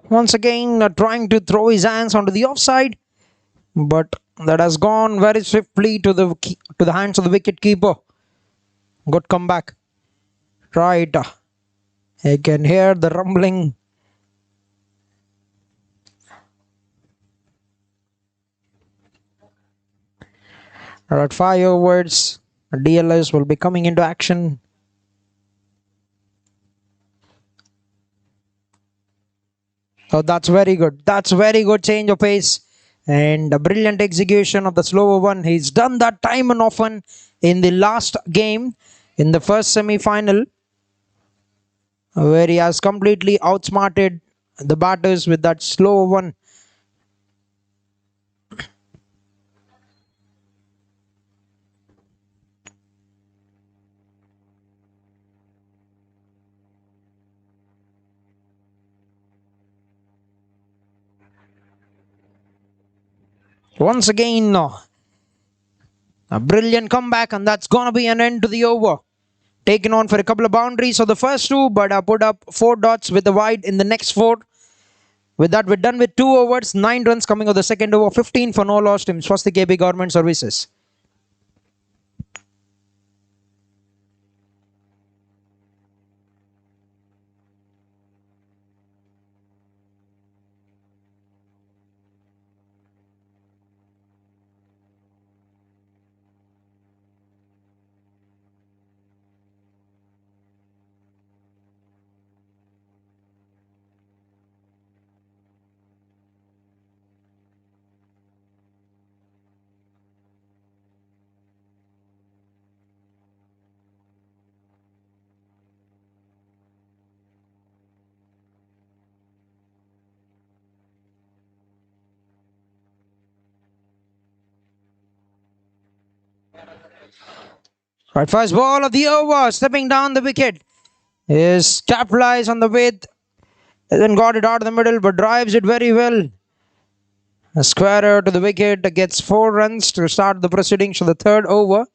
Once again, trying to throw his hands onto the offside, but that has gone very swiftly to the hands of the wicket keeper. Good comeback. Right, I can hear the rumbling. At 5 overs, DLS will be coming into action. Oh, that's very good. That's very good change of pace and a brilliant execution of the slower one. He's done that time and often in the last game, in the first semi-final, where he has completely outsmarted the batters with that slow one. Once again, a brilliant comeback, and that's going to be an end to the over. Taken on for a couple of boundaries for the first 2, but put up 4 dots with the wide in the next 4. With that, we're done with 2 overs, 9 runs coming of the second over, 15 for no loss in SWASTIK KB Government Services. Right, first ball of the over, stepping down the wicket, is capitalized on the width, then got it out of the middle, but drives it very well. A squarer to the wicket, gets 4 runs to start the proceedings for the third over.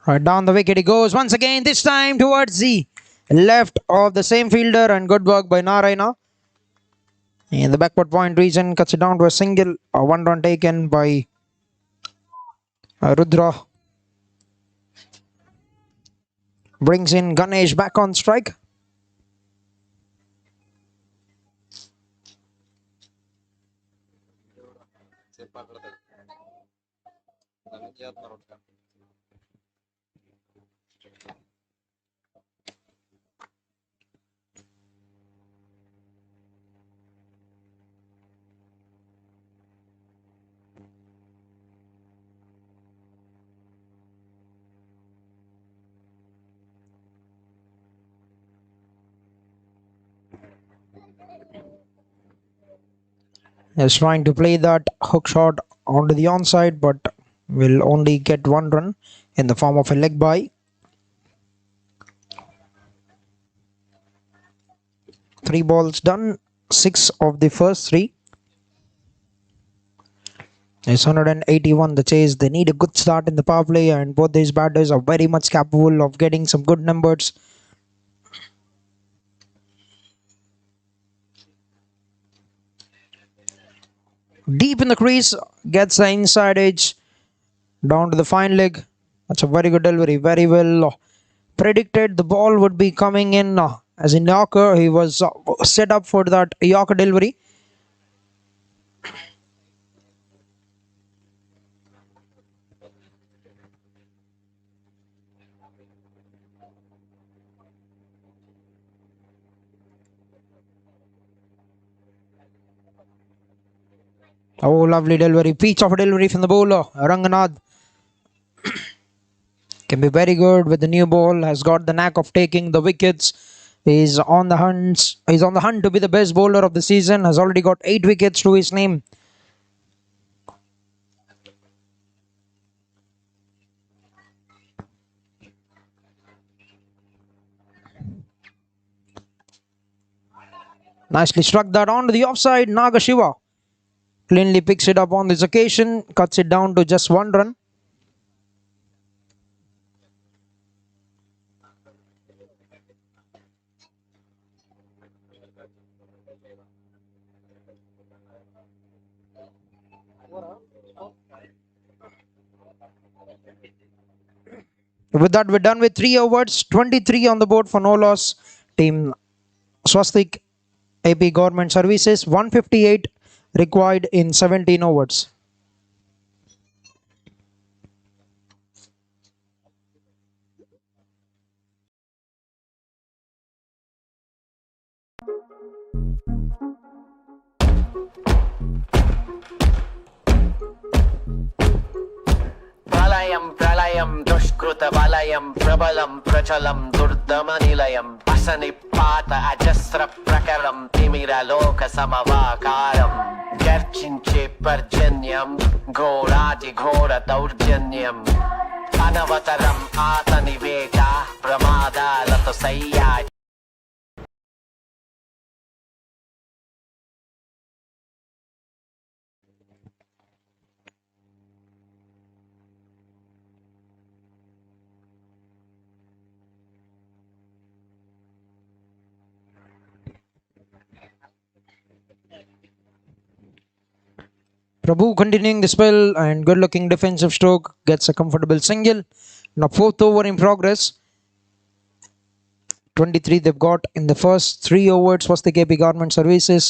Right down the wicket he goes once again, this time towards the left of the same fielder, and good work by Narayana. In the backward point region, cuts it down to a single, a 1 run taken by Rudra. Brings in Ganesh back on strike. Is trying to play that hook shot onto the onside, but will only get 1 run in the form of a leg bye. 3 balls done, 6 of the first 3. It's 181 the chase. They need a good start in the power play, and both these batters are very much capable of getting some good numbers. Deep in the crease, gets the inside edge down to the fine leg. That's a very good delivery. Very well predicted the ball would be coming in as in Yorker. He was set up for that Yorker delivery. Oh, lovely delivery. Peach of a delivery from the bowler. Ranganath can be very good with the new ball. Has got the knack of taking the wickets. He's on the hunt. He's on the hunt to be the best bowler of the season. Has already got 8 wickets to his name. Nicely struck that onto the offside. Nagashiva cleanly picks it up on this occasion. Cuts it down to just 1 run. With that, we're done with 3 overs. 23 on the board for no loss. Team SWASTIK AP Government Services. 158 required in 17 overs. ప్రళయం దుష్కృత వలయం ప్రబలం ప్రచలం దుర్దమ నిలయం అసని పాత అజస్ర ప్రకరం తిమిర లోక సమవాకారం గర్జించే పర్జన్యం ఘోరాది ఘోర దౌర్జన్యం అనవతరం ఆతని వేట ప్రమాదాలతో సయ్యా. Prabhu continuing the spell and good looking defensive stroke, gets a comfortable single. Now 4th over in progress. 23 they've got in the first 3 overs was the KP Government Services.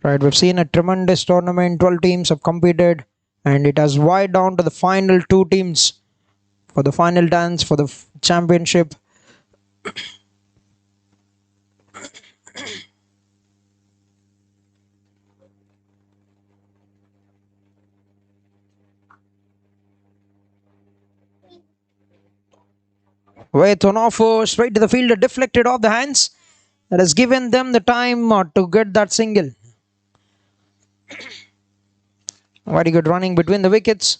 Right, we've seen a tremendous tournament. 12 teams have competed and it has wide down to the final 2 teams for the final dance for the championship. With an offer straight to the fielder, deflected off the hands. That has given them the time to get that single. Very good running between the wickets.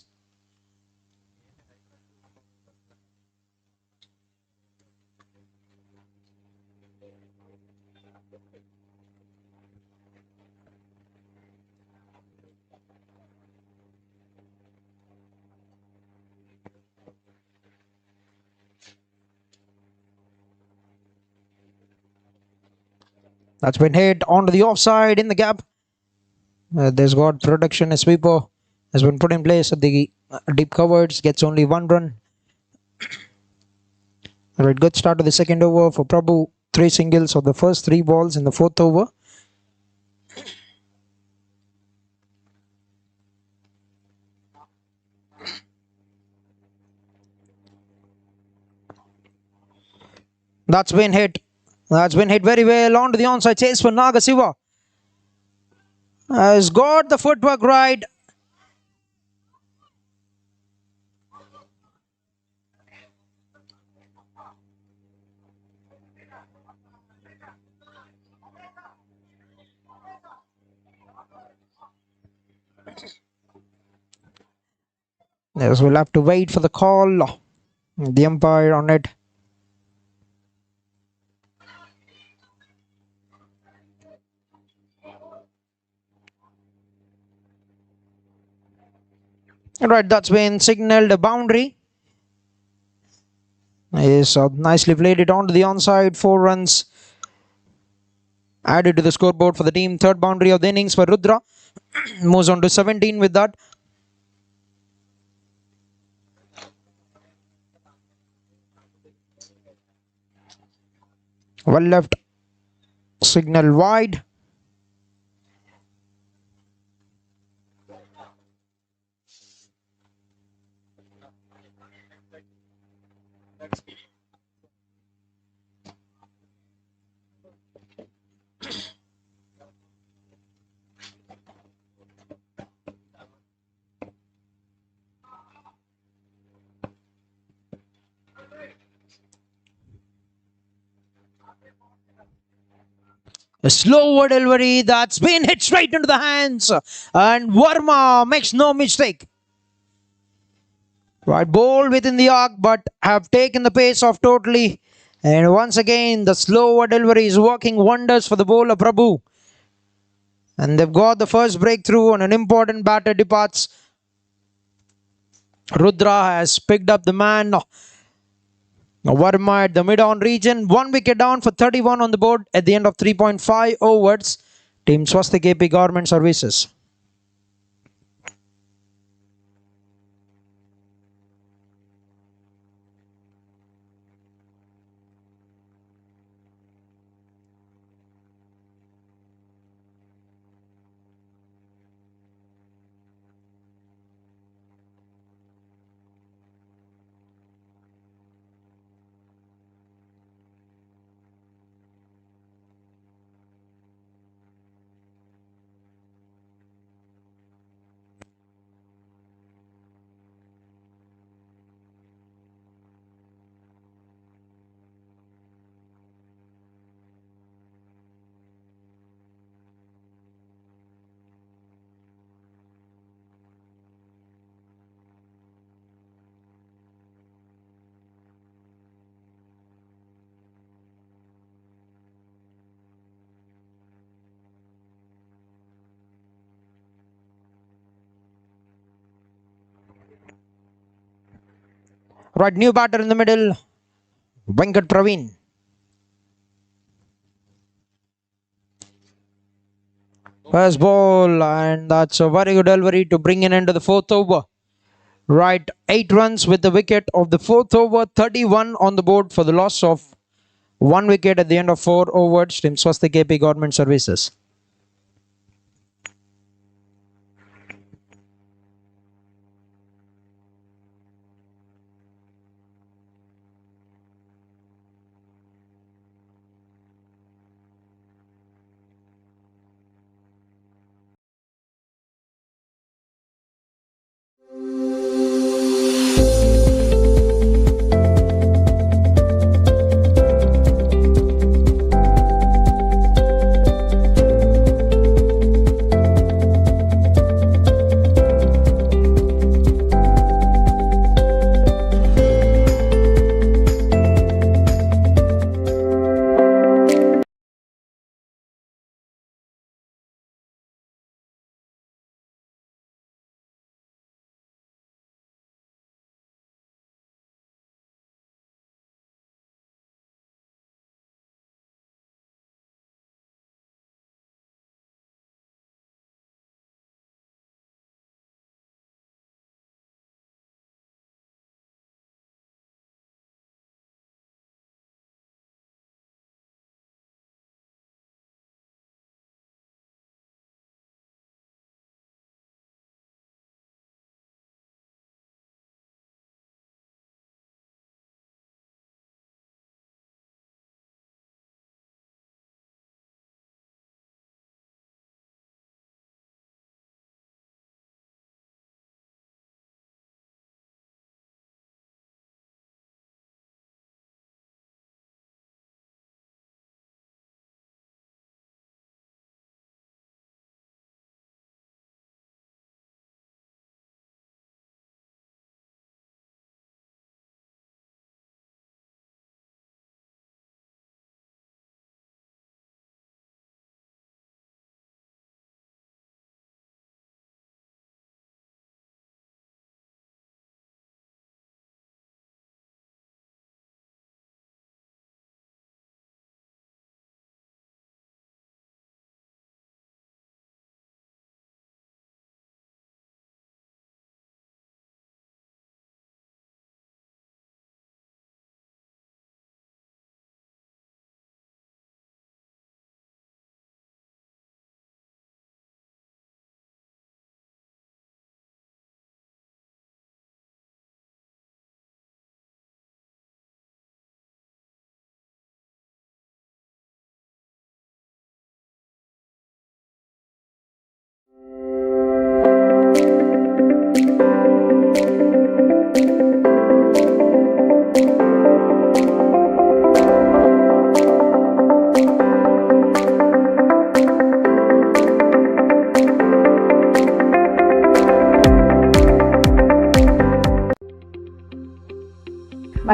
That's been hit onto the offside in the gap. There's got protection. A sweeper has been put in place at the deep covers. Gets only 1 run. Alright, good start to the second over for Prabhu. 3 singles of the first 3 balls in the 4th over. That's been hit. That's been hit very well onto the onside chase for Nagasiva. Has got the footwork right. Yes, we'll have to wait for the call. The umpire on it. Right, that's been signaled a boundary. Yes, nicely played it onto the onside. 4 runs added to the scoreboard for the team. Third boundary of the innings for Rudra. Moves on to 17 with that. Well left. Signal wide. A slower delivery that's been hit straight into the hands. And Verma makes no mistake. Right, ball within the arc, but have taken the pace off totally. And once again, the slower delivery is working wonders for the bowler Prabhu. And they've got the first breakthrough on an important batter departs. Rudra has picked up the man. Verma at the mid-on region. 1 wicket down for 31 on the board at the end of 3.5 overs. Team SWASTIK AP Government Services. Right, new batter in the middle. Venkat Praveen. First ball, and that's a very good delivery to bring an end to the 4th over. Right, 8 runs with the wicket of the 4th over, 31 on the board for the loss of 1 wicket at the end of 4 overs. Team SWASTIK AP Government Services.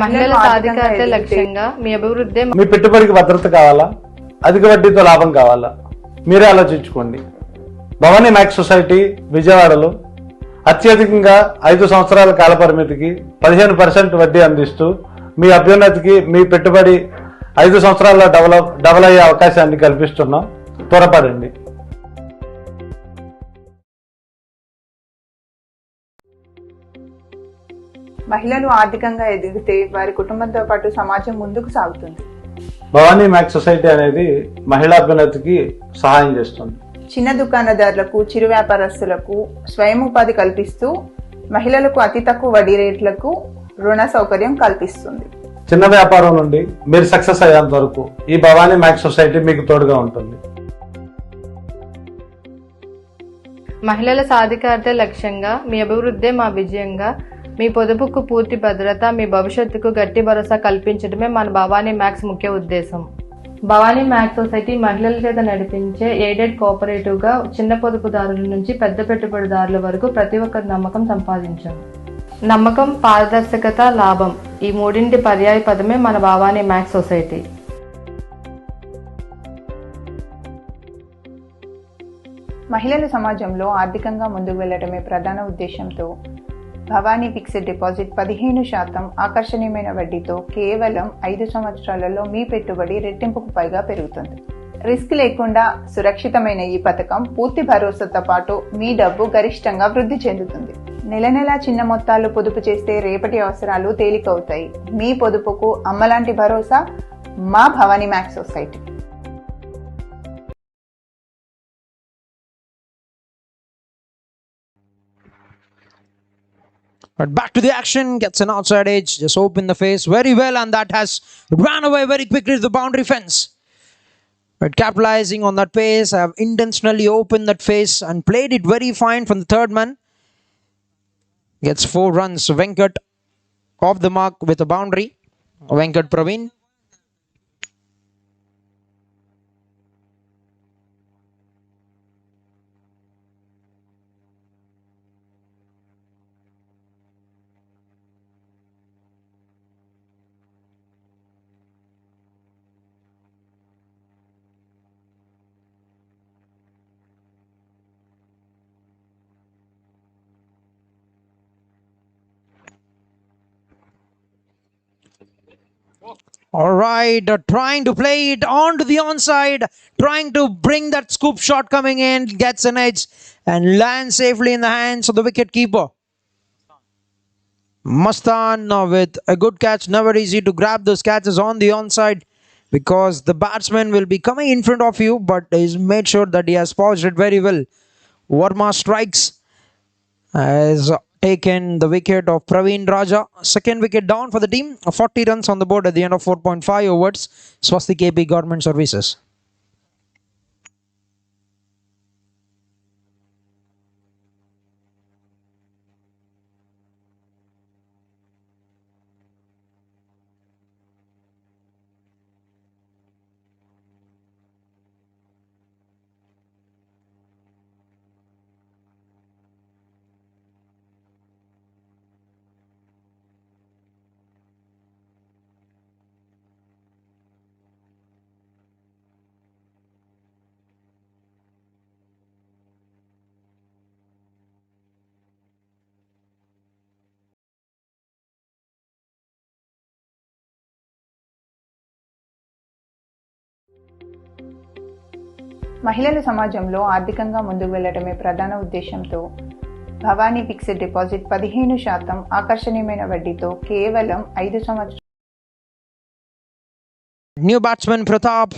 మహిళల సాధికారత లక్ష్యంగా మీ అభివృద్ధి. మీ పెట్టుబడికి భద్రత కావాలా, అధిక వడ్డీతో లాభం కావాలా, మీరే ఆలోచించుకోండి. భవానీ మ్యాక్స్ సొసైటీ విజయవాడలో అత్యధికంగా 5 సంవత్సరాల కాల పరిమితికి 15% వడ్డీ అందిస్తూ మీ అభ్యున్నతికి, మీ పెట్టుబడి 5 సంవత్సరాల్లో డబల్ అయ్యే అవకాశాన్ని కల్పిస్తున్నాం. త్వరపడండి. మహిళలు ఆర్థికంగా ఎదిగితే వారి కుటుంబంతో పాటు సమాజం ముందుకు సాగుతుంది. భవానీ మ్యాక్స్ సొసైటీ అనేది మహిళా అభ్యున్నతికి సహాయం చేస్తుంది. చిన్న దుకాణదారులకు, చిరు వ్యాపారస్తులకు స్వయం ఉపాధి కల్పిస్తూ మహిళలకు అతి తక్కువ వడ్డీ రేట్లకు రుణ సౌకర్యం కల్పిస్తుంది. చిన్న వ్యాపారం నుండి మీరు సక్సెస్ అయ్యేంత వరకు ఈ భవానీ మ్యాక్స్ సొసైటీ మీకు తోడుగా ఉంటుంది. మహిళల సాధికారత లక్ష్యంగా మీ అభివృద్ధి మా విజయంగా. మీ పొదుపుకు పూర్తి భద్రత, మీ భవిష్యత్తుకు గట్టి భరోసా కల్పించడమే మన భవానీ మ్యాక్స్ ముఖ్య ఉద్దేశం. భవానీ మ్యాక్స్ సొసైటీ మహిళల చేత నడిపించే ఎయిడెడ్ కోఆపరేటివ్ గా చిన్న పొదుపుదారుల నుంచి పెద్ద పెట్టుబడిదారుల వరకు ప్రతి ఒక్కరి నమ్మకం సంపాదించాం. నమ్మకం, పారదర్శకత, లాభం ఈ మూడింటి పర్యాయ పదమే మన భవానీ మ్యాక్స్ సొసైటీ. మహిళలు సమాజంలో ఆర్థికంగా ముందుకు వెళ్లడమే ప్రధాన ఉద్దేశంతో భవానీ ఫిక్స్డ్ డిపాజిట్ 15% ఆకర్షణీయమైన వడ్డీతో కేవలం 5 సంవత్సరాలలో మీ పెట్టుబడి రెట్టింపుకు పైగా పెరుగుతుంది. రిస్క్ లేకుండా సురక్షితమైన ఈ పథకం పూర్తి భరోసాతో పాటు మీ డబ్బు గరిష్టంగా వృద్ధి చెందుతుంది. నెల నెలా చిన్న మొత్తాలు పొదుపు చేస్తే రేపటి అవసరాలు తేలికవుతాయి. మీ పొదుపుకు అమ్మలాంటి భరోసా మా Bhavani max society. But back to the action, gets an outside edge, just open the face very well, and that has ran away very quickly to the boundary fence. But capitalizing on that pace, I have intentionally opened that face and played it very fine from the third man. Gets 4 runs. Venkat off the mark with a boundary. Venkat Praveen. All right, trying to play it onto the onside, trying to bring that scoop shot coming in, gets an edge and lands safely in the hands of the wicket keeper. Mastan with a good catch. Never easy to grab those catches on the onside because the batsman will be coming in front of you, but he's made sure that he has paused it very well. Verma strikes, has taken the wicket of Praveen Raja. Second wicket down for the team. 40 runs on the board at the end of 4.5 overs. SWASTIK AP Government Services. మహిళలు సమాజంలో ఆర్థికంగా ముందుకు వెళ్లడమే ప్రధాన ఉద్దేశంతో Bhavani fixed deposit 15% ఆకర్షణీయమైన వడ్డీతో కేవలం 5 సంవత్సరాలు. New batsman Pratap,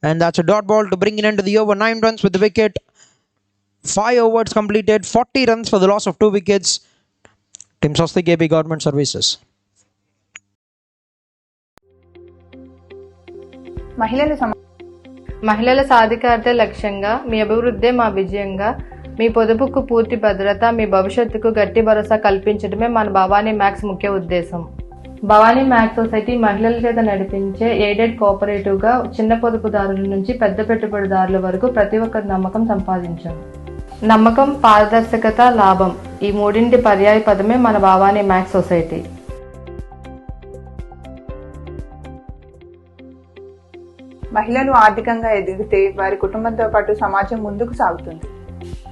and that's a dot ball to bring it into the over. 9 runs with the wicket. 5 overs completed. 40 runs for the loss of 2 wickets. Team SWASTIK AP Government Services. మహిళల సాధికారత లక్ష్యంగా మీ అభివృద్ధి మా విజయంగా. మీ పొదుపుకు పూర్తి భద్రత, మీ భవిష్యత్తుకు గట్టి భరోసా కల్పించడమే మన భవానీ మ్యాక్స్ ముఖ్య ఉద్దేశం. భవానీ మ్యాక్స్ సొసైటీ మహిళల చేత నడిపించే ఎయిడెడ్ కోఆపరేటివ్ గా చిన్న పొదుపుదారుల నుంచి పెద్ద పెట్టుబడిదారుల వరకు ప్రతి ఒక్కరి నమ్మకం సంపాదించాం. నమ్మకం, పారదర్శకత, లాభం ఈ మూడింటి పర్యాయ పదమే మన భవానీ మ్యాక్స్ సొసైటీ. మహిళలు ఆర్థికంగా ఎదిగితే వారి కుటుంబంతో పాటు సమాజం ముందుకు సాగుతుంది.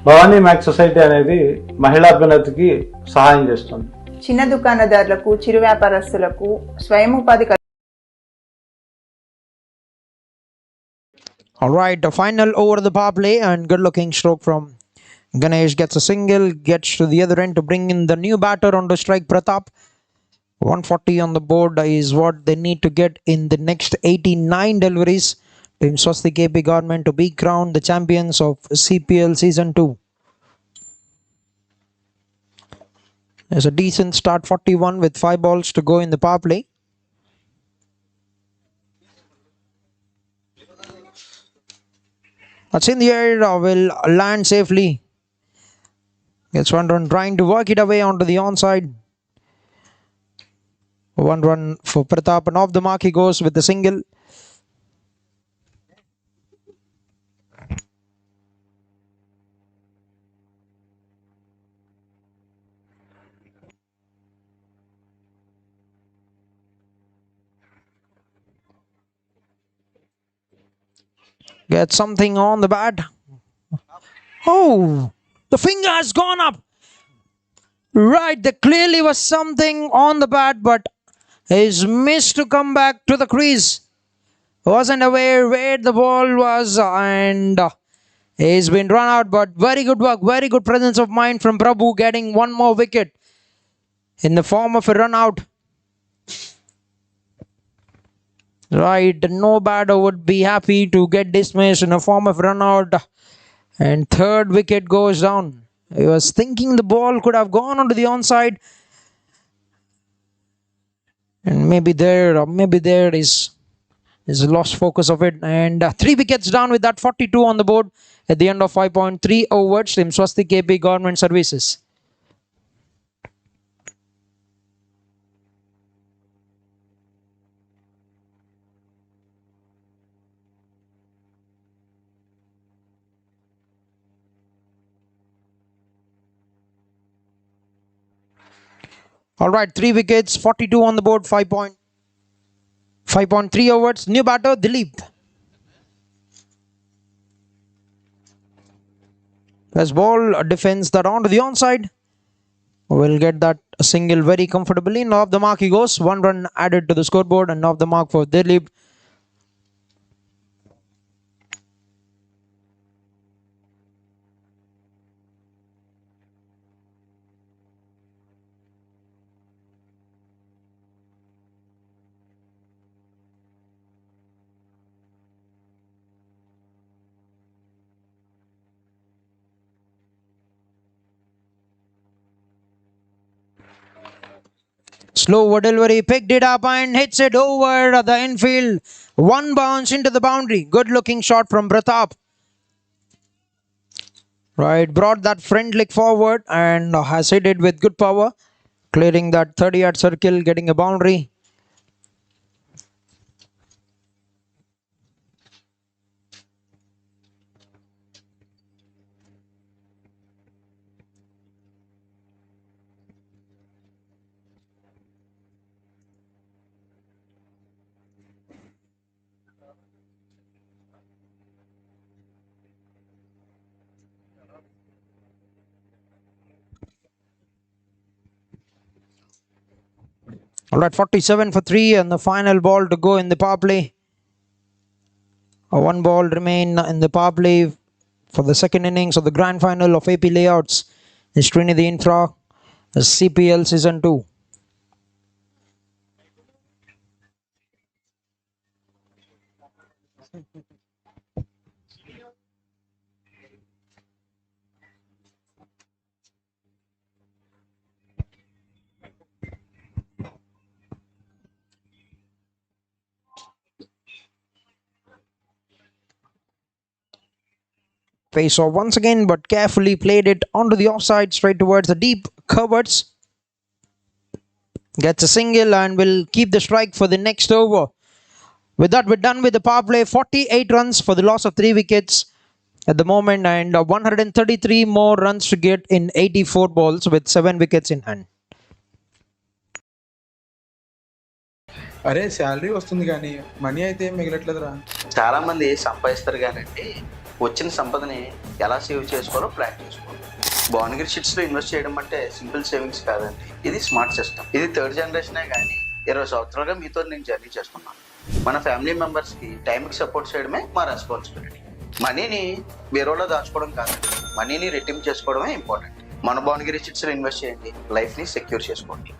భవానీ మ్యాక్స్ సొసైటీ అనేది మహిళా అభ్యున్నతికి సహాయం చేస్తుంది. చిన్న దుకాణదారులకు, చిరు వ్యాపారస్తులకు స్వయం ఉపాధి. All right, the final over the power play and good looking stroke from Ganesh. Gets a single, gets to the other end to bring in the new batter on the strike, Pratap. 140 on the board is what they need to get in the next 89 deliveries. Team SWASTIK KP government to be crowned the champions of CPL Season 2. There's a decent start, 41 with 5 balls to go in the power play. That's in the air, will land safely. Gets one run, trying to work it away onto the onside. One run for Pratap, and off the mark he goes with the single. Gets something on the bat. Oh, the finger has gone up. Right, there clearly was something on the bat, but he's missed to come back to the crease. Wasn't aware where the ball was, and he's been run out. But very good work, very good presence of mind from Prabhu, getting one more wicket in the form of a run out. Right, no batter would be happy to get dismissed in a form of run out, and third wicket goes down. He was thinking the ball could have gone onto the onside, and maybe there is lost focus of it. And 3 wickets down with that, 42 on the board at the end of 5.3 overs. Team SWASTIK KP Government Services. All right, 3 wickets, 42 on the board, 5.3 overs. New batter, Dilip. As ball defends that onto the onside. Will get that single very comfortably. And off the mark he goes. 1 run added to the scoreboard, and off the mark for Dilip. Slow delivery, picked it up and hits it over the infield. One bounce into the boundary. Good looking shot from Pratap. Right, brought that front leg forward and has hit it with good power. Clearing that 30-yard circle, getting a boundary. All right, 47 for 3 and the final ball to go in the power play. 1 ball remain in the power play for the second innings of the grand final of AP Layouts. Is Trinity Infra, CPL Season 2. Face off once again, but carefully played it onto the offside, straight towards the deep coverts. Gets a single and will keep the strike for the next over. With that, we're done with the power play. 48 runs for the loss of 3 wickets at the moment, and 133 more runs to get in 84 balls with 7 wickets in hand. అరే salary వస్తుంది కానీ money అయితే ఏం మిగలట్లేదురా. చాలా మంది సంపాదిస్తారు కానండి వచ్చిన సంపదని ఎలా సేవ్ చేసుకోవాలో ప్లాన్ చేసుకోవాలి. భువనగిరి షిట్స్ లో ఇన్వెస్ట్ చేయడం అంటే సింపుల్ సేవింగ్స్ కాదండి, ఇది స్మార్ట్ సిస్టమ్. ఇది థర్డ్ జనరేషనే కానీ 20 సంవత్సరాలుగా మీతో నేను జర్నీ చేస్తున్నాను. మన ఫ్యామిలీ మెంబర్స్ కి టైంకి సపోర్ట్ చేయడమే మా రెస్పాన్సిబిలిటీ. మనీని వేరేలో దాచుకోవడం కాదండి, మనీని రెట్టింపు చేసుకోవడమే ఇంపార్టెంట్. మన భువనగిరి షిట్స్ లో ఇన్వెస్ట్ చేయండి, లైఫ్ ని సెక్యూర్ చేసుకోండి.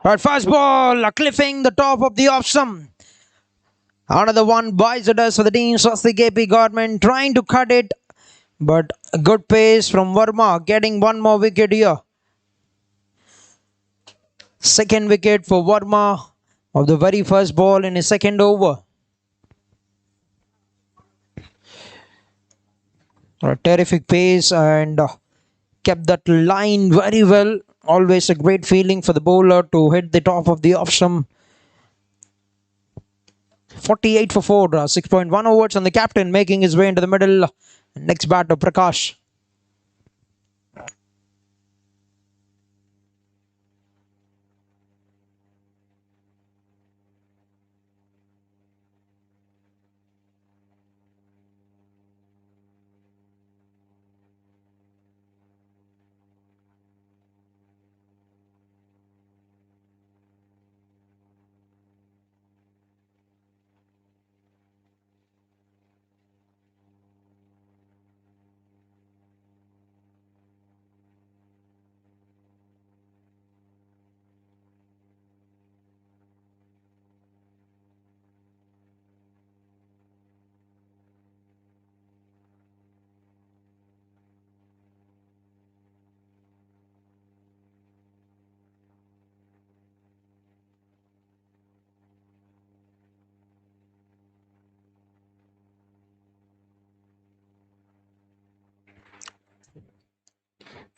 Right, fast ball, cliffing the top of the off stump. Another one buys it as for the team. SWASTIK AP Government trying to cut it, but a good pace from Verma, getting one more wicket here. Second wicket for Verma of the very first ball in his second over. A terrific pace and kept that line very well. Always a great feeling for the bowler to hit the top of the off stump. 48 for 4, 6.1 overs, and the captain making his way into the middle. Next batter, Prakash.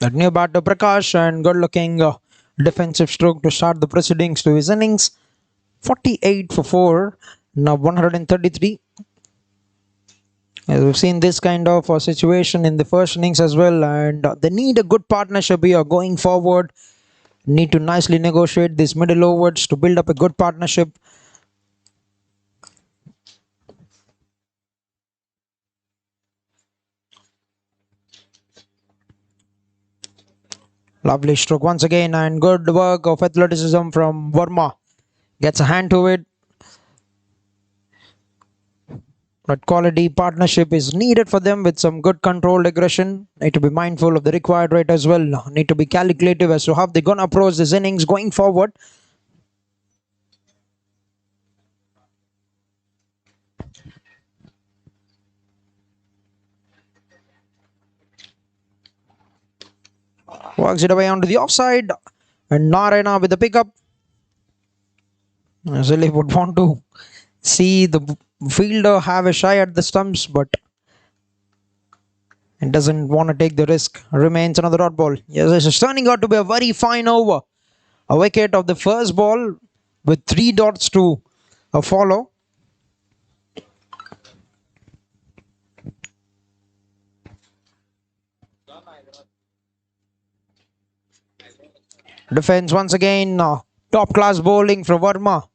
That new batter Prakash, and good looking defensive stroke to start the proceedings to his innings. 48 for 4, now 133. As we've seen this kind of situation in the first innings as well, and they need a good partnership here going forward. Need to nicely negotiate these middle overs to build up a good partnership. Lovely stroke once again, and good work of athleticism from Verma. Gets a hand to it. But quality partnership is needed for them with some good controlled aggression. Need to be mindful of the required rate as well. Need to be calculative as to how they're going to approach this innings going forward. Works it away onto the offside, and Narayana with the pickup. Really would want to see the fielder have a shy at the stumps, but it doesn't want to take the risk. Remains another dot ball. Yes, this is turning out to be a very fine over. A wicket of the first ball with 3 dots to follow. Defense once again, top class bowling from Verma.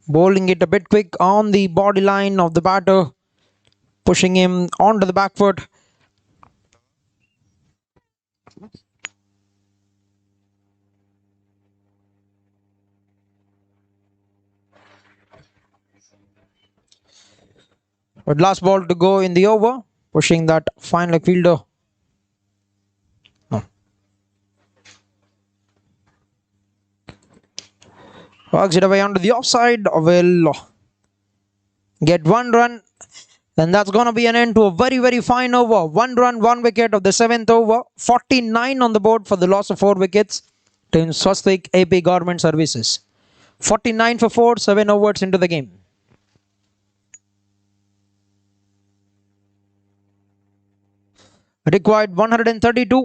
Bowling it a bit quick on the body line of the batter, pushing him onto the back foot. But last ball to go in the over, pushing that fine leg fielder. Works it away onto the offside. Will get 1 run. And that's going to be an end to a very, very fine over. 1 run, 1 wicket of the 7th over. 49 on the board for the loss of 4 wickets. Team Swastik AP Government Services. 49 for 4, 7 overs into the game. Required 132.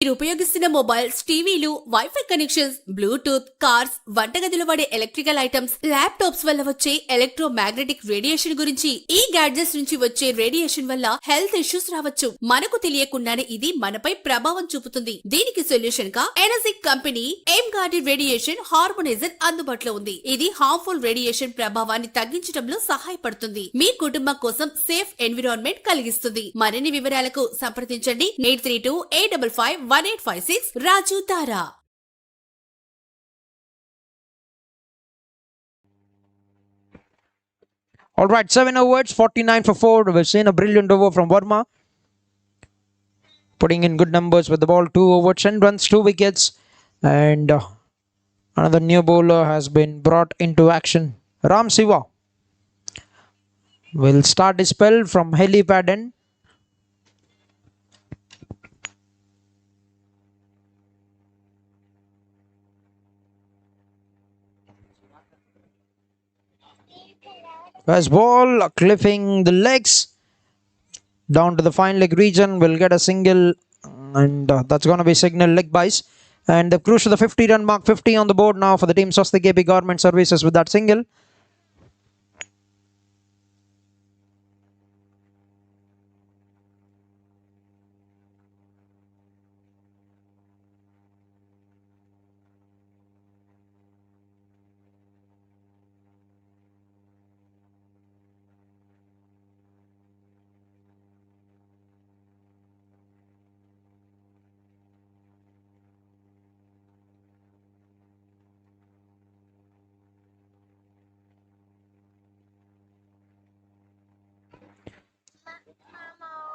మీరు ఉపయోగిస్తున్న mobiles, టీవీలు, wifi connections, Bluetooth, cars, వంటగదిలో వాడే electrical items, laptops వల్ల వచ్చే electro magnetic radiation గురించి, ఈ gadgets నుంచి వచ్చే రేడియేషన్ వల్ల హెల్త్ ఇష్యూస్ రావచ్చు. మనకు తెలియకుండానే ఇది మనపై ప్రభావం చూపుతుంది. దీనికి సొల్యూషన్ గా Energic company aim guarded radiation harmoniser అందుబాటులో ఉంది. ఇది హార్మ్ఫుల్ రేడియేషన్ ప్రభావాన్ని తగ్గించడంలో సహాయపడుతుంది. మీ కుటుంబం కోసం సేఫ్ ఎన్విరాన్మెంట్ కలిగిస్తుంది. మరిన్ని వివరాలకు సంప్రదించండి 8328551856 Raju Tara. All right, 7 overs, 49 for 4. We've seen a brilliant over from Verma. Putting in good numbers with the ball. 2 overs, 10 runs, 2 wickets. And another new bowler has been brought into action. Ram Siva will start his spell from helipad end. First ball, clipping the legs down to the fine leg region, will get a single, and that's going to be signal leg byes. And they've cruised to the 50-run mark, 50 on the board now for the team SWASTIK AP Government Services with that single.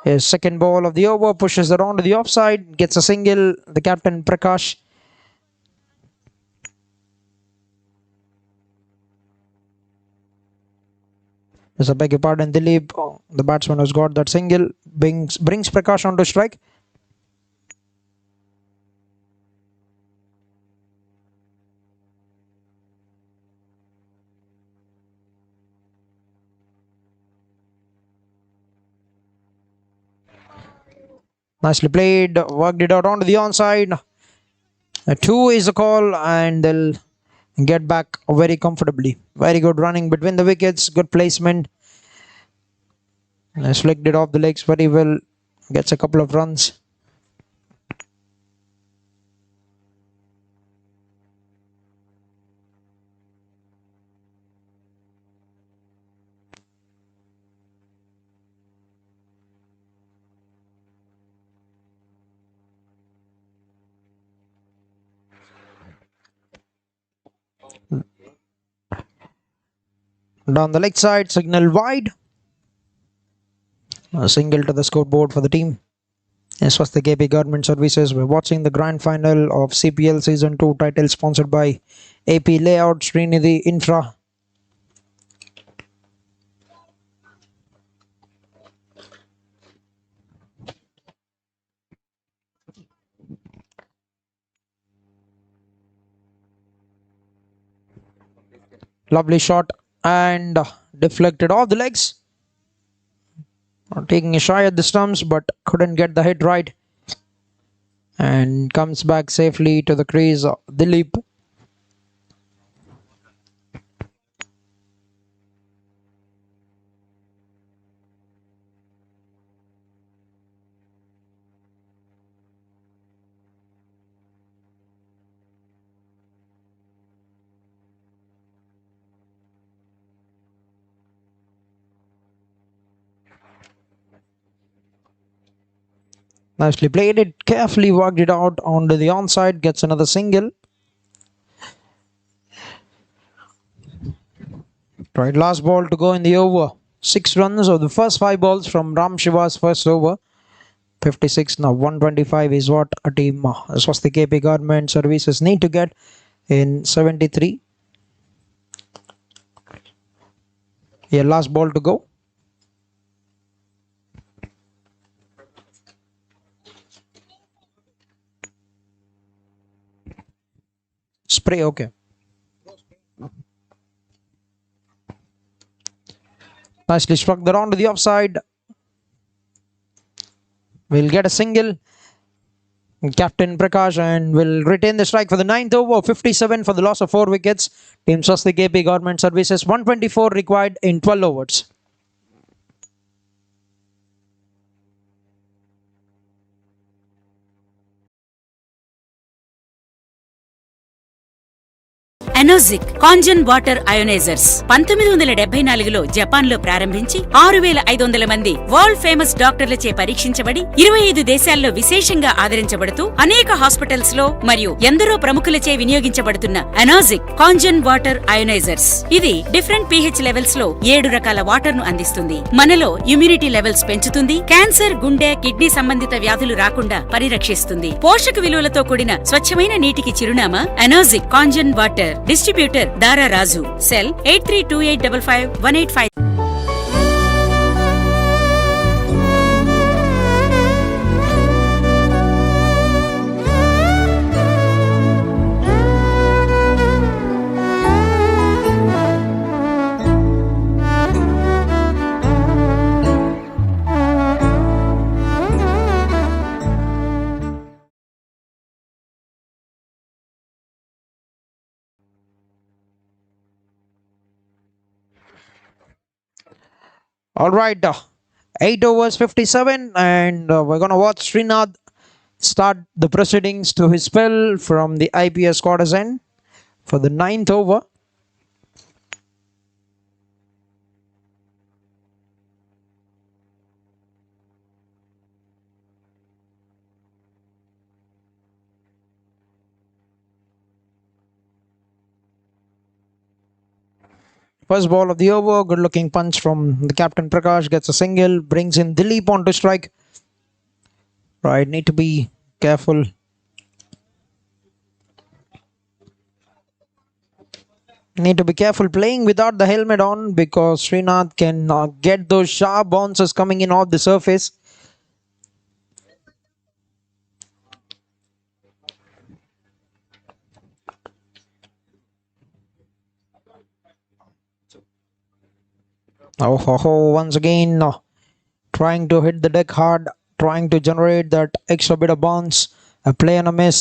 His second ball of the over pushes it on to the offside, gets a single. The captain Prakash. I beg your pardon, Dilip, the batsman who's got that single, brings Prakash on to strike. Nicely played, worked it out onto the onside. 2 is the call, and they'll get back very comfortably. Very good running between the wickets, good placement. Flicked it off the legs very well, gets a couple of runs. Down the leg side, signal wide. A single to the scoreboard for the team. SWASTIK AP Government Services. We're watching the grand final of CPL Season 2 title sponsored by AP Layout, Srinidhi Infra. Lovely shot and deflected off the legs. Taking a shy at the stumps, but couldn't get the hit right. And comes back safely to the crease. Dilip. Nicely played it, carefully worked it out onto the onside, gets another single. Right, last ball to go in the over. 6 runs of the first 5 balls from Ram Shiva's first over. 56 now, 125 is what a team SWASTIK AP Government Services need to get in 73. Yeah, last ball to go. spray. Okay. Nicely struck the round to the offside. We'll get a single. Captain Prakash and will retain the strike for the 9th over. 57 for the loss of 4 wickets. Team SWASTIK AP Government Services 124 required in 12 overs. ఎనోజిక్ కాంజన్ water అయోనైజర్స్ 1974లో జపాన్లో ప్రారంభించి 6500 మంది world famous డాక్టర్లచే పరీక్షించబడి 25 దేశాల్లో విశేషంగా ఆదరించబడుతూ అనేక hospitals లో మరియు ఎందరో ప్రముఖులచే వినియోగించబడుతున్న ఎనోజిక్ కాంజన్ water అయోనైజర్స్. ఇది డిఫరెంట్ pH లెవెల్స్ లో 7 రకాల వాటర్ ను అందిస్తుంది. మనలో ఇమ్యూనిటీ లెవెల్స్ పెంచుతుంది. క్యాన్సర్, గుండె, కిడ్నీ సంబంధిత వ్యాధులు రాకుండా పరిరక్షిస్తుంది. పోషక విలువలతో కూడిన స్వచ్ఛమైన నీటికి చిరునామా ఎనోజిక్ కాంజన్ వాటర్. డిస్ట్రిబ్యూటర్ దారా రాజు. Cell 8328551855. All right, 8 overs 57, and we're going to watch Srinath start the proceedings to his spell from the IPS quarters end for the 9th over. First ball of the over, good looking punch from the captain Prakash, gets a single, brings in Dilip on to strike. Right, need to be careful. Need to be careful playing without the helmet on because Srinath can get those sharp bounces coming in off the surface. Once again, trying to hit the deck hard, trying to generate that extra bit of bounce, a play and a miss.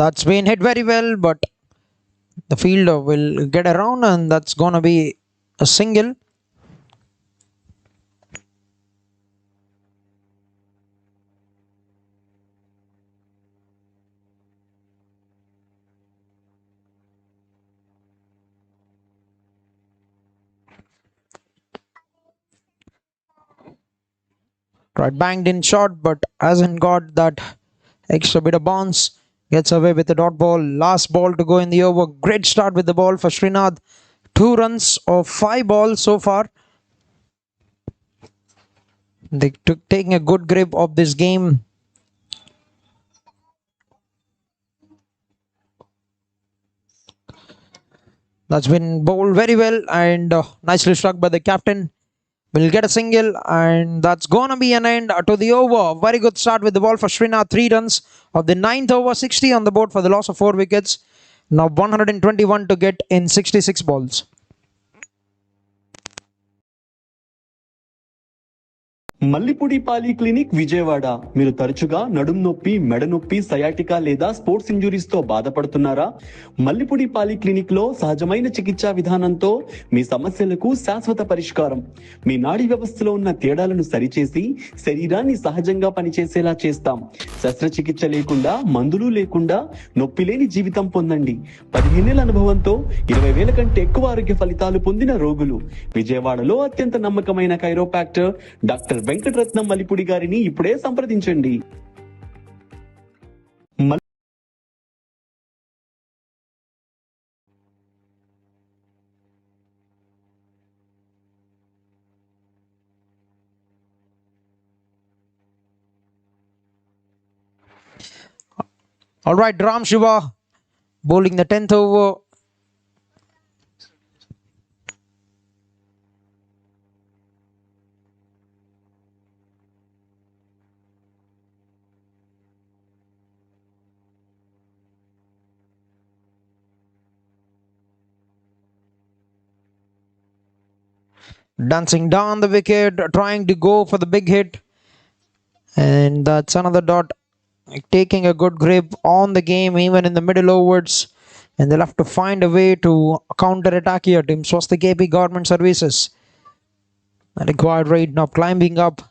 That's been hit very well, but the fielder will get around, and that's gonna be a single. Right, banged in short, but hasn't got that extra bit of bounce. Gets away with the dot ball. Last ball to go in the over. Great start with the ball for Srinath. 2 runs of 5 balls so far. They taking a good grip of this game. That's been bowled very well and nicely struck by the captain. Will get a single, and that's gonna be an end to the over. Very good start with the ball for Srinath. 3 runs of the 9th over, 60 on the board for the loss of 4 wickets. Now 121 to get in 66 balls. Mallipudi పాలి clinic Vijayawada. మీరు తరచుగా నడుం నొప్పి, మెడ నొప్పి, sciatica లేదా sports injuries తో బాధపడుతున్నారా? మల్లిపూడి పాలి క్లినిక్ లో సహజమైన చికిత్సా విధానంతో మీ సమస్యలకు శాశ్వత పరిష్కారం. మీ నాడీ వ్యవస్థలో ఉన్న తేడాలను సరిచేసి శరీరాన్ని సహజంగా పనిచేసేలా చేస్తాం. శస్త్రచికిత్స లేకుండా, మందులు లేకుండా నొప్పి లేని జీవితం పొందండి. 15 ఏళ్ల అనుభవంతో 20,000 కంటే ఎక్కువ ఆరోగ్య ఫలితాలు పొందిన రోగులు. విజయవాడలో అత్యంత నమ్మకమైన కైరోపాక్టర్ డాక్టర్ వెంకటరత్నం మల్లిపూడి గారిని ఇప్పుడే సంప్రదించండి. All right, Ram Shiva bowling the 10th over. Dancing down the wicket, trying to go for the big hit. And that's another dot. Taking a good grip on the game, even in the middle overs. And they'll have to find a way to counter-attack here. Team SWASTIK KP Government Services. The required rate now climbing up.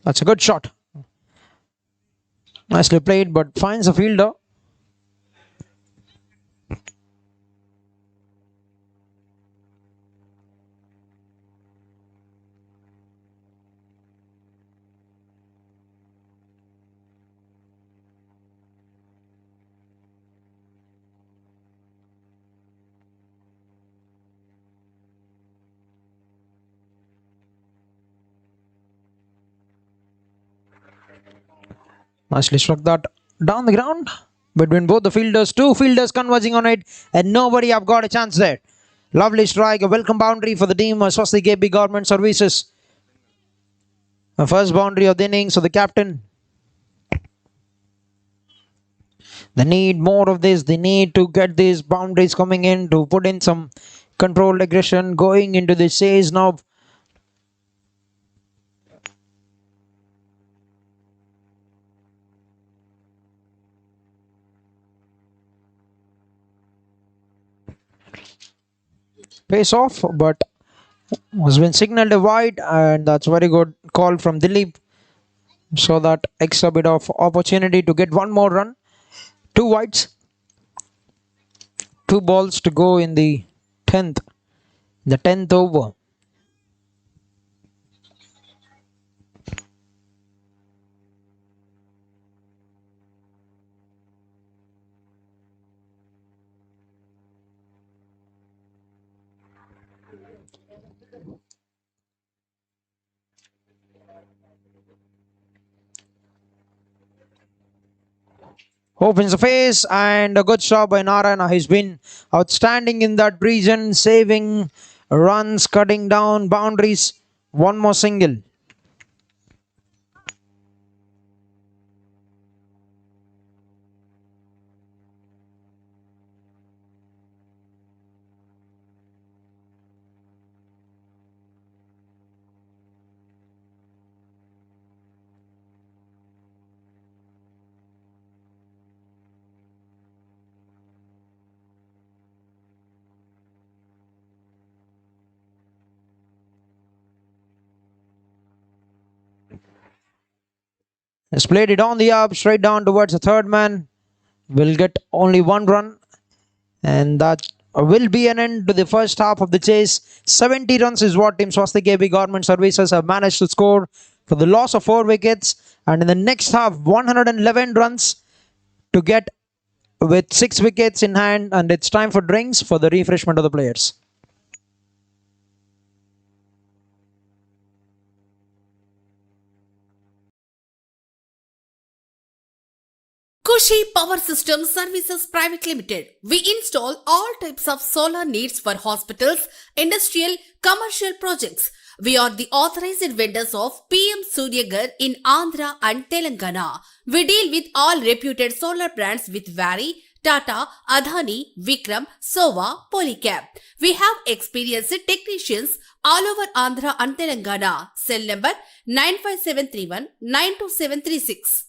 That's a good shot. Nicely played, but finds a fielder. Nicely struck that down the ground between both the fielders. Two fielders converging on it, and nobody have got a chance there. Lovely strike, a welcome boundary for the team SWASTIK KP Government Services. The first boundary of the innings for the captain. They need more of this. They need to get these boundaries coming in to put in some controlled aggression going into the chase now. Pace off, but has been signaled a wide, and that's very good call from Dilip. So that extra bit of opportunity to get one more run. Two wides, two balls to go in the 10th over. Opens the face, and a good shot by Narayana. He's been outstanding in that region, saving runs, cutting down boundaries. One more single. Has played it on the up, straight down towards the third man. Will get only one run, and that will be an end to the first half of the chase. 70 runs is what Team SWASTIK KP Government Services have managed to score for the loss of 4 wickets. And in the next half, 111 runs to get with 6 wickets in hand. And it's time for drinks for the refreshment of the players. Kushi Power Systems Services Private Limited. We install all types of solar needs for hospitals, industrial, commercial projects. We are the authorized vendors of PM Suryagar in Andhra and Telangana. We deal with all reputed solar brands with Vari, Tata, Adani, Vikram, Sova, Polycab. We have experienced technicians all over Andhra and Telangana. Cell number 95731 92736.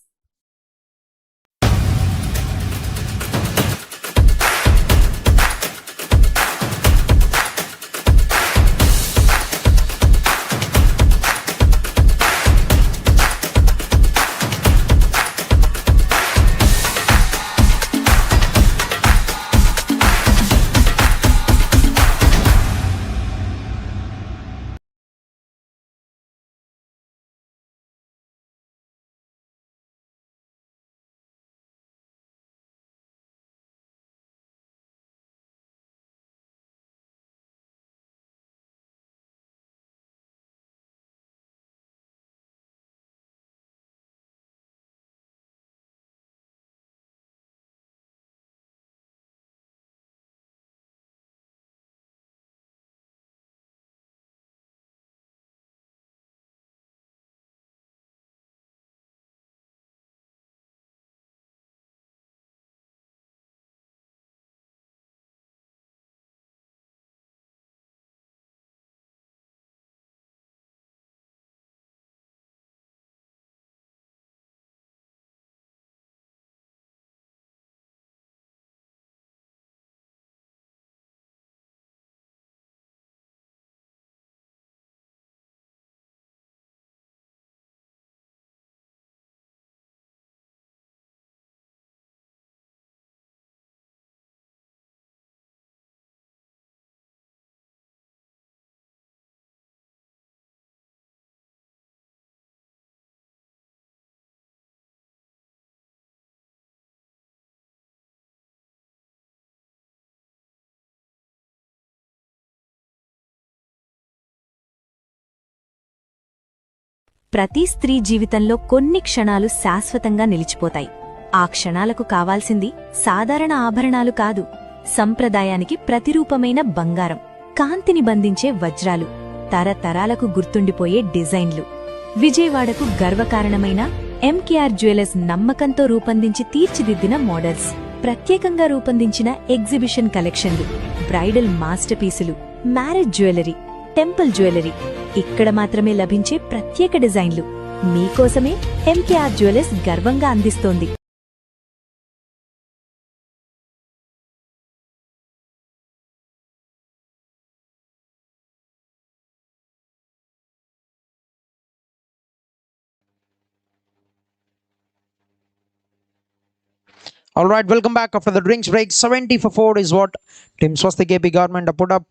ప్రతి స్త్రీ జీవితంలో కొన్ని క్షణాలు శాశ్వతంగా నిలిచిపోతాయి. ఆ క్షణాలకు కావాల్సింది సాధారణ ఆభరణాలు కాదు, సంప్రదాయానికి ప్రతిరూపమైన బంగారం, కాంతిని బంధించే వజ్రాలు, తరతరాలకు గుర్తుండిపోయే డిజైన్లు. విజయవాడకు గర్వకారణమైన ఎంకేఆర్ జ్యువెలర్స్ నమ్మకంతో రూపొందించి తీర్చిదిద్దిన మోడల్స్, ప్రత్యేకంగా రూపొందించిన ఎగ్జిబిషన్ కలెక్షన్లు, బ్రైడల్ మాస్టర్ పీసులు, మ్యారేజ్ జ్యువెలరీ, టెంపుల్ జ్యువెలరీ, ఇక్కడ మాత్రమే లభించే ప్రత్యేక డిజైన్లు మీకోసమే ఎంకేఆర్ జ్యువెలర్స్ గర్వంగా అందిస్తోంది. All right, welcome back after the drinks break. 70 for 4 is what Team SWASTIK AP government have put up.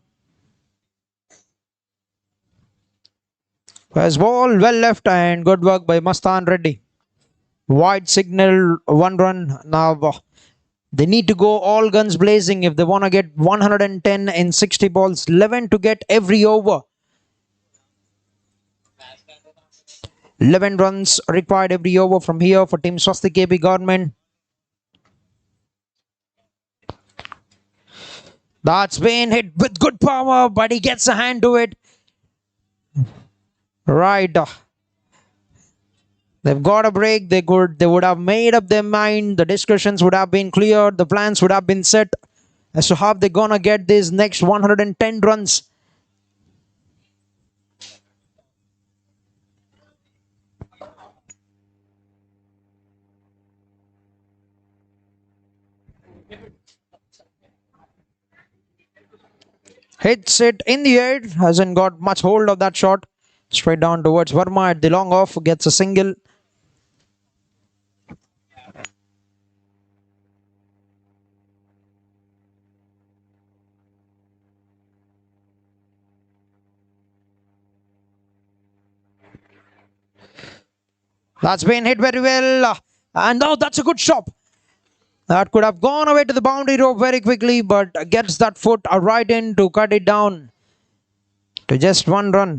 First ball, well left and good work by Mastan Reddy. Wide signal, 1 run. Now they need to go all guns blazing if they want to get 110 in 60 balls. 11 to get every over. 11 runs required every over from here for Team SWASTIK AP government. That's been hit with good power, but he gets a hand to it. Right. They've got a break. They would have made up their mind. The discussions would have been cleared. The plans would have been set as to how they're gonna get these next 110 runs. Hits it in the air, hasn't got much hold of that shot. Straight down towards Verma at the long off, gets a single. That's been hit very well. And now that's a good shot. That could have gone away to the boundary rope very quickly, but gets that foot right in to cut it down to just 1 run.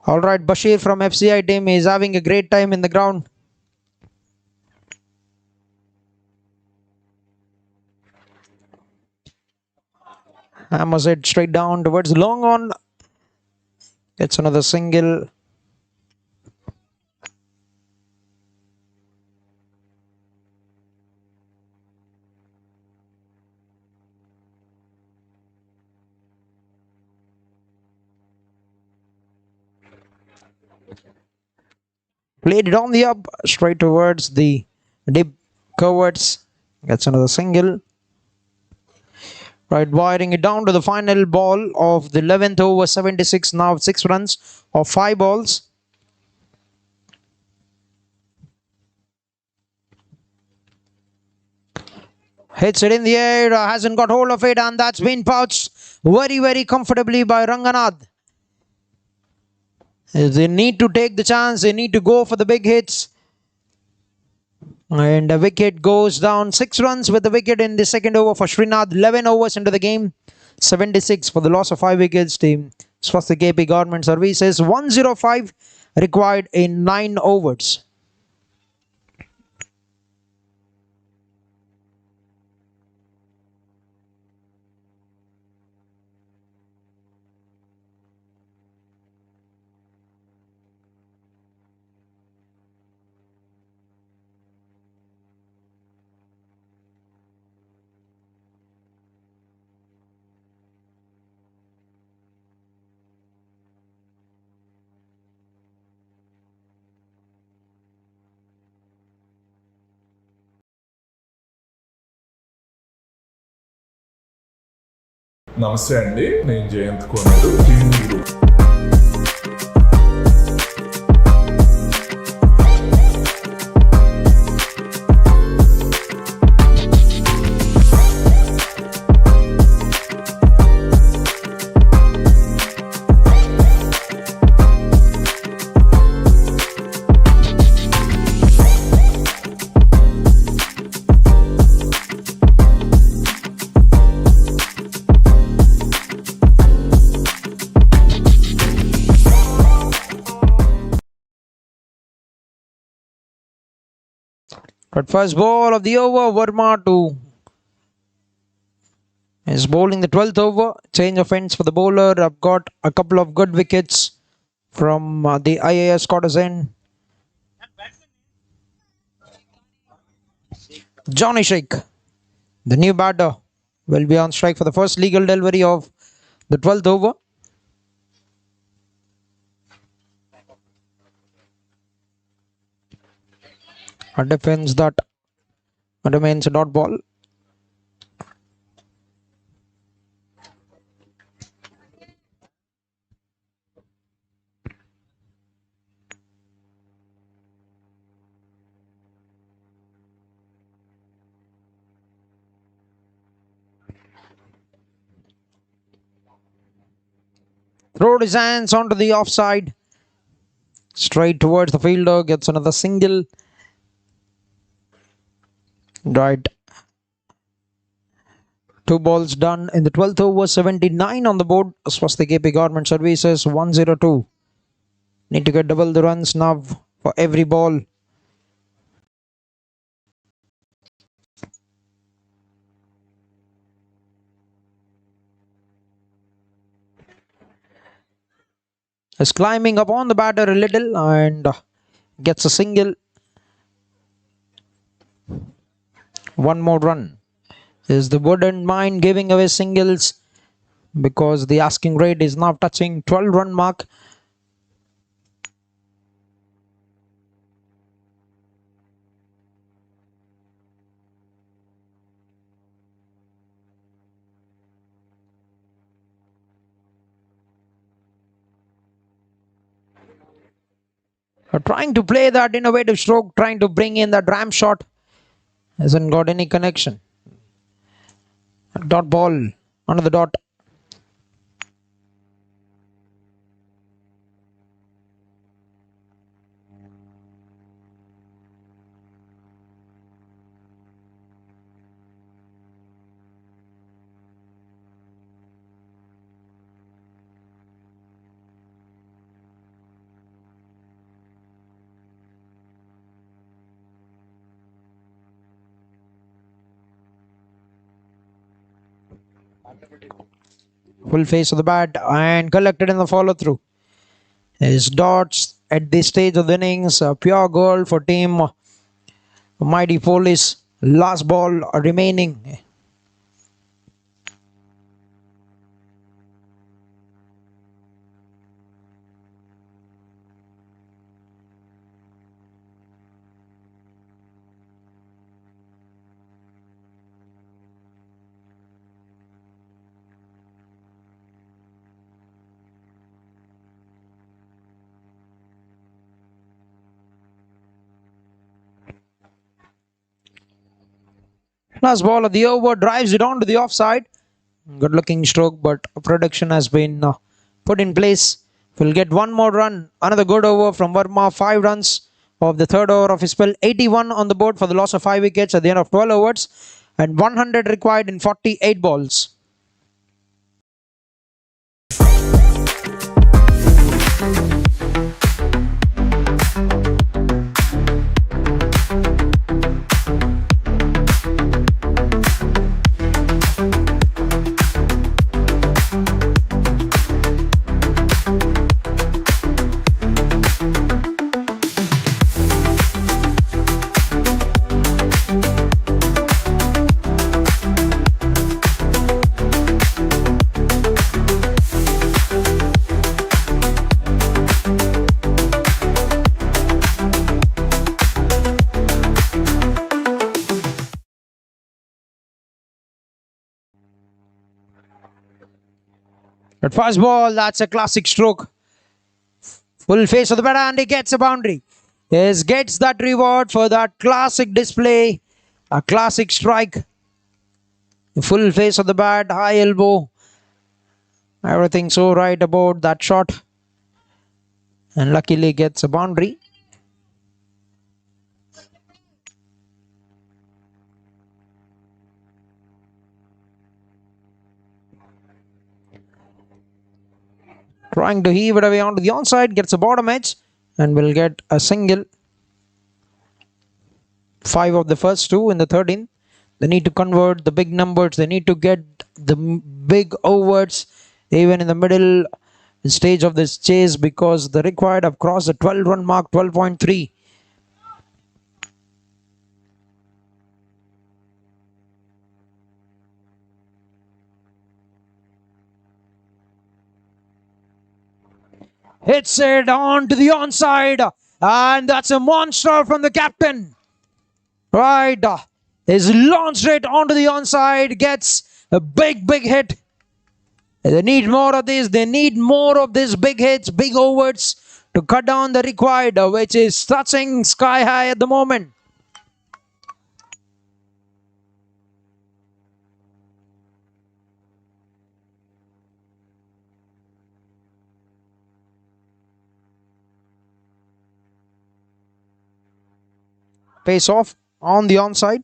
All right, Bashir from FCI team is having a great time in the ground. Hammers it straight down towards long on. Gets another single. Played it on the up, straight towards the deep coverts. Gets another single. Right, wiring it down to the final ball of the 11th over, 76. Now 6 runs of 5 balls. Hits it in the air, hasn't got hold of it, and that's been pouched very, very comfortably by Ranganath. They need to take the chance. They need to go for the big hits. And the wicket goes down. 6 runs with the wicket in the second over for Srinath. 11 overs into the game. 76 for the loss of 5 wickets. Team SWASTIK AP Government Services. 105 required in 9 overs. నమస్తే అండి, నేను Jayant Koneru, team group. But first ball of the over, Verma to is bowling the 12th over. Change of ends for the bowler. I've got a couple of good wickets from the IAS quarters end. Johnny Sheikh, the new batter, will be on strike for the first legal delivery of the 12th over. A defense that remains a dot ball. Throwed his hands onto the offside. Straight towards the fielder. Gets another single. Right. 2 balls done in the 12th over. 79 on the board. SWASTIK KP Government Services 102. Need to get double the runs now for every ball. Is climbing upon the batter a little and gets a single. One more run. Is the wooden mine giving away singles because the asking rate is now touching 12-run mark. Trying to play that innovative stroke, trying to bring in that ram shot. Hasn't got any connection. Dot ball under the dot. Full face of the bat and collected in the follow through. His dots at this stage of the innings, a pure goal for team Mighty Police. Last ball remaining. Last ball of the over, drives it onto the offside. Good looking stroke, but production has been put in place. We'll get one more run. Another good over from Verma. 5 runs of the third over of his spell. 81 on the board for the loss of 5 wickets at the end of 12 overs. And 100 required in 48 balls. At first ball, that's a classic stroke. Full face of the batter and he gets a boundary. Yes, gets that reward for that classic display. A classic strike. Full face of the bat, high elbow. Everything so right about that shot. And luckily gets a boundary. Trying to heave it away onto the onside, gets a bottom edge and will get a single. 5 of the first 2 in the third inning. They need to convert the big numbers. They need to get the big overs even in the middle stage of this chase, because the required have crossed the 12-run mark, 12.3. Hits it on to the onside, and that's a monster from the captain. Right, is launched it onto the onside, gets a big hit. They need more of this. They need more of these big hits, big overs to cut down the required, which is touching sky high at the moment. Face off on the onside.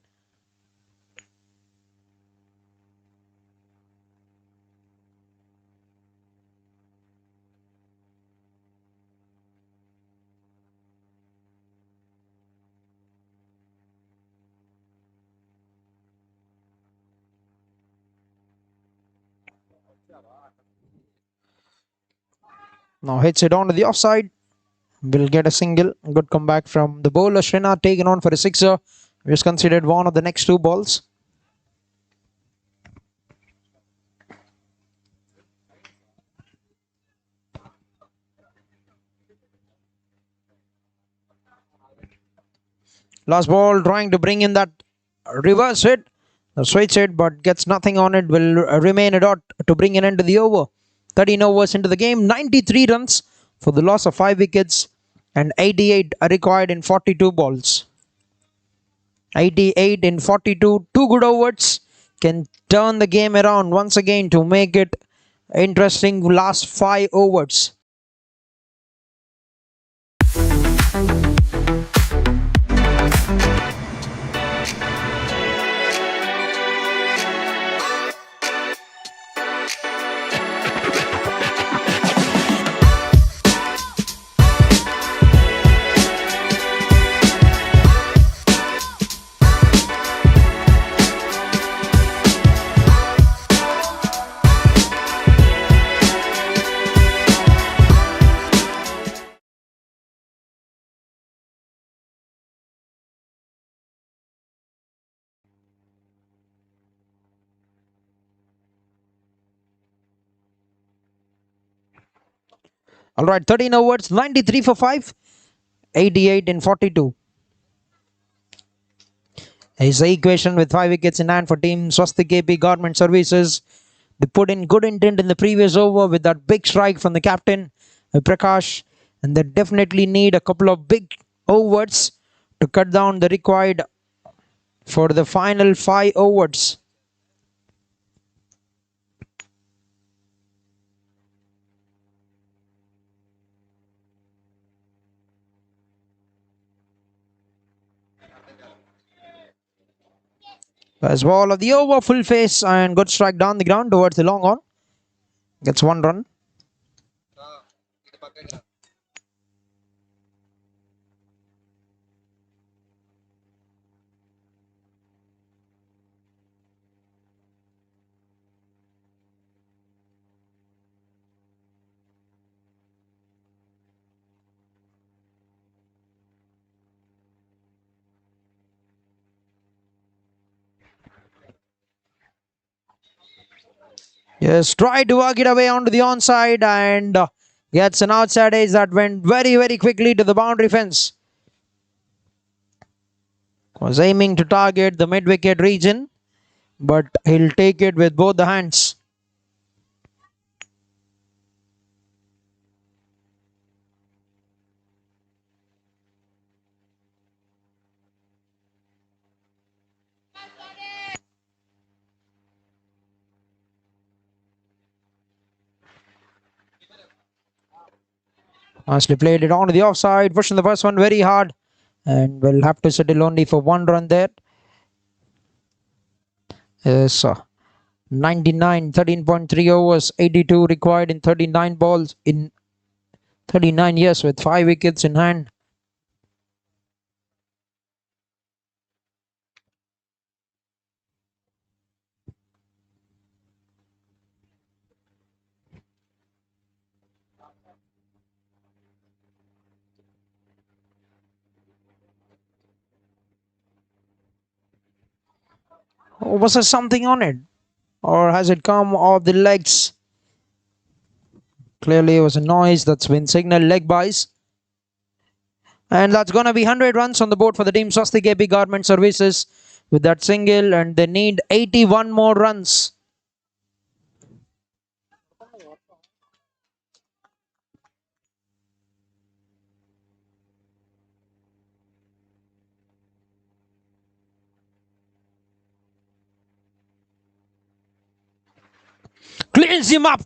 Now hits it on to the offside. Will get a single. Good comeback from the bowler. Srinath taken on for a sixer. Is considered one of the next 2 balls. Last ball, trying to bring in that reverse hit. Switch hit, but gets nothing on it. Will remain a dot to bring an end to the over. 13 overs into the game. 93 runs for the loss of 5 wickets. And 88 are required in 42 balls. 88 in 42. 2 good overs can turn the game around once again to make it interesting last 5 overs. All right, 13 overs, 93 for 5, 88 in 42. Is the equation with 5 wickets in hand for team SWASTIK KP Government Services. They put in good intent in the previous over with that big strike from the captain, Prakash. And they definitely need a couple of big overs to cut down the required for the final 5 overs. As ball of the over, full face and good strike down the ground towards the long on. Gets 1 run. Yes, tried to work it away onto the onside and gets an outside edge that went very quickly to the boundary fence. Was aiming to target the mid-wicket region, but he'll take it with both the hands. Nicely played it on to the offside, pushing the first one very hard, and will have to settle only for 1 run there. Yes, 99, 13.3 overs, 82 required in 39 balls in 39 years with 5 wickets in hand. Was there something on it? Or has it come off the legs? Clearly, it was a noise that's been signaled leg buys. And that's going to be 100 runs on the board for the team SWASTIK AP Government Services with that single, and they need 81 more runs. Cleans him up.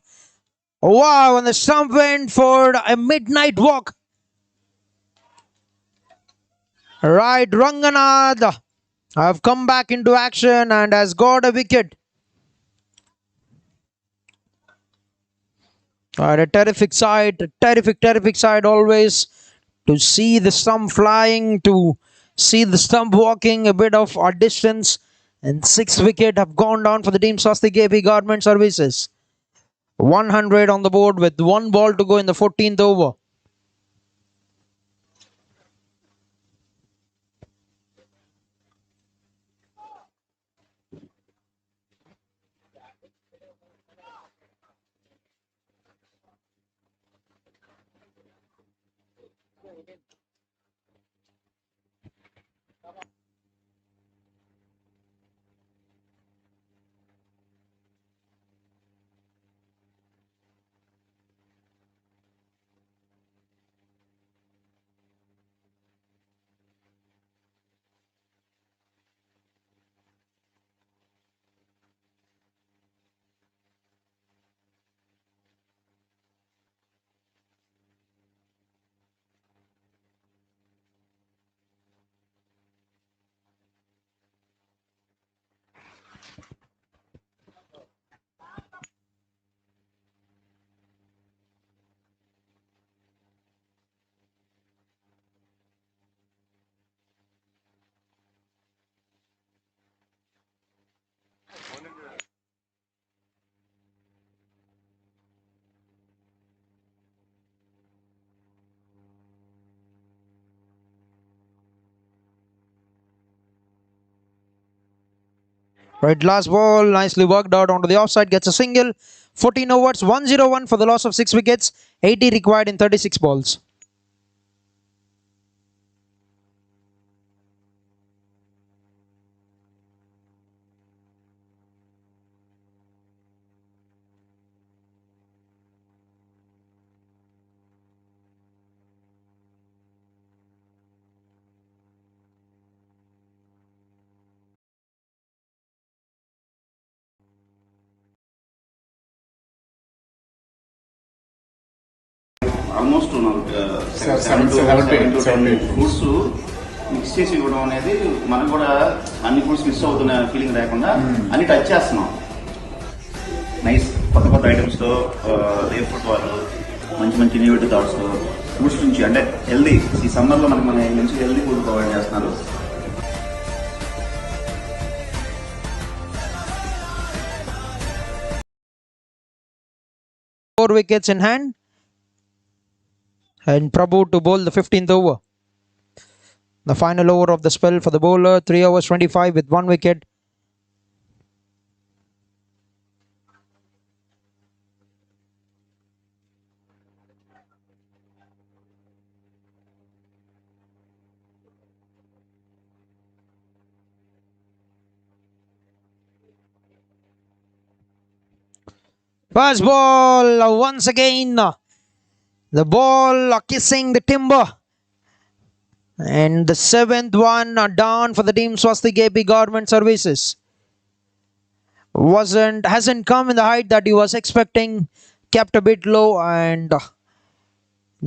Wow, and the stump went for a midnight walk. Right, Ranganath have come back into action and has got a wicket. A terrific sight, terrific sight always. To see the stump flying, to see the stump walking a bit of a distance, and 6 wicket have gone down for the team SWASTIK AP Government Services. 100 on the board with 1 ball to go in the 14th over. Right, last ball, nicely worked out onto the offside, gets a single. 14 overs, 101 for the loss of 6 wickets, 80 required in 36 balls. Almost foods mix చేసి ఇవ్వడం అనేది మనకు కూడా అన్ని foods miss అవుతున్న feeling లేకుండా అన్ని touch చేస్తున్నాం. నైస్ కొత్త ఐటమ్స్తో రేర్ ఫుడ్ వాళ్ళు మంచి ఇన్నోవేటివ్ థాట్స్తో ఫుడ్స్ నుంచి అంటే హెల్దీ ఈ సమ్మర్లో మనకి మంచి హెల్దీ ఫుడ్ ప్రొవైడ్ చేస్తున్నారు. Four wickets in hand. And Prabhu to bowl the 15th over. The final over of the spell for the bowler, 3 overs 25 with 1 wicket. First ball, once again. The ball kissing the timber. And the 7th one down for the team SWASTIK AP Government Services. Hasn't come in the height that he was expecting. Kept a bit low, and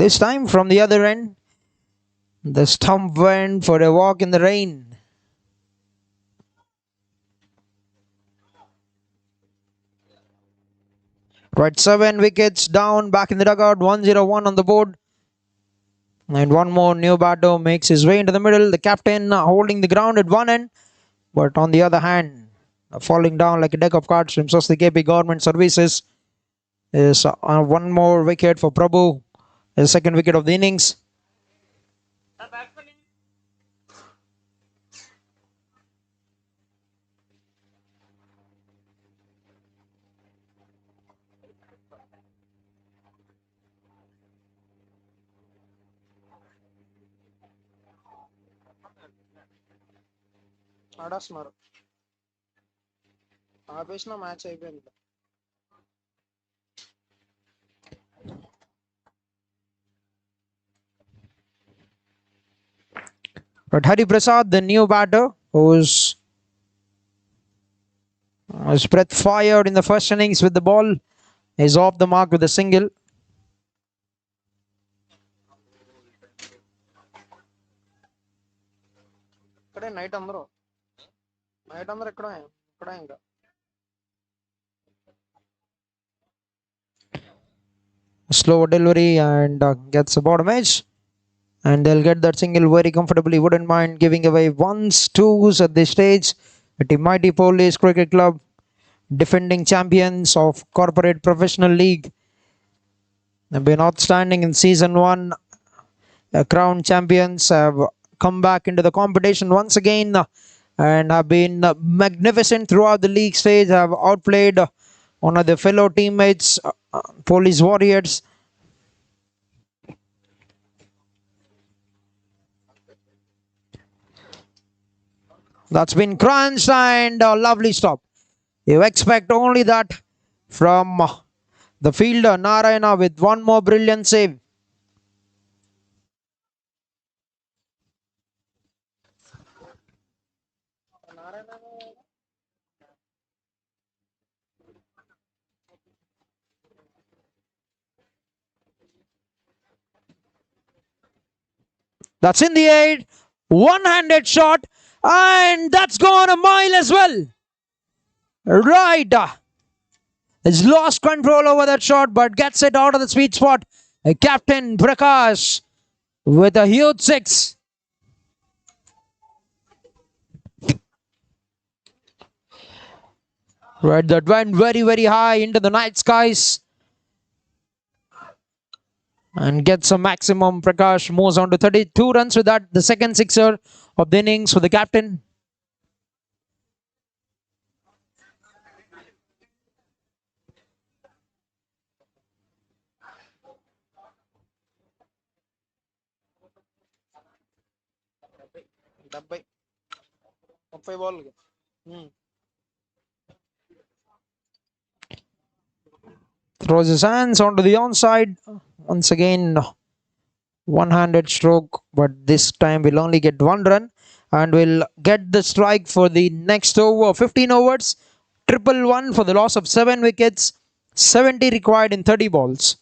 this time from the other end, the stump went for a walk in the rain. Right, 7 wickets down, back in the dugout, 101 on the board. And one more new batter makes his way into the middle. The captain holding the ground at one end, but on the other hand, falling down like a deck of cards from SWASTIK AP Government Services is one more wicket for Prabhu, the second wicket of the innings. ఆడేస్తున్నారు. ఆపేసిన match అయిపోయింది. But Hari Prasad, the new batter, whose breath fired in the first innings with the ball, is off the mark with a single. ఇక్కడే night అందరూ ఇక్కడే ఇంకా slow delivery and gets a bottom edge, and they'll get that single very comfortably. Wouldn't mind giving away ones, twos at this stage. The mighty Police Cricket Club, defending champions of Corporate Professional League, have been outstanding in season 1. Crown champions have come back into the competition once again and have been magnificent throughout the league stage. Have outplayed one of their fellow teammates, Police Warriors. That's been crunched and a lovely stop. You expect only that from the fielder Narayana with one more brilliant save. That's in the air, one-handed shot, and that's gone a mile as well. Right. Has lost control over that shot, but gets it out of the sweet spot. Captain Prakash with a huge 6. Right, that went very, very high into the night skies. And gets a maximum. Prakash moves on to 32 runs with that. The second sixer of the innings for the captain. Throws his hands onto the onside. Once again, one-handed stroke, but this time we'll only get 1 run and we'll get the strike for the next over. 15 overs, 111 for the loss of 7 wickets, 70 required in 30 balls.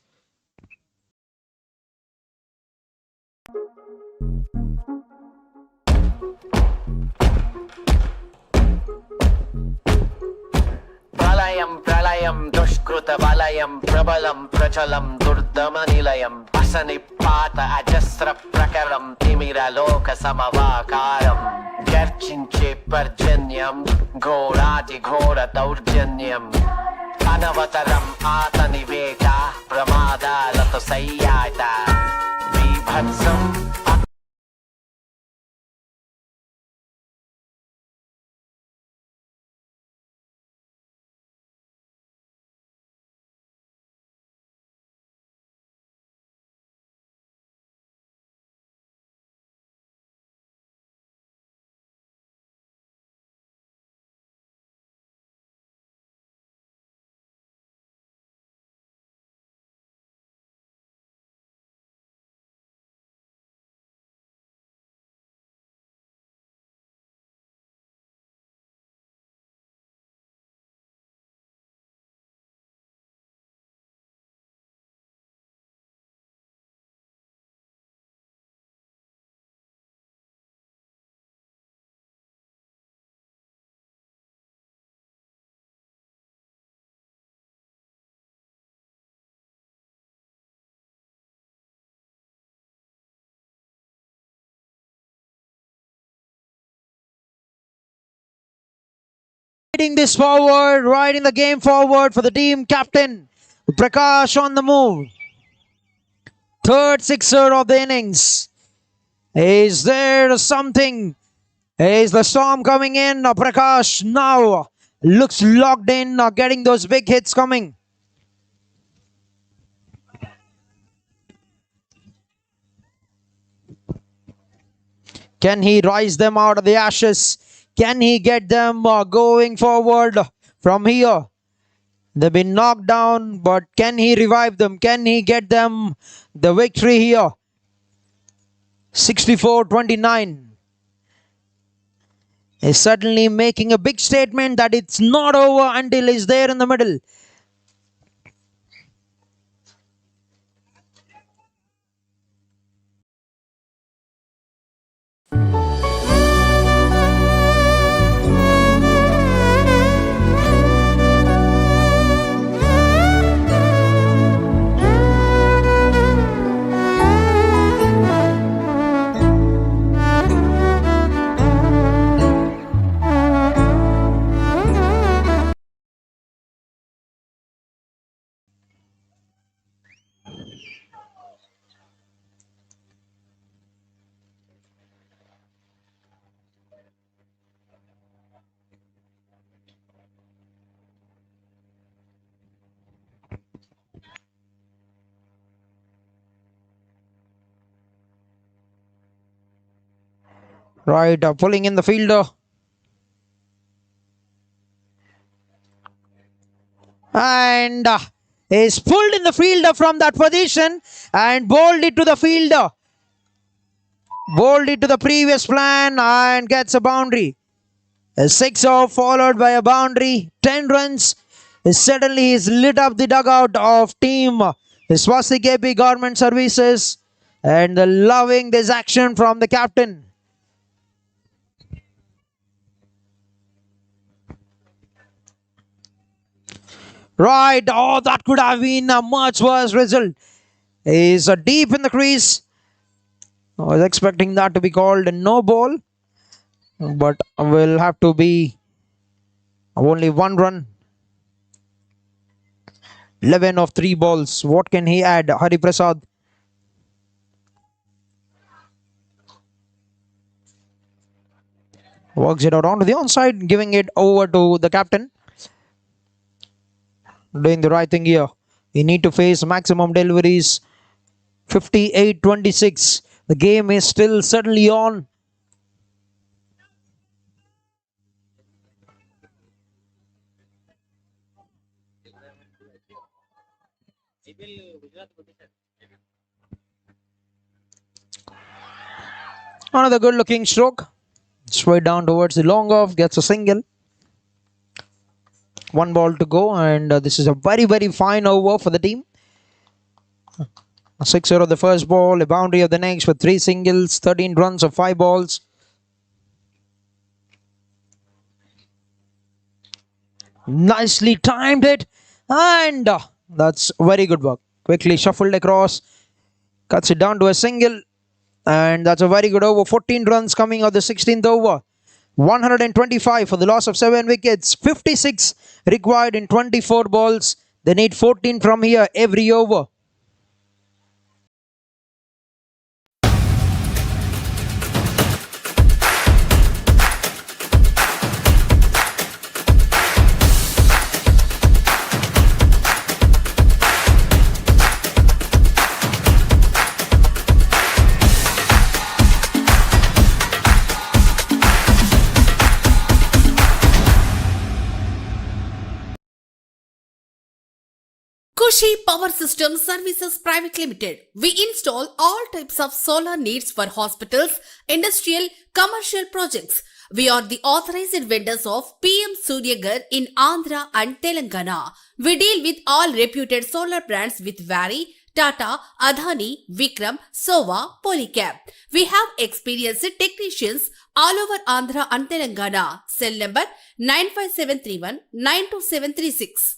ప్రళయం దుష్కృత వలయం ప్రబలం ప్రచలం దుర్దమ నిలయం అసని పాత అజస్ర ప్రకరం తిమిరలోక సమవాకారం గర్జించే పర్జన్యం ఘోరాది ఘోర దౌర్జన్యం అనవతరం ఆతని వేట ప్రమాదాలతో సయ్యాట బీభత్సం Riding this forward, riding the game forward for the team captain. Prakash on the move. Third sixer of the innings. Is there something? Is the storm coming in? Prakash now looks locked in, getting those big hits coming. Can he rise them out of the ashes? Can he get them going forward from here? They've been knocked down, but can he revive them? Can he get them the victory here? 64-29 is certainly making a big statement that it's not over until he's there in the middle. Right, pulling in the fielder. And is pulled in the fielder from that position and bowled it to the fielder. Bowled it to the previous plan and gets a boundary. A 6-off followed by a boundary. 10 runs. Suddenly he's lit up the dugout of team SWASTIK AP Government Services and loving this action from the captain. Right, oh, that could have been a much worse result. He's deep in the crease. I was expecting that to be called a no ball, but will have to be only 1 run. 11 of 3 balls. What can he add? Hari Prasad. Works it out onto the onside, giving it over to the captain. Doing the right thing here. You need to face maximum deliveries. 58-26. The game is still certainly on. Another good looking stroke. Straight down towards the long off. Gets a single. 1 ball to go, and this is a very, very fine over for the team. A 6er of the first ball, a boundary of the next with 3 singles, 13 runs of 5 balls. Nicely timed it, and that's very good work. Quickly shuffled across, cuts it down to a single, and that's a very good over. 14 runs coming of the 16th over. 125 for the loss of 7 wickets. 56 required in 24 balls. They need 14 from here every over. Kushi Power Systems Services Private Limited. We install all types of solar needs for hospitals, industrial, commercial projects. We are the authorized vendors of PM Suryagar in Andhra and Telangana. We deal with all reputed solar brands with Vari, Tata, Adani, Vikram, Sova, Polycab. We have experienced technicians all over Andhra and Telangana. Cell number 95731 92736.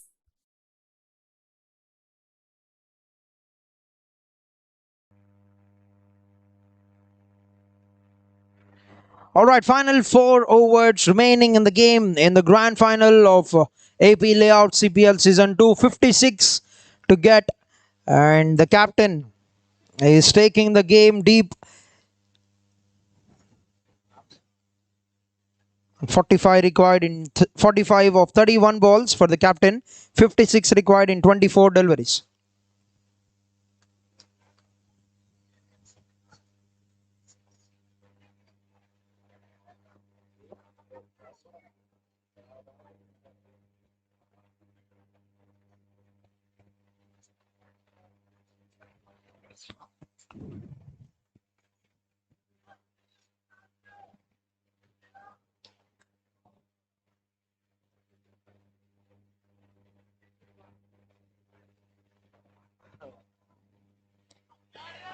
All right, final 4 overs remaining in the game in the grand final of AP Layout CPL Season 2. 56 to get, and the captain is taking the game deep. 45 required in 45 of 31 balls for the captain. 56 required in 24 deliveries.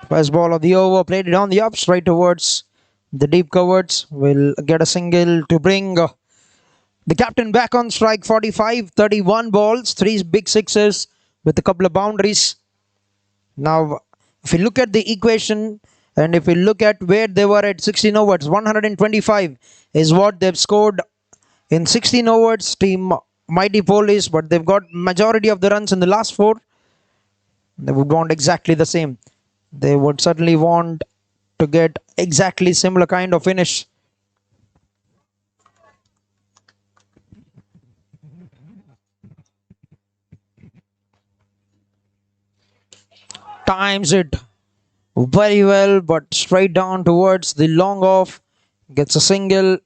First ball of the over, played it on the up, straight towards the deep covers. Will get a single to bring the captain back on strike. 45, 31 balls, 3 big sixes with a couple of boundaries. Now, if you look at the equation and if you look at where they were at 16 overs, 125 is what they've scored in 16 overs. Team Mighty Police, but they've got majority of the runs in the last 4. They would want exactly the same. They would certainly want to get exactly similar kind of finish. Times it very well, but straight down towards the long off. Gets a single.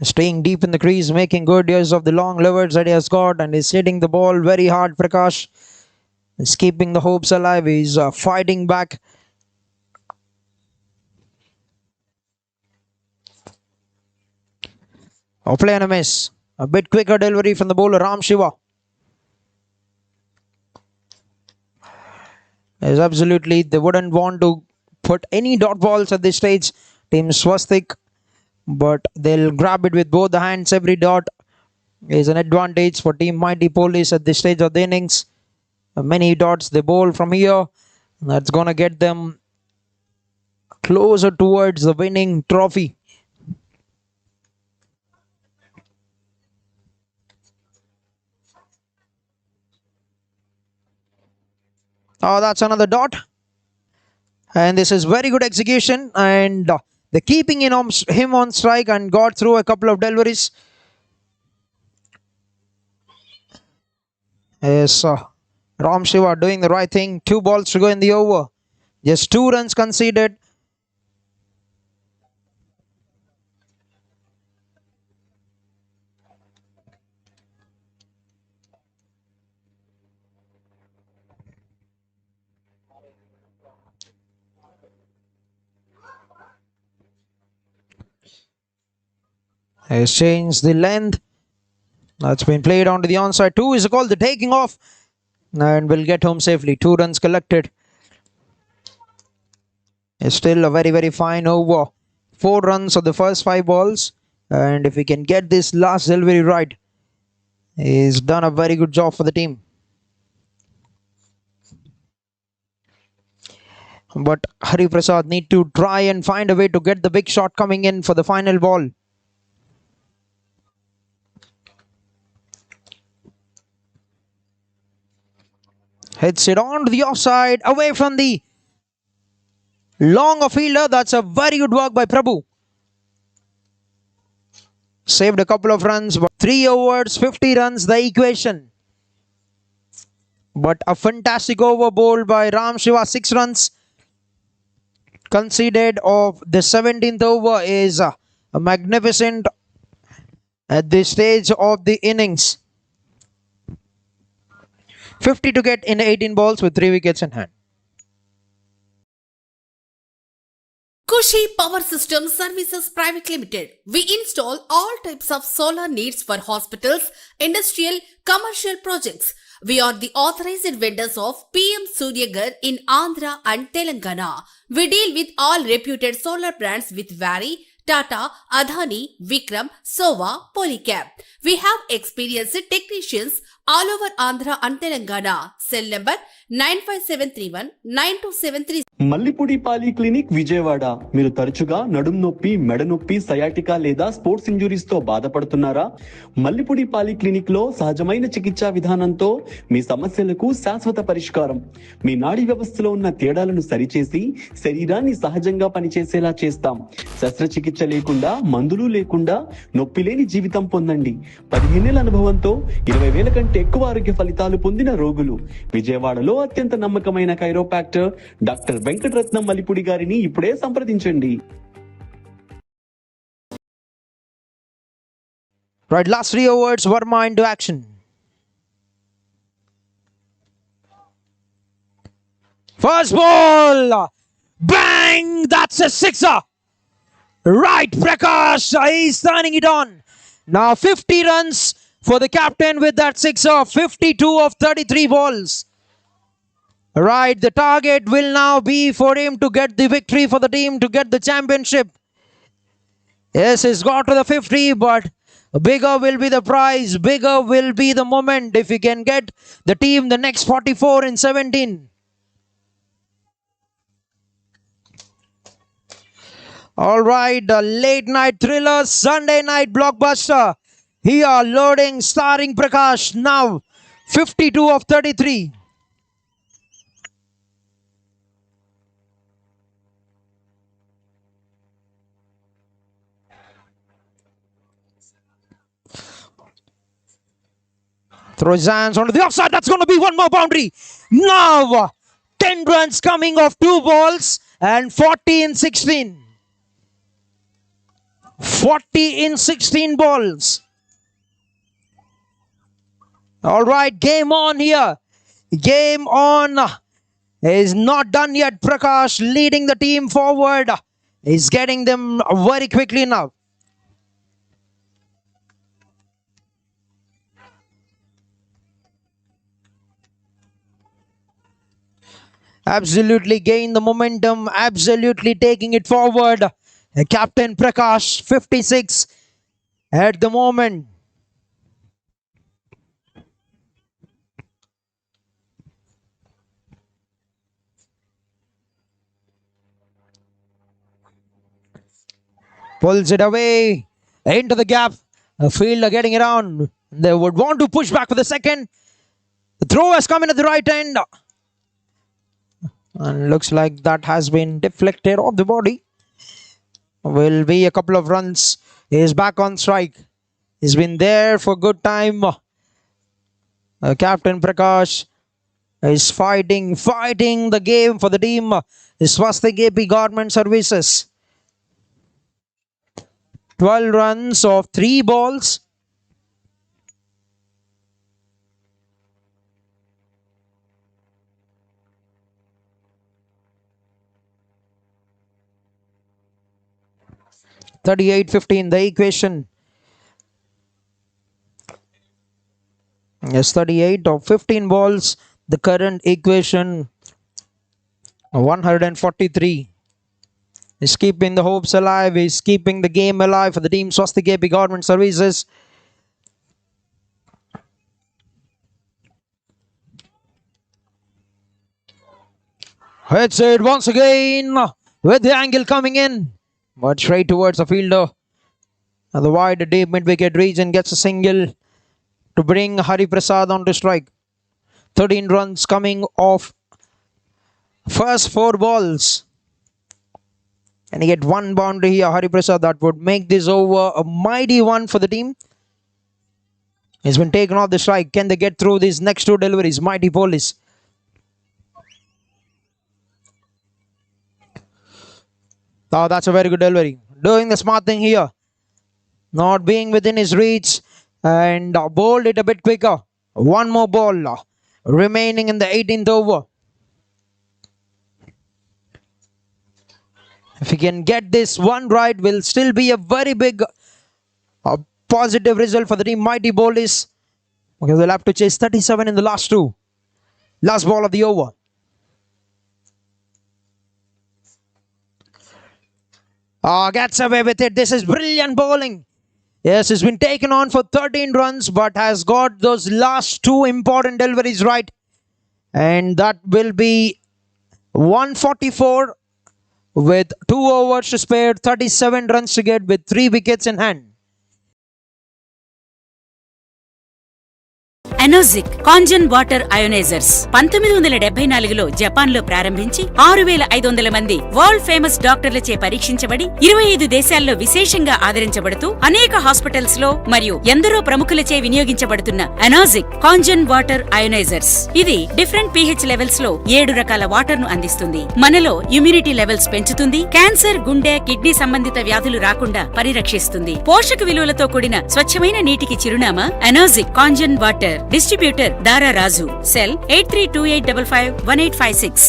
Staying deep in the crease, making good use of the long levers that he has got, and is hitting the ball very hard. Prakash is keeping the hopes alive. He's fighting back. Oh, play and a miss. A bit quicker delivery from the bowler Ram Shiva. Yes, absolutely. They wouldn't want to put any dot balls at this stage. Team SWASTIK, but they'll grab it with both the hands. Every dot is an advantage for Team Mighty Police at this stage of the innings. Many dots they bowl from here. That's gonna get them closer towards the winning trophy. Oh, that's another dot. And this is very good execution. And they're keeping him on strike and got through a couple of deliveries. Yes, Ram Shiva doing the right thing. 2 balls to go in the over. Just 2 runs conceded. Has changed the length. That's been played onto the onside. 2 is called the taking off. And will get home safely. 2 runs collected. It's still a very, very fine over. 4 runs of the first 5 balls. And if he can get this last delivery right, he's done a very good job for the team. But Hari Prasad need to try and find a way to get the big shot coming in for the final ball. Hits it on to the offside, away from the long fielder. That's a very good work by Prabhu. Saved a couple of runs, but 3 overs, 50 runs, the equation. But a fantastic over bowled by Ram Shiva, 6 runs. Conceded of the 17th over is a magnificent at this stage of the innings. 50 to get in 18 balls with 3 wickets in hand. Kushi Power Systems Services Private Limited. We install all types of solar needs for hospitals, industrial, commercial projects. We are the authorized vendors of PM Suryagar in Andhra and Telangana. We deal with all reputed solar brands with Vari, Tata, Adani, Vikram, Sova, Polycab. We have experienced technicians all over Andhra and Telangana. Cell number 95731 92730. Mallipudi పాలి clinic Vijayawada. మీరు తరచుగా నడుం నొప్పి, మెడ నొప్పి, sciatica లేదా sports injuries తో బాధపడుతున్నారా? మల్లిపూడి పాలి క్లినిక్ లో సహజమైన చికిత్సా విధానంతో మీ సమస్యలకు శాశ్వత పరిష్కారం. మీ నాడీ వ్యవస్థలో ఉన్న తేడాలను సరిచేసి శరీరాన్ని సహజంగా పనిచేసేలా చేస్తాం. శస్త్రచికిత్స లేకుండా, మందులు లేకుండా నొప్పి లేని జీవితం పొందండి. 15 ఏళ్ల అనుభవంతో 20,000 కంటే ఎక్కువ ఆరోగ్య ఫలితాలు పొందిన రోగులు. విజయవాడలో అత్యంత నమ్మకమైన కైరోపాక్టర్ డాక్టర్ వెంకటరత్నం మల్లిపూడి గారిని ఇప్పుడే సంప్రదించండి. Right, last 3 overs, Verma into action. First ball. Bang! That's a sixer. Right, Prakash. He's turning it on. Now 50 runs for the captain with that sixer. 52 of 33 balls. Right, the target will now be for him to get the victory for the team to get the championship. Yes, he's got to the 50, but bigger will be the prize. Bigger will be the moment if he can get the team the next 44 in 17. All right, the late night thriller, Sunday night blockbuster. Here, loading, starring Prakash. Now, 52 of 33. Throws hands onto the offside. That's going to be one more boundary. Now, 10 runs coming off 2 balls and 40 in 16. 40 in 16 balls. All right, game on here. Game on. Is not done yet. Prakash leading the team forward. Is getting them very quickly now. Absolutely gain the momentum. Absolutely taking it forward. Captain Prakash, 56 at the moment. Pulls it away into the gap. A fielder getting around. They would want to push back for the second. The throw has come in at the right end. And looks like that has been deflected off the body. Will be a couple of runs. He's back on strike. He's been there for good time. Captain Prakash is fighting the game for the team. SWASTIK AP Government Services. 12 runs of 3 balls. (38-15) the equation. Yes, 38 of 15 balls. The current equation 143. Is keeping the hopes alive. Is keeping the game alive for the team SWASTIK AP Government Services. Hits it once again with the angle coming in. But straight towards the fielder. And the wide deep mid-wicket region gets a single to bring Hari Prasad onto strike. 13 runs coming off first 4 balls. And he get 1 boundary here, Hari Prasad. That would make this over a mighty one for the team. He's been taken off the strike. Can they get through these next 2 deliveries? Mighty police. Oh, that's a very good delivery. Doing the smart thing here. Not being within his reach. And bowled it a bit quicker. 1 more ball remaining in the 18th over. If he can get this one right, will still be a very big positive result for the team. Mighty bowlers. Okay, they'll have to chase 37 in the last 2. Last ball of the over. Gets away with it. This is brilliant bowling. Yes, he's been taken on for 13 runs, but has got those last 2 important deliveries right. And that will be 144 with 2 overs to spare, 37 runs to get with 3 wickets in hand. ఎనోజిక్ కాంజన్ water అయోనైజర్స్ 1974లో జపాన్లో ప్రారంభించి 6500 మంది world famous డాక్టర్లచే పరీక్షించబడి 25 దేశాల్లో విశేషంగా ఆదరించబడుతూ అనేక hospitals లో మరియు ఎందరో ప్రముఖులచే వినియోగించబడుతున్న ఎనోజిక్ కాంజన్ water అయోనైజర్స్. ఇది డిఫరెంట్ pH లెవెల్స్ లో 7 రకాల వాటర్ ను అందిస్తుంది. మనలో ఇమ్యూనిటీ లెవెల్స్ పెంచుతుంది. క్యాన్సర్, గుండె, కిడ్నీ సంబంధిత వ్యాధులు రాకుండా పరిరక్షిస్తుంది. పోషక విలువలతో కూడిన స్వచ్ఛమైన నీటికి చిరునామా ఎనోజిక్ కాంజన్ వాటర్. డిస్ట్రిబ్యూటర్ దారా రాజు. సెల్ 8328551856.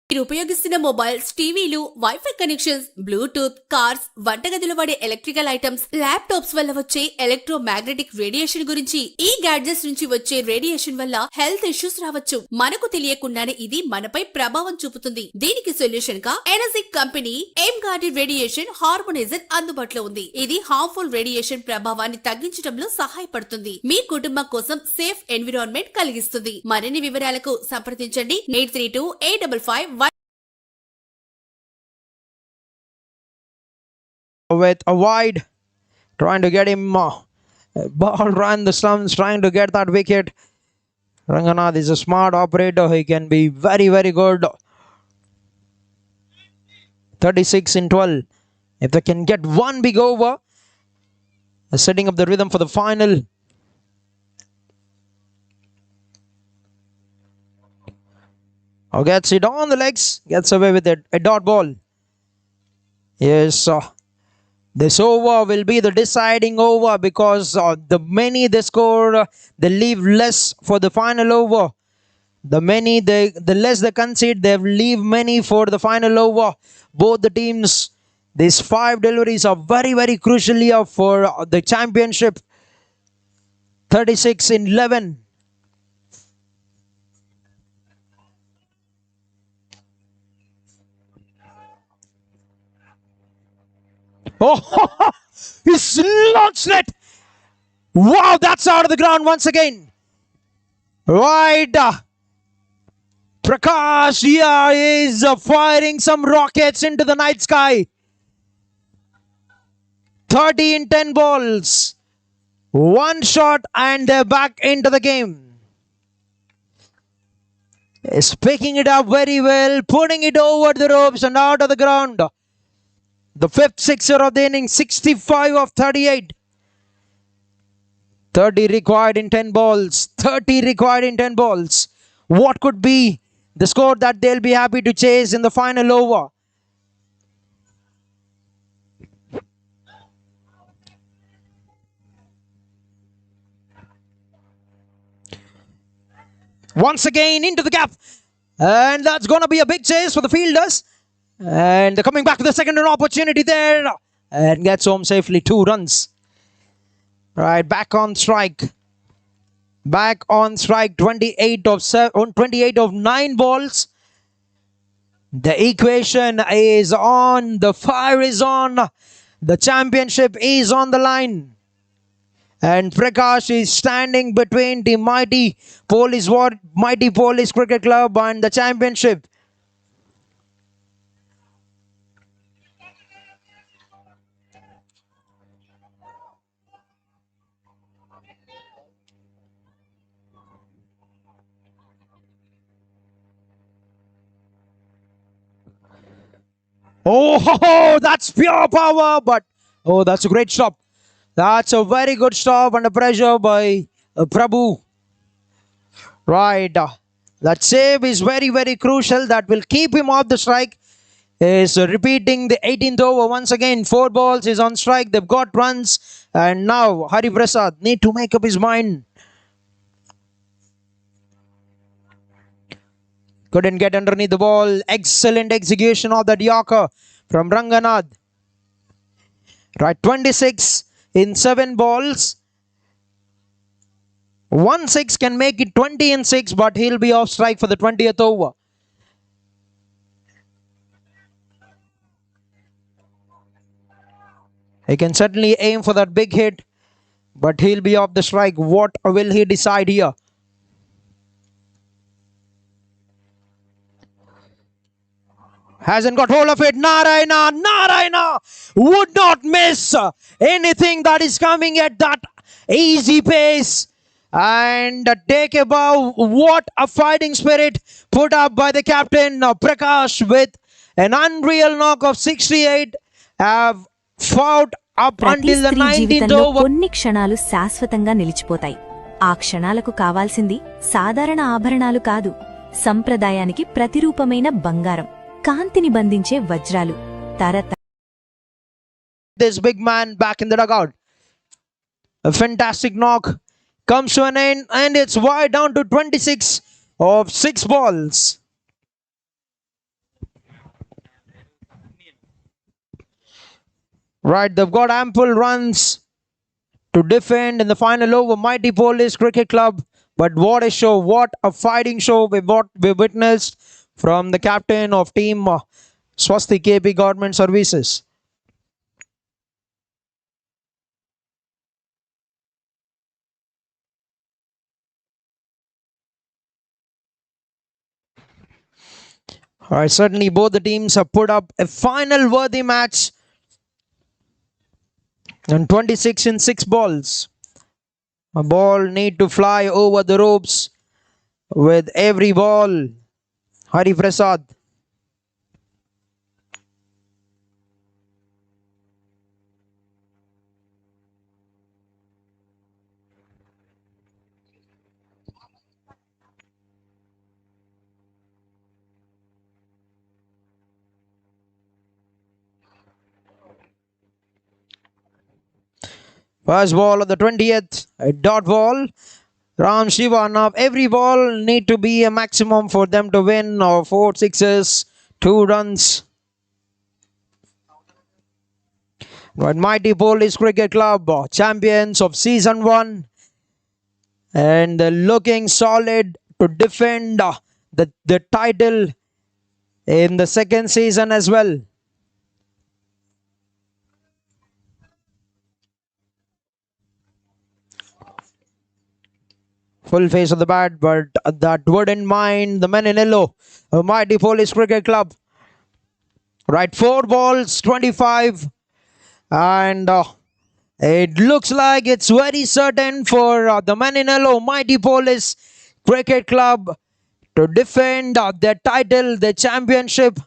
మీరు ఉపయోగిస్తున్న మొబైల్స్, టీవీలు, వైఫై కనెక్షన్స్, బ్లూటూత్, కార్స్, వంటగదిలో వాడే ఎలక్ట్రికల్ ఐటమ్స్, ల్యాప్టాప్స్ వల్ల వచ్చే ఎలక్ట్రోమాగ్నెటిక్ రేడియేషన్ గురించి, ఈ గ్యాడ్జెట్స్ నుంచి వచ్చే రేడియేషన్ వల్ల హెల్త్ ఇష్యూస్ రావచ్చు. మనకు తెలియకుండానే ఇది మనపై ప్రభావం చూపుతుంది. దీనికి సొల్యూషన్ గా Energic company aim guarded radiation harmoniser అందుబాటులో ఉంది. ఇది హార్మ్ఫుల్ రేడియేషన్ ప్రభావాన్ని తగ్గించడంలో సహాయపడుతుంది. మీ కుటుంబం కోసం సేఫ్ ఎన్విరాన్మెంట్ కలిగిస్తుంది. మరిన్ని వివరాలకు సంప్రదించండి 832855 with a wide, trying to get him ball run the slums, trying to get that wicket. Ranganath is a smart operator. He can be very, very good. 36 in 12. If they can get one big over, setting up the rhythm for the final. Oh, gets it on the legs, gets away with it. A dot ball. Yes, this over will be the deciding over because the many they score, they leave less for the final over. The less they concede, they leave many for the final over. Both the teams, these 5 deliveries are very, very crucial here for the championship. 36 in 11. Oh, he's launched it. Wow, that's out of the ground once again. Right. Prakash here is firing some rockets into the night sky. 30 in 10 balls. One shot and they're back into the game. Is picking it up very well, putting it over the ropes and out of the ground. The 5th sixer of the inning, 65 of 38. 30 required in 10 balls. 30 required in 10 balls. What could be the score that they'll be happy to chase in the final over? Once again into the gap. And that's going to be a big chase for the fielders. And they're coming back to the second opportunity there. And gets home safely. 2 runs. Right, back on strike. Back on strike. 28 of 9 balls. The equation is on. The fire is on. The championship is on the line. And Prakash is standing between the mighty Police Cricket Club and the championship. Oh, that's pure power, but oh, that's a great stop. That's a very good stop under pressure by Prabhu. Right, that save is very, very crucial. That will keep him off the strike. Is repeating the 18th over once again. 4 balls is on strike. They've got runs, and now Hari Prasad need to make up his mind. Couldn't get underneath the ball. Excellent execution of that Yorker from Ranganath. Right, 26 in 7 balls. 1-6 can make it 20 in 6, but he'll be off strike for the 20th over. He can certainly aim for that big hit, but he'll be off the strike. What will he decide here? Hasn't got hold of it. Narayana would not miss anything that is coming at that easy pace. And take a bow. What a fighting spirit put up by the captain Prakash with an unreal knock of 68. Have fought up ప్రతి until the స్త్రీ 19th జీవితంలో over. కొన్ని క్షణాలు శాశ్వతంగా నిలిచిపోతాయి. ఆ క్షణాలకు కావాల్సింది సాధారణ ఆభరణాలు కాదు, సంప్రదాయానికి ప్రతిరూపమైన బంగారం, కాంతిని బంధించే వజ్రాలు. This big man back in the dugout. A fantastic knock comes to an end, and it's wide down to 26 of 6 balls. Right, they've got ample runs to defend in the final over. Mighty Police Cricket Club. But what a show, what a fighting show we witnessed from the captain of team SWASTIK KP Government Services. All right, certainly both the teams have put up a final worthy match. And 26 in 6 balls. A ball need to fly over the ropes with every ball. Hari Prasad. First ball of the 20th, a dot ball. Ram Shiva. Now every ball need to be a maximum for them to win, or 4 sixes, 2 runs. Right, Mighty Police Cricket Club, champions of season 1, and looking solid to defend the title in the second season as well. Full face of the bat, but that wouldn't mind the men in yellow. Mighty Police Cricket Club. Right, 4 balls, 25. And it looks like it's very certain for the men in yellow, Mighty Police Cricket Club, to defend their title, their championship.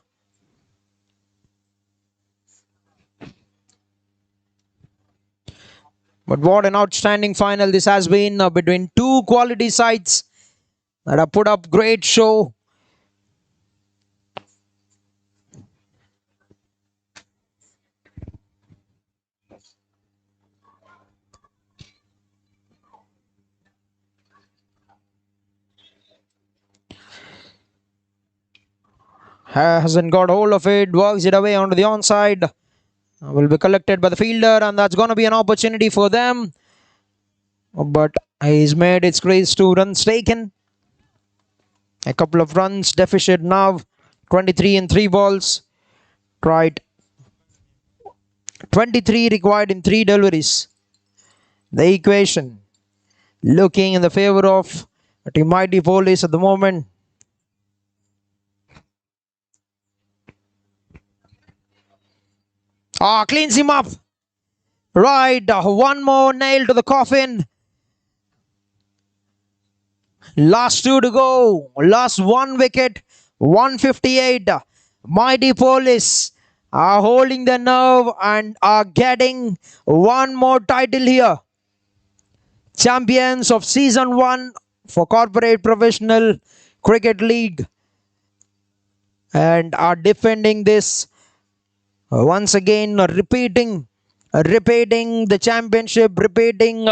But what an outstanding final this has been between 2 quality sides that have put up great show. Hasn't got hold of it, works it away onto the onside. Will be collected by the fielder, and that's going to be an opportunity for them. But he's made its crease, 2 runs taken. A couple of runs deficit now. 23 in 3 balls. Tried 23 required in 3 deliveries. The equation looking in the favor of Team Mighty Police at the moment. Cleans him up. Right, 1 more nail to the coffin. Last 2 to go. Last 1 wicket. 158. Mighty Police are holding the nerve and are getting 1 more title here. Champions of season 1 for Corporate Professional Cricket League, and are defending this once again, repeating the championship, repeating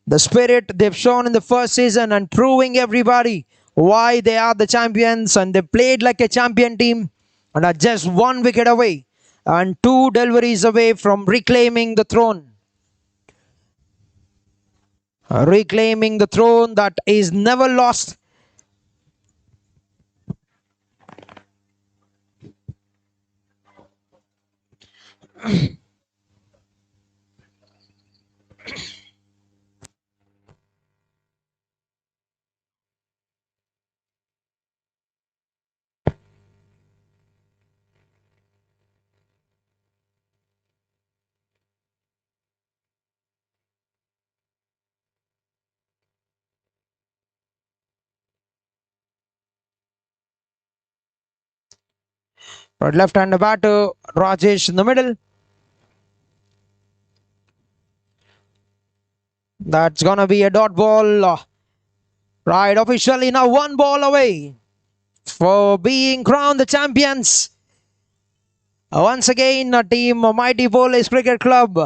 the spirit they've shown in the first season, and proving everybody why they are the champions. And they played like a champion team and are just 1 wicket away and 2 deliveries away from reclaiming the throne. Reclaiming the throne that is never lost. Right, left-hander batter Rajesh in the middle. That's gonna be a dot ball. Right, officially now 1 ball away for being crowned the champions. Once again, Team Mighty Police Cricket Club.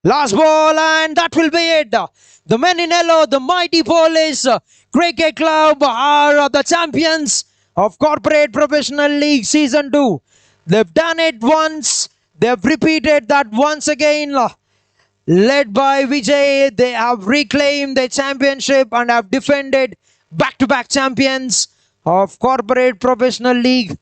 Last ball, and that will be it. The men in yellow, the mighty Police Cricket Club, are the champions of Corporate Professional League Season 2. They've done it once. They've repeated that once again. Led by Vijay, they have reclaimed the championship and have defended back-to-back champions of Corporate Professional League.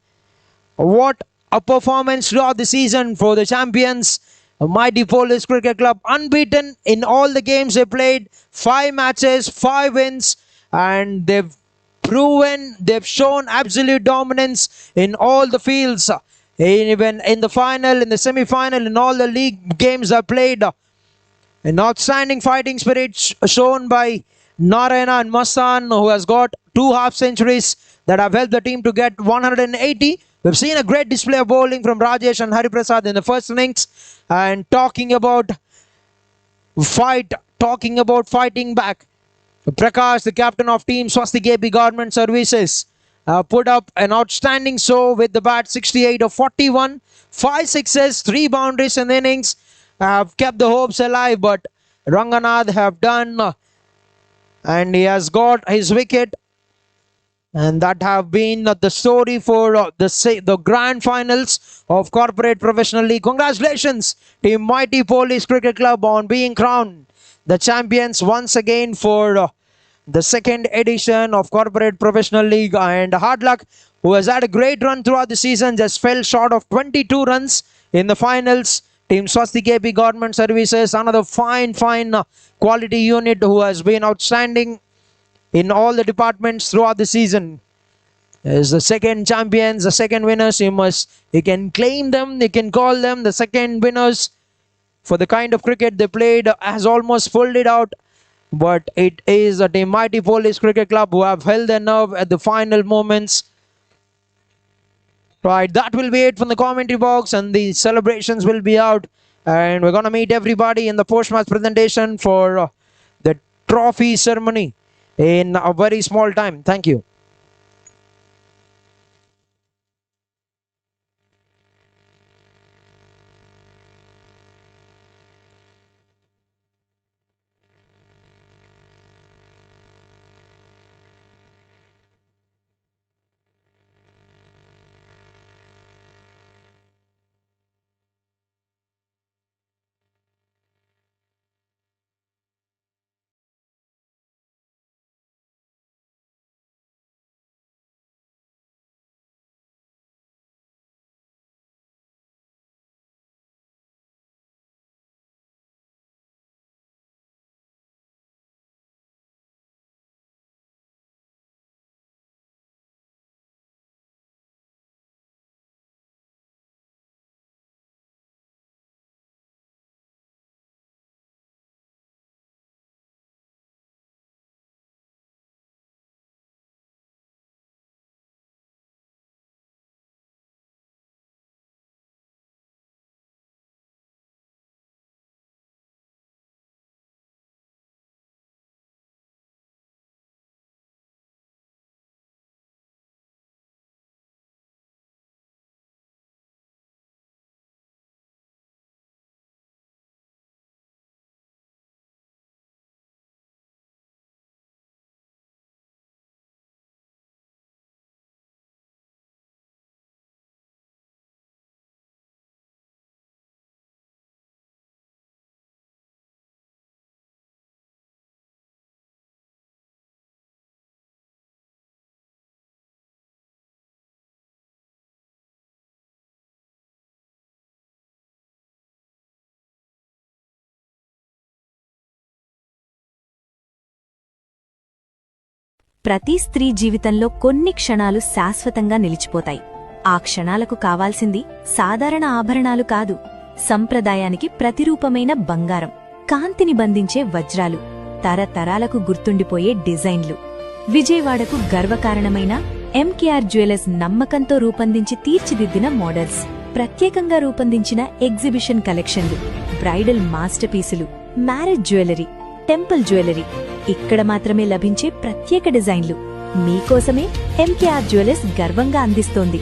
What a performance throughout the season for the champions. Mighty Police Cricket Club, unbeaten in all the games they played. 5 matches, 5 wins, and they've shown absolute dominance in all the fields. Even in the final, in the semi-final, in all the league games they played. An outstanding fighting spirit shown by Narayana and Mastan, who has got 2 half centuries that have helped the team to get 180. We've seen a great display of bowling from Rajesh and Hariprasad in the first innings. And talking about fighting back, Prakash, the captain of team SWASTIK AP Government Services, put up an outstanding show with the bat, 68 of 41, 5 sixes, 3 boundaries in the innings. Have kept the hopes alive, but Ranganath have done, and he has got his wicket. And that have been the story for the grand finals of Corporate Professional League. Congratulations, Team Mighty Police Cricket Club, on being crowned the champions once again for the 2nd edition of Corporate Professional League. And hard luck, who has had a great run throughout the season, just fell short of 22 runs in the finals. Team SWASTIK AP Government Services, another fine quality unit who has been outstanding in all the departments throughout the season. As the 2nd champions, the 2nd winners, you can claim them, you can call them the 2nd winners for the kind of cricket they played. Has almost pulled it out, but it is a Team Mighty Police Cricket Club who have held their nerve at the final moments. Right, that will be it from the commentary box, and the celebrations will be out, and we're gonna meet everybody in the post-match presentation for the trophy ceremony in a very small time. Thank you. ప్రతి స్త్రీ జీవితంలో కొన్ని క్షణాలు శాశ్వతంగా నిలిచిపోతాయి. ఆ క్షణాలకు కావాల్సింది సాధారణ ఆభరణాలు కాదు, సంప్రదాయానికి ప్రతిరూపమైన బంగారం, కాంతిని బంధించే వజ్రాలు, తరతరాలకు గుర్తుండిపోయే డిజైన్లు. విజయవాడకు గర్వకారణమైన ఎంకేఆర్ జ్యువెలర్స్ నమ్మకంతో రూపొందించి తీర్చిదిద్దిన మోడల్స్, ప్రత్యేకంగా రూపొందించిన ఎగ్జిబిషన్ కలెక్షన్లు, బ్రైడల్ మాస్టర్ పీసులు, మ్యారేజ్ జ్యువెలరీ, టెంపుల్ జ్యువెలరీ, ఇక్కడ మాత్రమే లభించే ప్రత్యేక డిజైన్లు మీకోసమే ఎంకేఆర్ జ్యువెలర్స్ గర్వంగా అందిస్తోంది.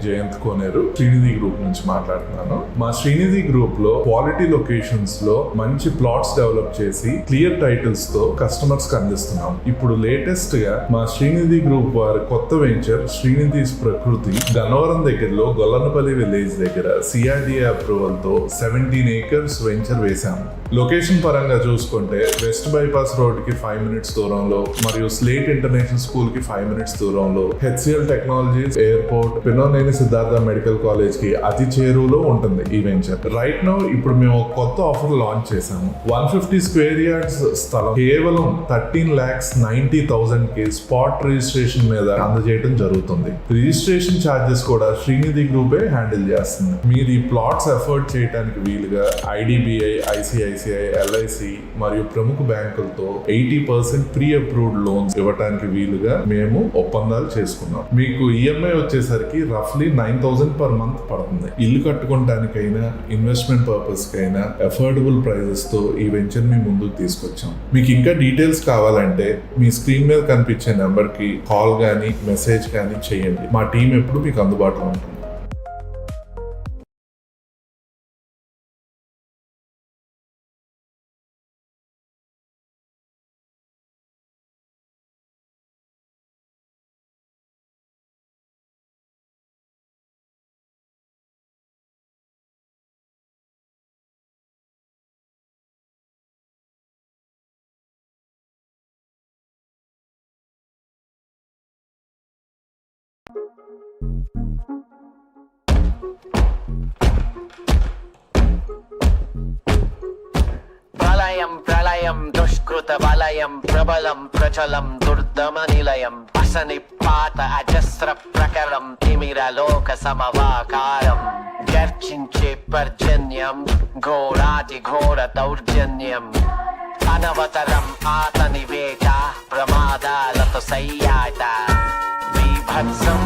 జయంత్ కోనేరు, శ్రీనిధి గ్రూప్ నుంచి మాట్లాడుతున్నాను. మా శ్రీనిధి గ్రూప్ లో క్వాలిటీ లొకేషన్స్ లో మంచి ప్లాట్స్ డెవలప్ చేసి క్లియర్ టైటిల్స్ తో కస్టమర్స్ కి అందిస్తున్నాం. ఇప్పుడు లేటెస్ట్ గా మా శ్రీనిధి గ్రూప్ వారి కొత్త వెంచర్ శ్రీనిధిస్ ప్రకృతి గన్నవరం దగ్గరలో గొల్లనపల్లి విలేజ్ దగ్గర సిఆర్డిఏ అప్రూవల్ తో 17 acres వెంచర్ వేశాము. లొకేషన్ పరంగా చూసుకుంటే వెస్ట్ బైపాస్ రోడ్ కి 5 minutes దూరంలో మరియు స్లేట్ ఇంటర్నేషనల్ స్కూల్ కి 5 minutes దూరంలో, HCL Technologies airport, Pinnamaneni Siddhartha Medical College కి అతి చేరువలో ఉంటుంది ఈ వెంచర్. రైట్ నౌ ఇప్పుడు మేము ఒక కొత్త ఆఫర్ లాంచ్ చేశాము. 150 square yards స్థలం కేవలం 13,90,000 కి స్పాట్ రిజిస్ట్రేషన్ మీద అందజేయడం జరుగుతుంది. రిజిస్ట్రేషన్ ఛార్జెస్ కూడా శ్రీనిధి గ్రూపే హ్యాండిల్ చేస్తుంది. మీరు ఈ ప్లాట్స్ ఎఫర్ట్ చేయడానికి వీలుగా IDBI, ICICI, LIC మరియు ప్రముఖ బ్యాంకులతో 80% ప్రీ అప్రూవ్డ్ లోన్స్ ఇవ్వడానికి వీలుగా మేము ఒప్పందాలు చేసుకున్నాం. మీకు EMI వచ్చేసరికి రఫ్లీ 9,000 per month పడుతుంది. ఇల్లు కట్టుకోవడానికైనా ఇన్వెస్ట్మెంట్ పర్పస్ కైనా అఫోర్డబుల్ ప్రైజెస్ తో ఈ వెంచర్ మీ ముందుకు తీసుకొచ్చాం. మీకు ఇంకా డీటెయిల్స్ కావాలంటే మీ స్క్రీన్ మీద కనిపించే నెంబర్ కి కాల్ గానీ మెసేజ్ కానీ చేయండి. మా టీం ఎప్పుడు మీకు అందుబాటులో ఉంటుంది. ప్రళయం ప్రళయం దుష్కృత వలయం ప్రబలం ప్రచలం దుర్దమ నిలయం అసని పాత అజస్ర ప్రకరం తిమిరలోక సమవాకారం గర్జించే పర్జన్యం ఘోరాది ఘోర దౌర్జన్యం అనవతరం ఆతని వేట ప్రమాదాలతో సయ్యాట బీభత్సం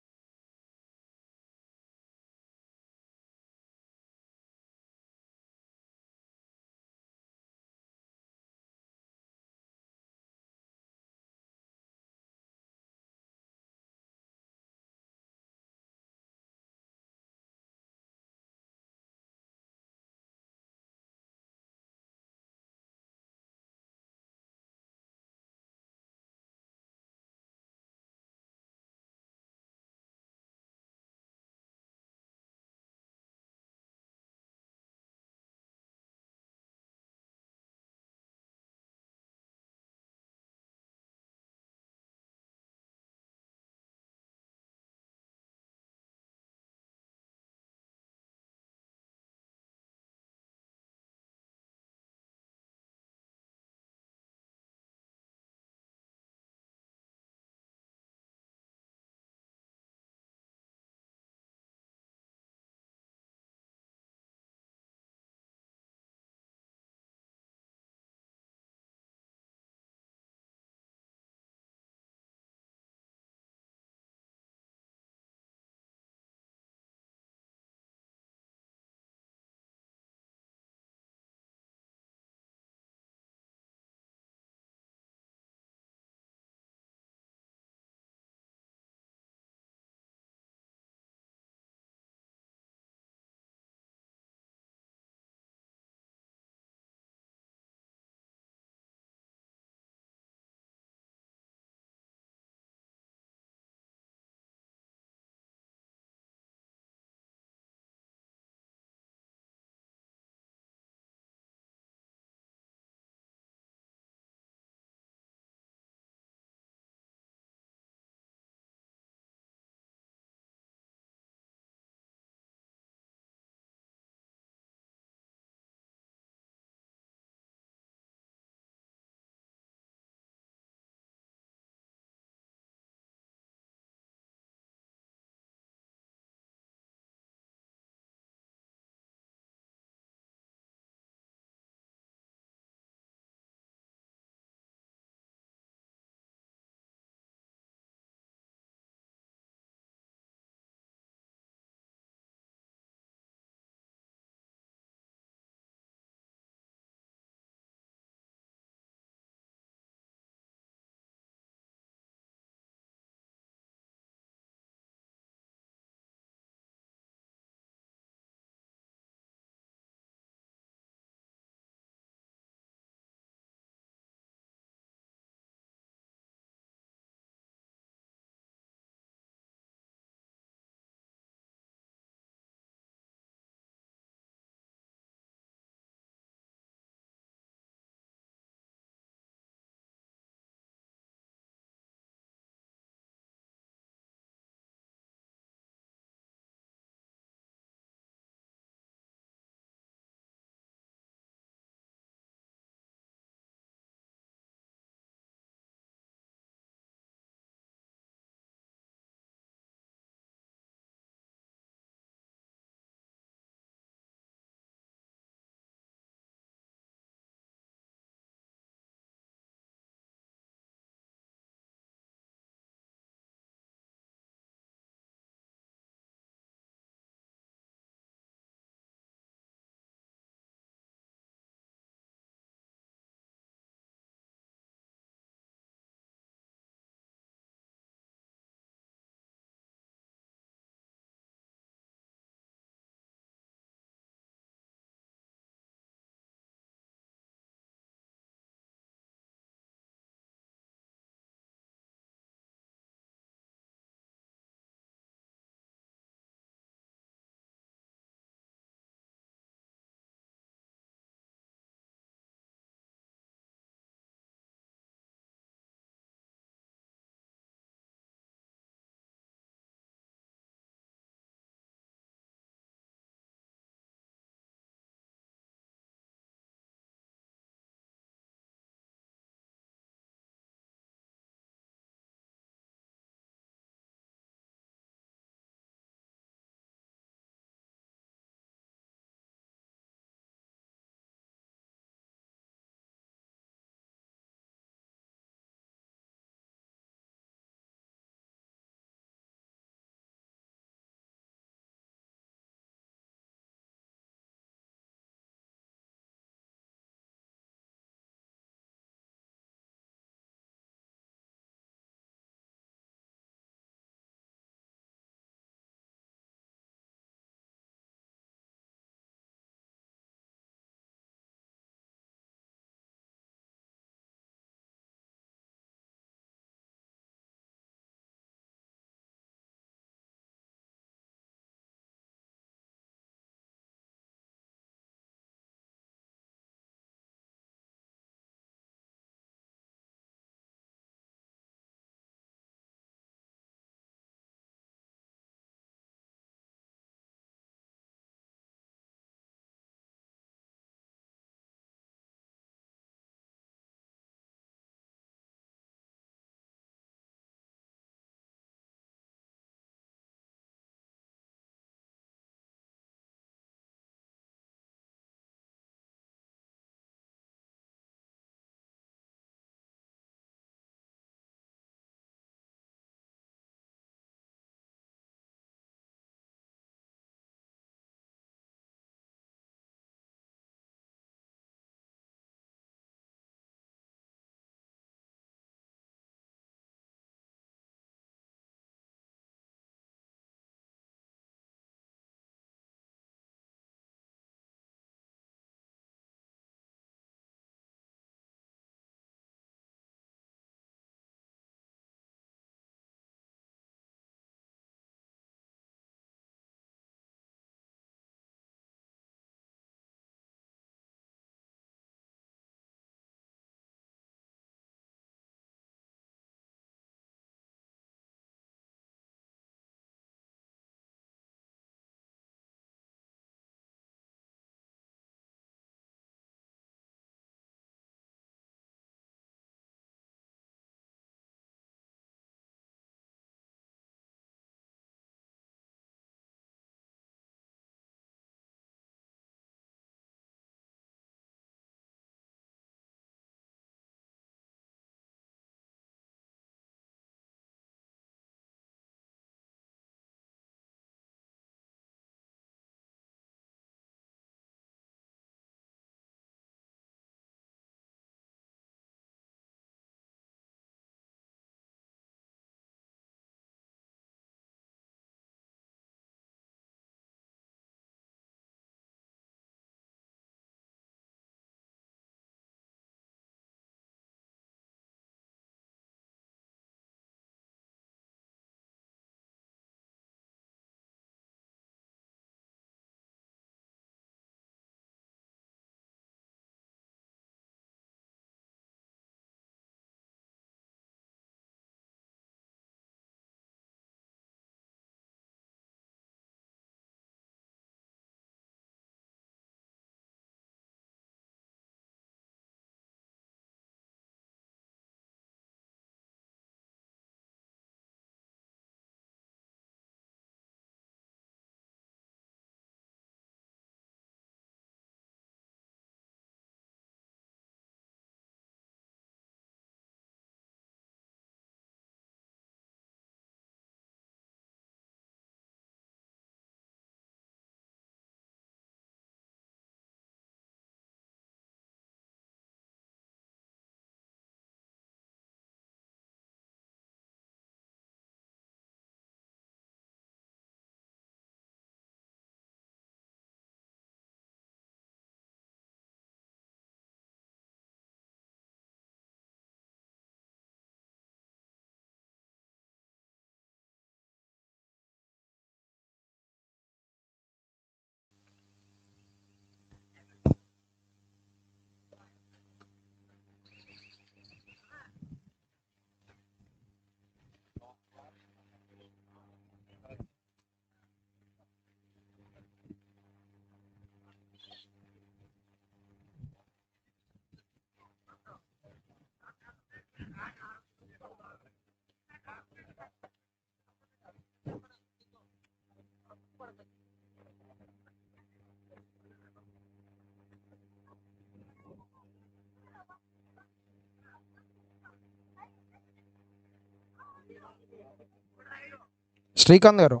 శ్రీకాంత్ గారు.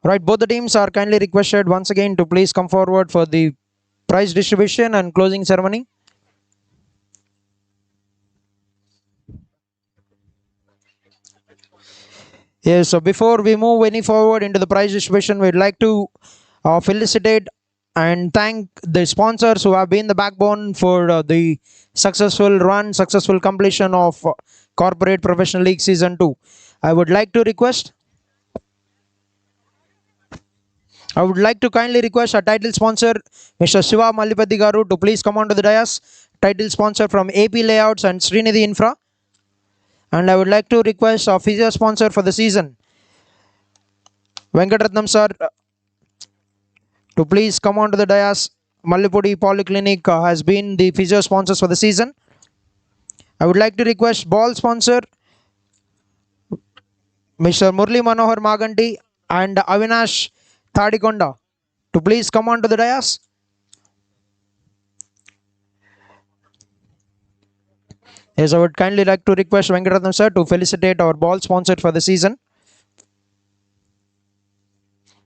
Right, both the teams are kindly requested once again to please come forward for the prize distribution and closing ceremony. Yes, so before we move any forward into the prize distribution, we'd like to felicitate and thank the sponsors who have been the backbone for the successful run, successful completion of Corporate Professional League Season 2. I would like to kindly request our title sponsor, Mr. Shiva Mallipati Garu, to please come onto the dais. Title sponsor from AP Layouts and Srinidhi Infra. And I would like to request our physio sponsor for the season, Venkatratnam sir, to please come onto the dais. Mallipudi Polyclinic has been the physio sponsors for the season. I would like to request ball sponsor, Mr. Murli Manohar Maganti and Avinash Thadikonda, to please come onto the dais. Yes, I would kindly like to request Venkatratnam sir to felicitate our ball sponsor for the season.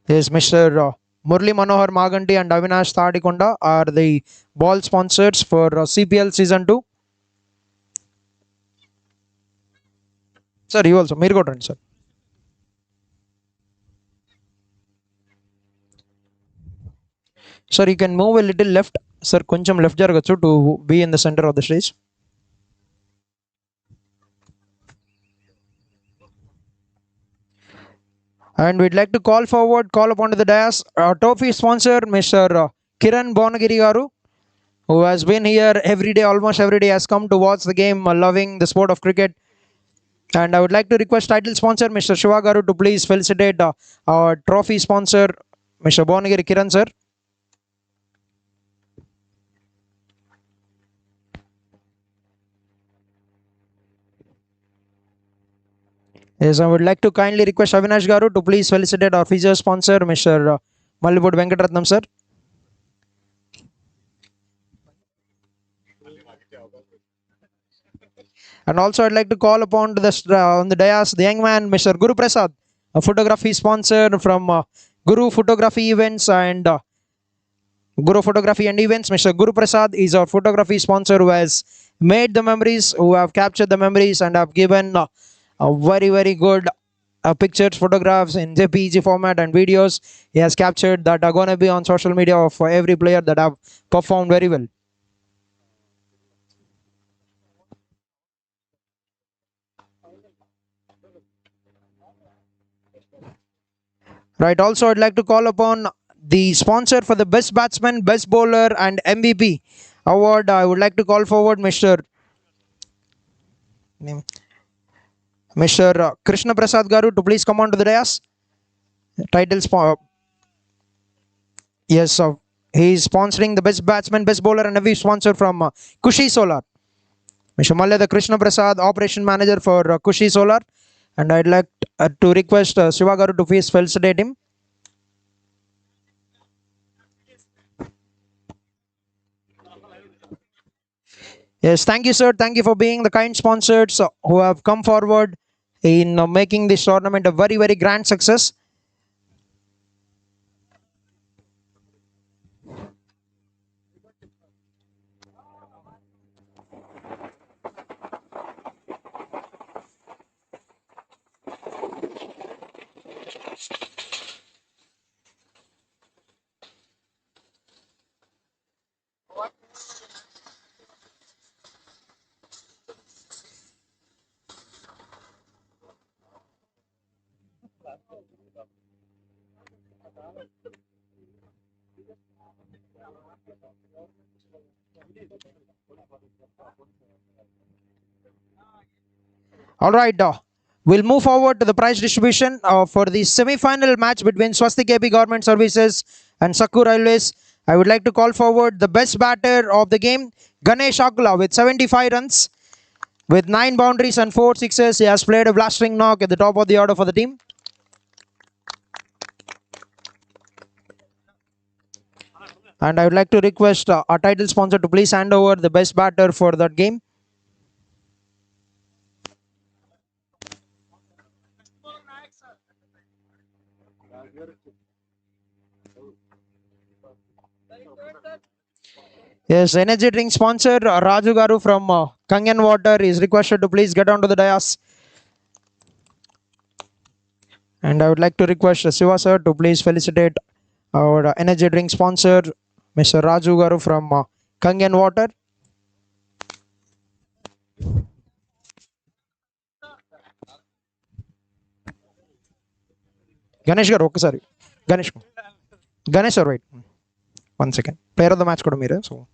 Yes, Mr. Murli Manohar Maganti and Avinash Thadikonda are the ball sponsors for CPL Season 2. Sir, you also. Meer kodanడి sir. Sir, you can move a little left. Sir, koncham left jaragachu to be in the center of the stage. And we'd like to call upon to the dais our trophy sponsor, Mr. Kiran Bonagiri Garu, who has been here every day, almost every day, has come to watch the game, loving the sport of cricket. And I would like to request title sponsor, Mr. Shiva Garu, to please felicitate our trophy sponsor, Mr. Bonagiri Kiran sir. Yes, I would like to kindly request Avinash Garu to please felicitate our physio sponsor, Mr. Mallipudi Venkatratnam sir. And also, I'd like to call upon to the on the dais the young man, Mr. Guru Prasad, a photography sponsor from Guru Photography Events and Guru Photography and Events. Mr. Guru Prasad is our photography sponsor who has made the memories, who have captured the memories and have given a very, very good pictures, photographs in JPEG format and videos he has captured that are going to be on social media for every player that have performed very well. Right, also I'd like to call upon the sponsor for the best batsman, best bowler, and MVP award, I would like to call forward Mr. Krishna Prasad Garu to please come on to the dais. Yes, he is sponsoring the best batsman, best bowler, and MVP sponsor from Kushi Solar. Mr. Malyada Krishna Prasad, Operation Manager for Kushi Solar. And I'd like to request Shiva Garu to please felicitate him. Yes, thank you, sir. Thank you for being the kind sponsors who have come forward in making this tournament a very, very grand success. All right, we'll move forward to the prize distribution for the semi-final match between SWASTIK AP Government Services and Sakkur Railways. I would like to call forward the best batter of the game, Ganesh Akula, with 75 runs. With 9 boundaries and 4 sixes, he has played a blastering knock at the top of the order for the team. And I would like to request our title sponsor to please hand over the best batter for that game. Yes, energy drink sponsor Raju Garu from Kangen Water is requested to please get onto the dais. And I would like to request Shiva sir to please felicitate our energy drink sponsor, Mr. Raju Garu from Kangen Water. Ganesh Garu, okay, sorry. Ganesh sir, wait. 1 second. Player of the match kuda mere, so.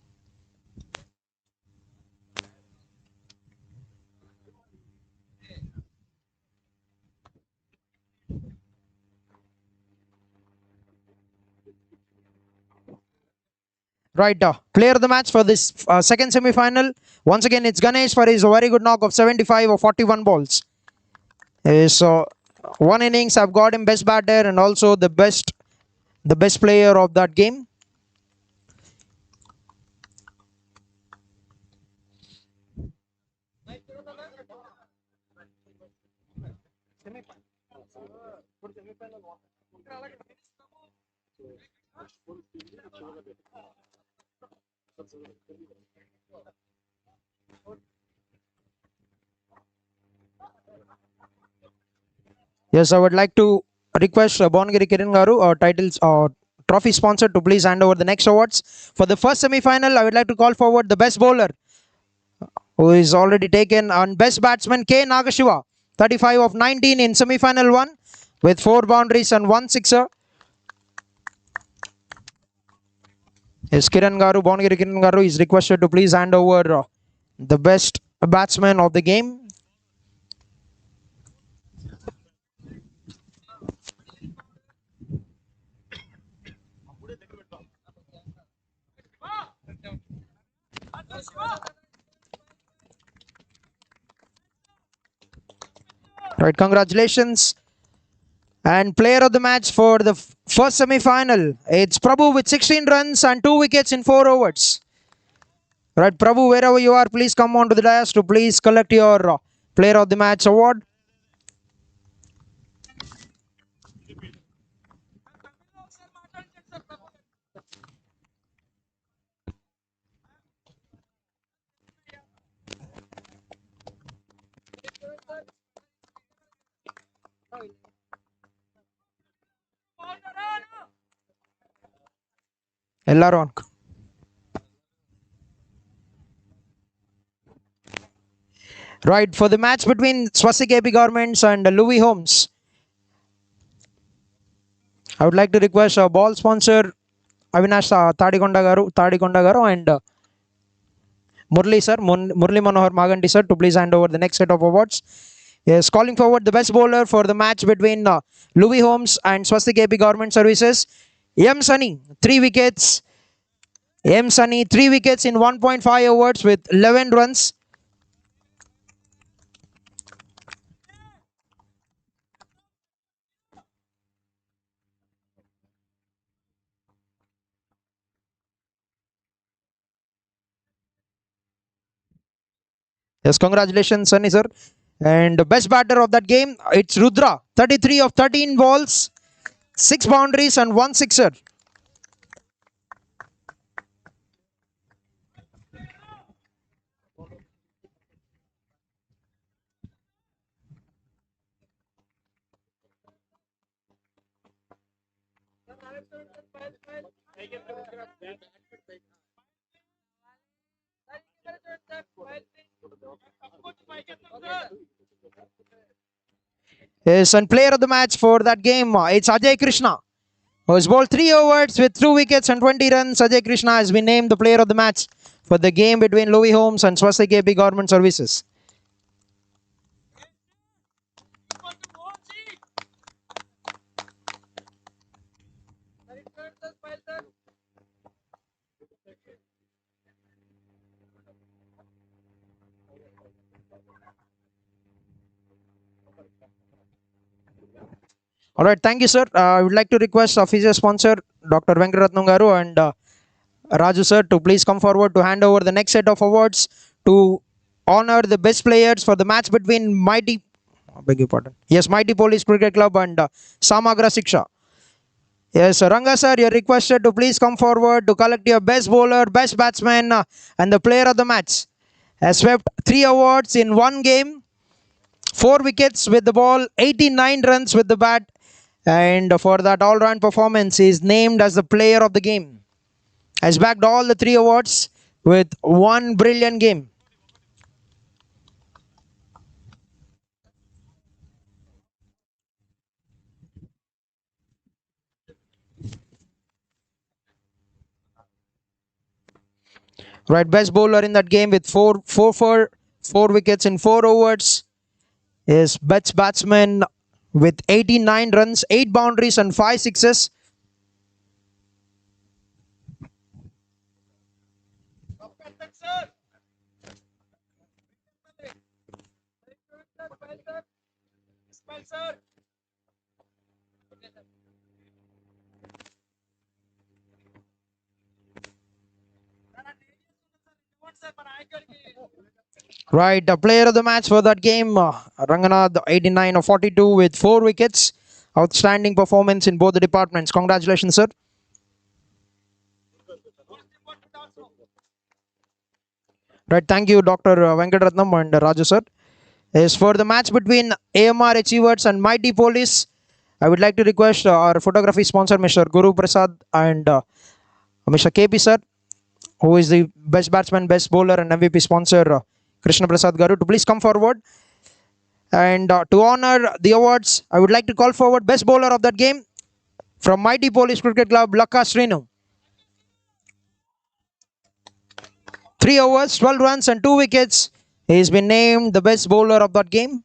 Right, player of the match for this second semi-final. Once again, it's Ganesh for his very good knock of 75 or 41 balls. So, one innings, I've got him best batter and also the best player of that game. Yes, I would like to request Bongiri Kiran Garu, trophy sponsor, to please hand over the next awards. For the first semi-final, I would like to call forward the best bowler, who is already taken, on best batsman K. Nagashiva, 35 of 19 in semi-final 1 with 4 boundaries and 1 sixer. Yes, Kiran Garu, Bongiri Kiran Garu is requested to please hand over the best batsman of the game. Right, congratulations. And player of the match for the first semi-final, it's Prabhu with 16 runs and 2 wickets in 4 overs. Right, Prabhu, wherever you are, please come on to the dais to please collect your player of the match award. Ellaron. Right, for the match between SWASTIK AP Governments and Louis Holmes, I would like to request ball sponsor Avinash Tadikonda garu and Murli sir, Murli Manohar Maganti sir to please hand over the next set of awards. Yes, calling forward the best bowler for the match between Louis Holmes and SWASTIK AP Government Services. M. Sunny, 3 wickets. M. Sunny, 3 wickets in 1.5 overs with 11 runs. Yes, congratulations, Sunny sir. And the best batter of that game, it's Rudra. 33 of 13 balls, 6 boundaries and 1 sixer. Yes, and player of the match for that game, it's Ajay Krishna, who has bowled 3 overs with 2 wickets and 20 runs. Ajay Krishna has been named the player of the match for the game between Louis Holmes and SWASTIK AP Government Services. All right, thank you, sir. I would like to request official sponsor Dr. Venkaratnam Garu and Raju sir to please come forward to hand over the next set of awards to honor the best players for the match between Mighty Police Cricket Club and Samagra Siksha. Yes, Ranga sir, you're requested to please come forward to collect your best bowler, best batsman, and the player of the match. Has swept 3 awards in 1 game, 4 wickets with the ball, 89 runs with the bat, and for that all-round performance, he is named as the player of the game. Has bagged all the 3 awards with 1 brilliant game. Right, best bowler in that game with 4 wickets in 4 overs is best batsman with 89 runs, 8 boundaries and 5 sixes. Right, the player of the match for that game, Ranganath, 89 of 42 with 4 wickets. Outstanding performance in both the departments. Congratulations, sir. Right, thank you, Dr. Venkatratnam and Raju, sir. As for the match between AMR Achievers and Mighty Police, I would like to request our photography sponsor, Mr. Guru Prasad and Mr. KP, sir, who is the best batsman, best bowler and MVP sponsor, Krishna Prasad Garu, to please come forward. And to honor the awards, I would like to call forward best bowler of that game from Mighty Police Cricket Club, Lakka Srinu. 3 overs, 12 runs and 2 wickets. He has been named the best bowler of that game.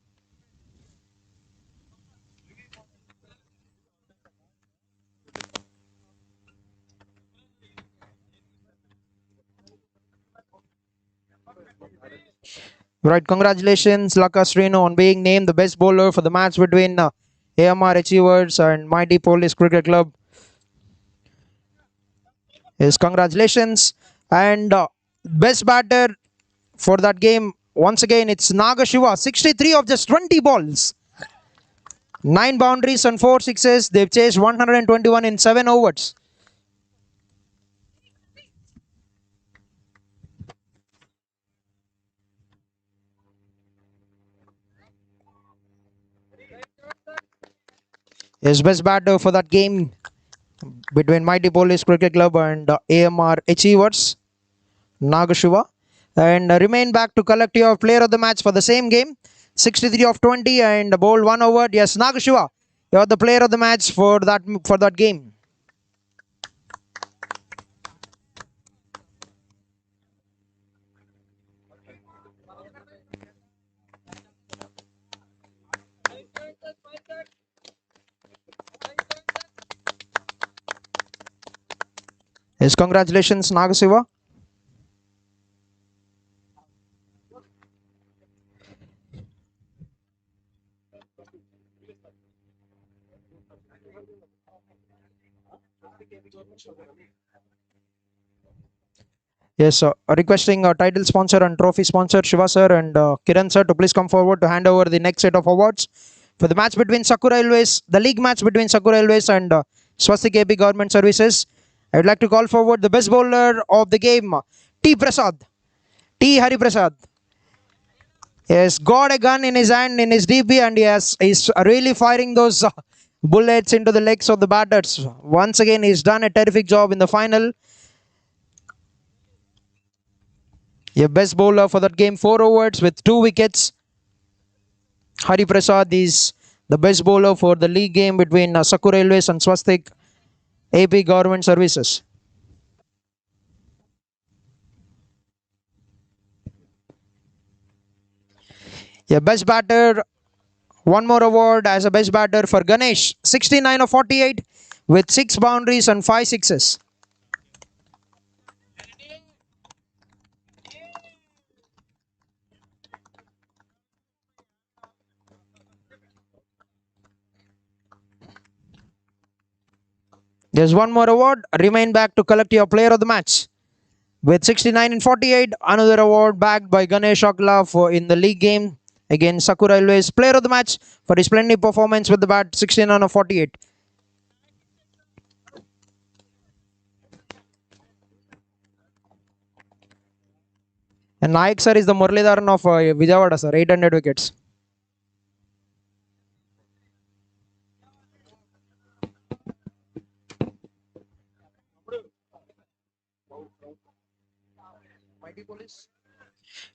Right, congratulations, Lakka Srinu, on being named the best bowler for the match between AMR Achievers and Mighty Police Cricket Club. Yes, congratulations. And best batter for that game, once again, it's Nagashiva, 63 of just 20 balls. 9 boundaries and 4 sixes. They've chased 121 in 7 overs. His best batter for that game between Mighty Police Cricket Club and AMR Achievers, Nagashiva. And remain back to collect your player of the match for the same game. 63 of 20 and bowled 1 over. Yes, Nagashiva. You're the player of the match for that game. Yes, congratulations, Nagasiva. Yes, requesting a title sponsor and trophy sponsor Shiva sir and Kiran sir to please come forward to hand over the next set of awards for the match between Sakura Railways, the league match between Sakura Railways and SWASTIK AP Government Services. I would like to call forward the best bowler of the game, T. Prasad, T. Hari Prasad. He has got a gun in his hand in his DP and he's really firing those bullets into the legs of the batters. Once again, he's done a terrific job in the final. Your best bowler for that game, 4 overs with 2 wickets. Hari Prasad is the best bowler for the league game between Sakura Railways and SWASTIK AP Government Services. Your best batter, one more award as a best batter for Ganesh, 69 of 48 with 6 boundaries and 5 sixes. There's one more award. Remain back to collect your player of the match. With 69 and 48, another award backed by Ganesh Akla for in the league game against Sakura Railways. Player of the match for his splendid performance with the bat, 69 of 48. And Nayak sir is the Muralidharan of Vijayawada sir, 800 wickets.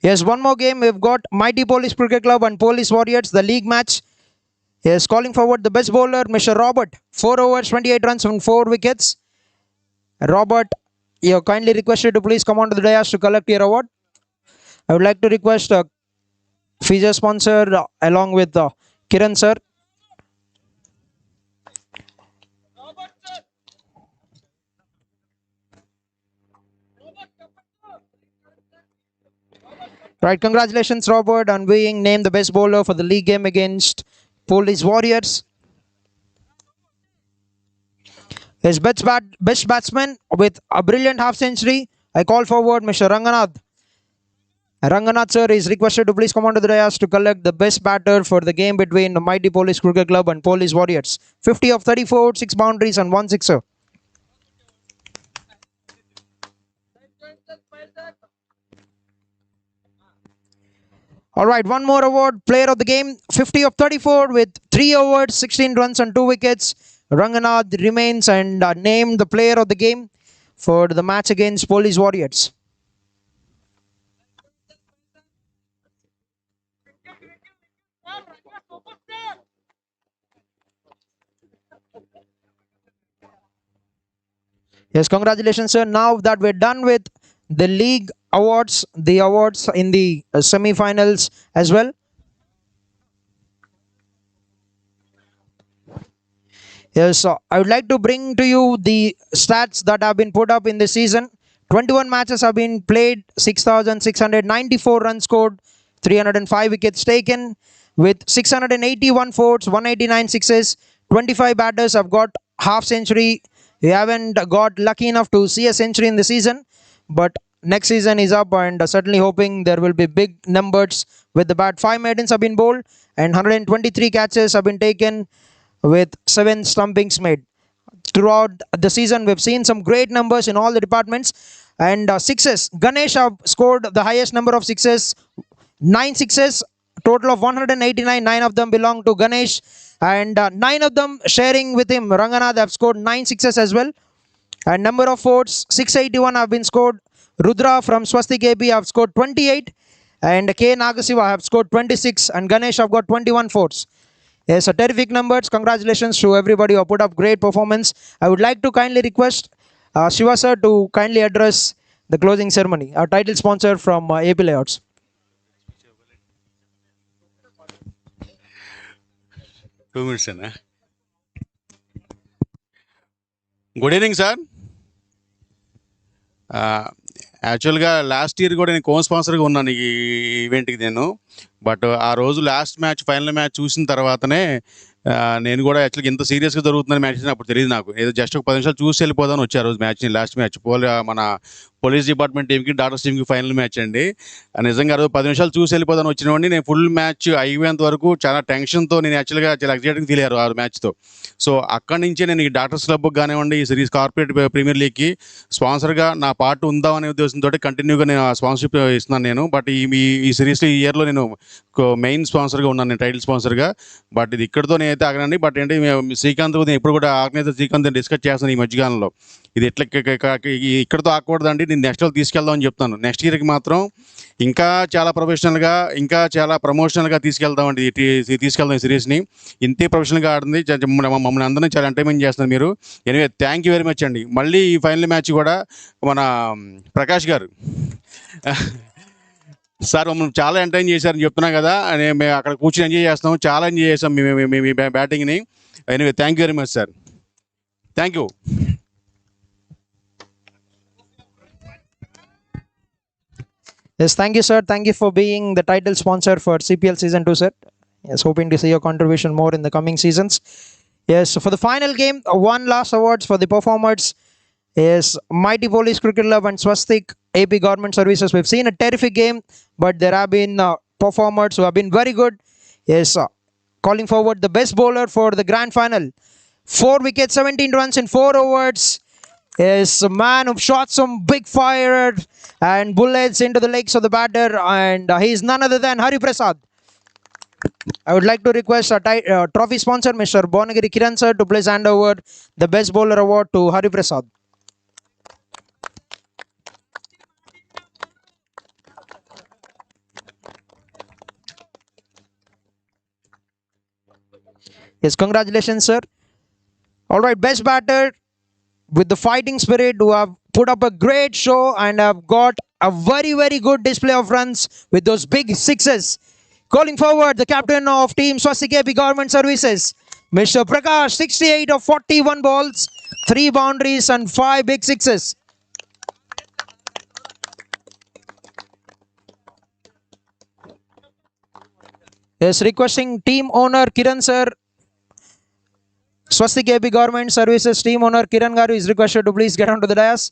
Yes, one more game. We've got Mighty Police Cricket Club and Police Warriors, the league match. Yes, calling forward the best bowler, Mr. Robert. 4 overs, 28 runs on 4 wickets. Robert, you're kindly requested to please come on to the dais to collect your award. I would like to request a feature sponsor along with Kiran sir. Right, congratulations, Robert, on being named the best bowler for the league game against Police Warriors. His best batsman with a brilliant half century. I call forward Mr. Ranganath. Ranganath sir is requested to please come on to the dais to collect the best batter for the game between the Mighty Police Cricket Club and Police Warriors. 50 of 34, 6 boundaries and 1 sixer. All right, one more award. Player of the game, 50 of 34 with 3 overs, 16 runs and 2 wickets. Ranganath remains and named the player of the game for the match against Police Warriors. Yes, congratulations, sir. Now that we're done with the league awards, the awards in the semi-finals as well. Yes, I would like to bring to you the stats that have been put up in this season. 21 matches have been played, 6,694 runs scored, 305 wickets taken, with 681 fours, 189 sixes. 25 batters have got half century. We haven't got lucky enough to see a century in the season, but next season is up and certainly hoping there will be big numbers with the bat. 5 maidens have been bowled and 123 catches have been taken with 7 stumpings made. Throughout the season, we've seen some great numbers in all the departments. And sixes, Ganesh have scored the highest number of sixes, 9 sixes, total of 189, 9 of them belong to Ganesh. And 9 of them sharing with him, Ranganath have scored 9 sixes as well. And number of fours, 681 have been scored. Rudra from SWASTIK AP have scored 28. And K. Nagasiva have scored 26. And Ganesh have got 21 fours. Yes, a terrific numbers. Congratulations to everybody who put up great performance. I would like to kindly request Shiva sir to kindly address the closing ceremony. Our title sponsor from AP Layouts. 2 minutes అన్నా. Good evening sir. యాక్చువల్గా last year కూడా నేను కో స్పాన్సర్గా ఉన్నాను ఈ ఈవెంట్కి నేను. But ఆ రోజు లాస్ట్ మ్యాచ్ ఫైనల్ మ్యాచ్ చూసిన తర్వాతనే నేను కూడా యాక్చువల్గా ఇంత సీరియస్గా జరుగుతుందని మ్యాచ్ అప్పుడు తెలియదు నాకు. ఏదో జస్ట్ ఒక 10 నిమిషాలు చూసి వెళ్ళిపోదామని వచ్చారు రోజు మ్యాచ్ని, లాస్ట్ మ్యాచ్ మన పోలీస్ డిపార్ట్మెంట్ టీంకి డాక్టర్స్ టీంకి ఫైనల్ మ్యాచ్ అండి. నిజంగా రోజు 10 నిమిషాలు చూసి వెళ్ళిపోదామని వచ్చినవాడిని. నేను ఫుల్ మ్యాచ్ అయిపోయేంత వరకు చాలా టెన్షన్తో నేను యాక్చువల్గా చాలా ఎగ్జైటింగ్ ఫీల్ అయ్యారు ఆ మ్యాచ్తో. సో అక్కడి నుంచే నేను ఈ డాక్టర్స్ క్లబ్కి కానివ్వండి, ఈ సిరీస్ కార్పొరేట్ ప్రీమియర్ లీగ్కి స్పాన్సర్గా నా పార్ట్ ఉందామనే ఉద్దేశంతో కంటిన్యూగా నేను స్పాన్సర్షిప్ ఇస్తున్నాను నేను. బట్ ఈ సిరీస్లో ఈ ఇయర్లో నేను మెయిన్ స్పాన్సర్గా ఉన్నాను, నేను టైటిల్ స్పాన్సర్గా. బట్ ఇది ఇక్కడితో నేనైతే ఆగనండి. బట్ ఏంటి శ్రీకాంత్ నేను ఎప్పుడు కూడా ఆర్గనైజర్ శ్రీకాంత్ డిస్కస్ చేస్తాను ఈ మధ్యకాలంలో. ఇది ఎట్లా ఇక్కడితో ఆకూడదండి, నేను నెక్స్ట్ ఇయర్ తీసుకెళ్దామని చెప్తాను. నెక్స్ట్ ఇయర్కి మాత్రం ఇంకా చాలా ప్రొఫెషనల్గా, ఇంకా చాలా ప్రమోషనల్గా తీసుకెళ్దామండి. తీసుకెళ్దాం ఈ సిరీస్ని. ఇంతే ప్రొఫెషనల్గా ఆడింది, మమ్మల్ని అందరినీ చాలా ఎంటర్టైన్మెంట్ చేస్తున్నారు మీరు. Anyway thank you very much అండి. మళ్ళీ ఈ ఫైనల్ మ్యాచ్ కూడా మన ప్రకాష్ గారు సార్ మమ్మల్ని చాలా ఎంటర్టైన్ చేశారని చెప్తున్నా కదా. మేము అక్కడ కూర్చొని ఎంజాయ్ చేస్తాం, చాలా ఎంజాయ్ చేస్తాం మీ బ్యాటింగ్ని. Anyway thank you very much sir. Thank you. Yes, thank you, sir. Thank you for being the title sponsor for CPL Season 2, sir. Yes, hoping to see your contribution more in the coming seasons. Yes, so for the final game, one last awards for the performers is Mighty Police Cricket Club and SWASTIK AP Government Services. We've seen a terrific game, but there have been performers who have been very good. Yes, calling forward the best bowler for the grand final. 4 wickets, 17 runs in 4 overs. Is a man who shot some big fire and bullets into the legs of the batter, and he is none other than Hari Prasad. I would like to request our trophy sponsor, Mr. Bonagiri Kiran sir, to please hand over the best bowler award to Hari Prasad. Yes, congratulations, sir. All right, best batter with the fighting spirit, who have put up a great show and have got a very, very good display of runs with those big sixes. Calling forward the captain of Team SWASTIK AP Government Services, Mr. Prakash, 68 of 41 balls, 3 boundaries and 5 big sixes. Yes, requesting team owner Kiran sir, SWASTIK AP Government Services team owner Kiran Garu is requested to please get onto the dais.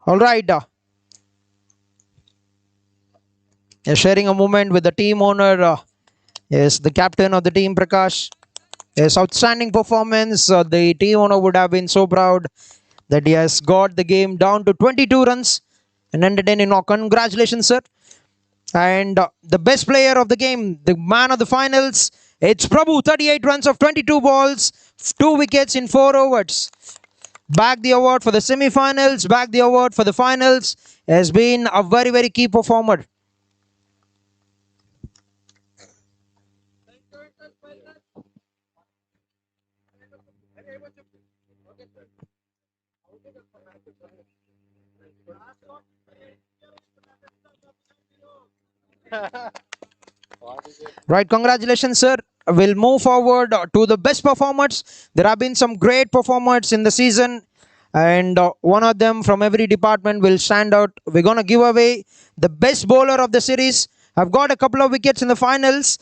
All right. Sharing a moment with the team owner, yes, the captain of the team, Prakash. Yes, outstanding performance. The team owner would have been so proud that he has got the game down to 22 runs and entertaining. Congratulations, sir. And the best player of the game, the man of the finals, it's Prabhu, 38 runs of 22 balls, 2 wickets in 4 overs. Back the award for the semi-finals, back the award for the finals. Has been a very, very key performer. Right, congratulations, sir. We'll move forward to the best performers. There have been some great performers in the season, and one of them from every department will stand out. We're going to give away the best bowler of the series. I've got a couple of wickets in the finals.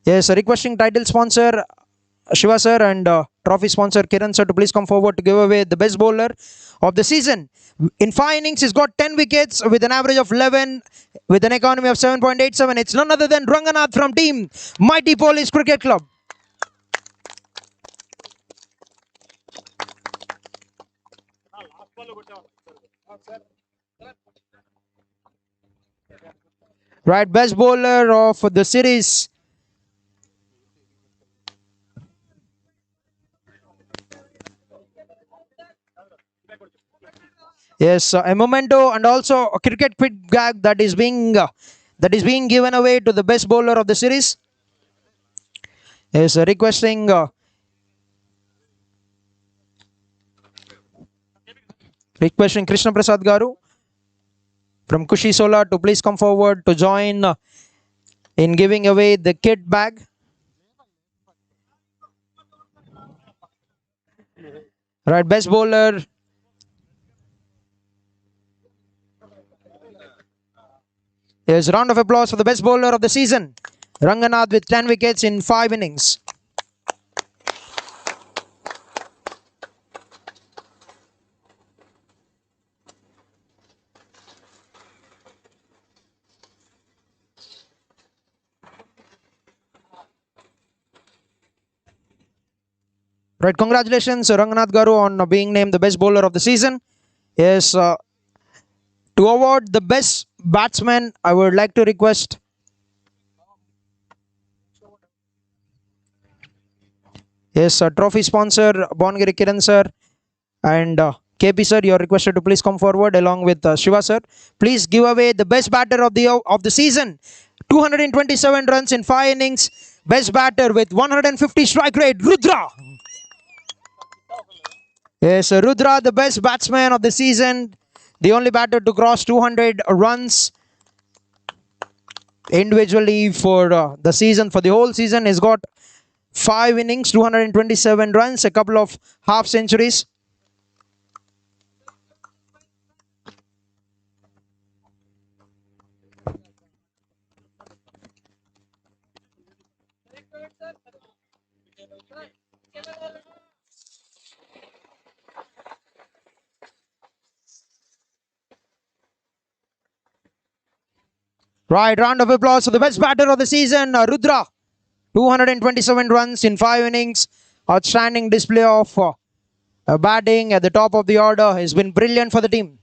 Yes, requesting title sponsor Shiva sir and trophy sponsor Kiran sir to please come forward to give away the best bowler of the season. In 5 innings, he's got 10 wickets with an average of 11, with an economy of 7.87. It's none other than Ranganath from Team Mighty Police Cricket Club. Right, best bowler of the series. Yes, a memento and also a cricket quid gag that is being given away to the best bowler of the series. Yes, requesting Krishna Prasad Garu from Kushi Sola to please come forward to join in giving away the kit bag. Right, best bowler. Here's a round of applause for the best bowler of the season, Ranganath, with 10 wickets in 5 innings. Right, congratulations, Ranganath Garu, on being named the best bowler of the season. Yes, to award the best batsman, I would like to request trophy sponsor Bongiri Kiran sir and KP sir. You are requested to please come forward along with Shiva sir. Please give away the best batter of the season. 227 runs in 5 innings. Best batter with 150 strike rate, Rudra. Yes, Rudra, the best batsman of the season. The only batter to cross 200 runs individually for the season. For the whole season, he's got 5 innings, 227 runs, a couple of half centuries. Right, round of applause for the best batter of the season, Rudra. 227 runs in 5 innings. Outstanding display of batting at the top of the order. Has been brilliant for the team.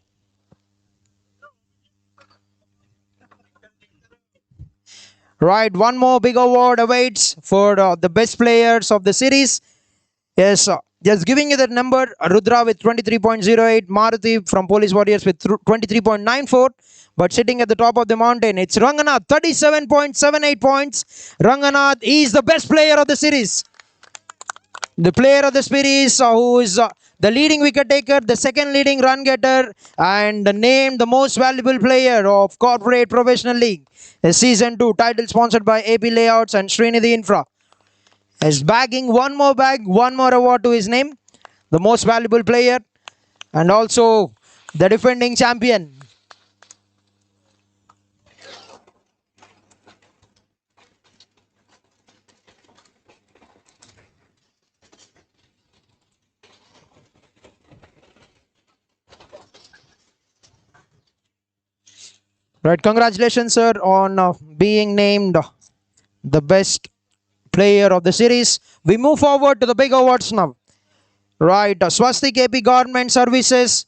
Right, one more big award awaits for the best players of the series. Yes, just giving you that number, Rudra with 23.08, Maruti from Police Warriors with 23.94. But sitting at the top of the mountain, it's Ranganath, 37.78 points. Ranganath is the best player of the series. The player of the series who is the leading wicket taker, the second leading run getter, and named the most valuable player of Corporate Professional League. Season 2, title sponsored by AP Layouts and Srinidhi Infra. Is bagging one more award to his name. The most valuable player and also the defending champion. Right, congratulations, sir, on being named the best player of the series. We move forward to the big awards now. Right, SWASTIK AP Government Services.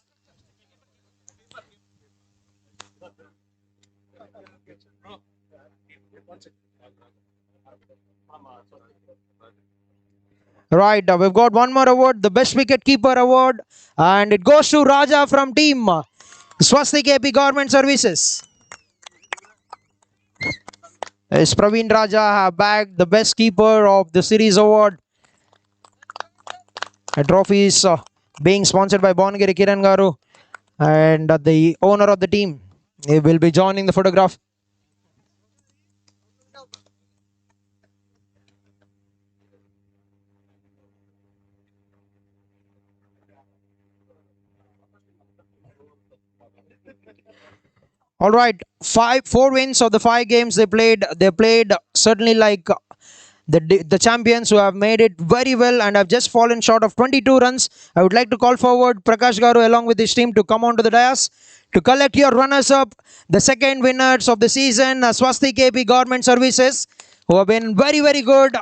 Right, we've got one more award, the Best Wicket Keeper Award, and it goes to Raja from team SWASTIK AP Government Services. As Praveen Raja have bagged the Best Keeper of the Series Award. A trophy is being sponsored by Bongiri Kiran Garu and the owner of the team. He will be joining the photograph. All right, 4 wins of the 5 games they played. They played certainly like the champions who have made it very well and have just fallen short of 22 runs. I would like to call forward Prakash Garu along with his team to come onto the dais to collect your runners-up, the second winners of the season, SWASTIK AP Government Services, who have been very, very good.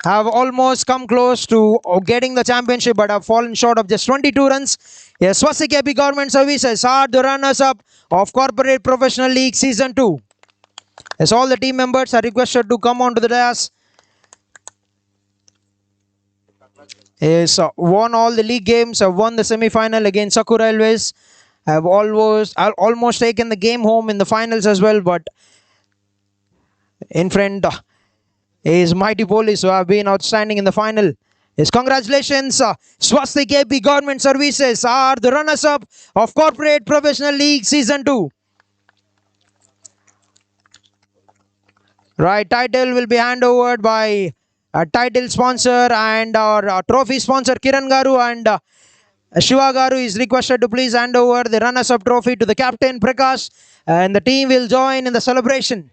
Have almost come close to getting the championship but have fallen short of just 22 runs. Yes, SWASTIK AP Government Services are the runners-up of Corporate Professional League Season 2. As all the team members are requested to come onto the dais. Yes, won all the league games, have won the semi-final against Sakura Railways, have almost taken the game home in the finals as well, but in front is Mighty Police, who have been outstanding in the final. Yes, congratulations, SWASTIK AP Government Services are the runners-up of Corporate Professional League Season 2. Right, title will be handed over by a title sponsor and our trophy sponsor Kiran Garu, and Shiva Garu is requested to please hand over the runners-up trophy to the captain Prakash, and the team will join in the celebration.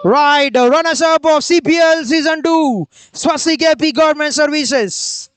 Right, the runners-up of CPL Season 2, SWASTIK AP Government Services.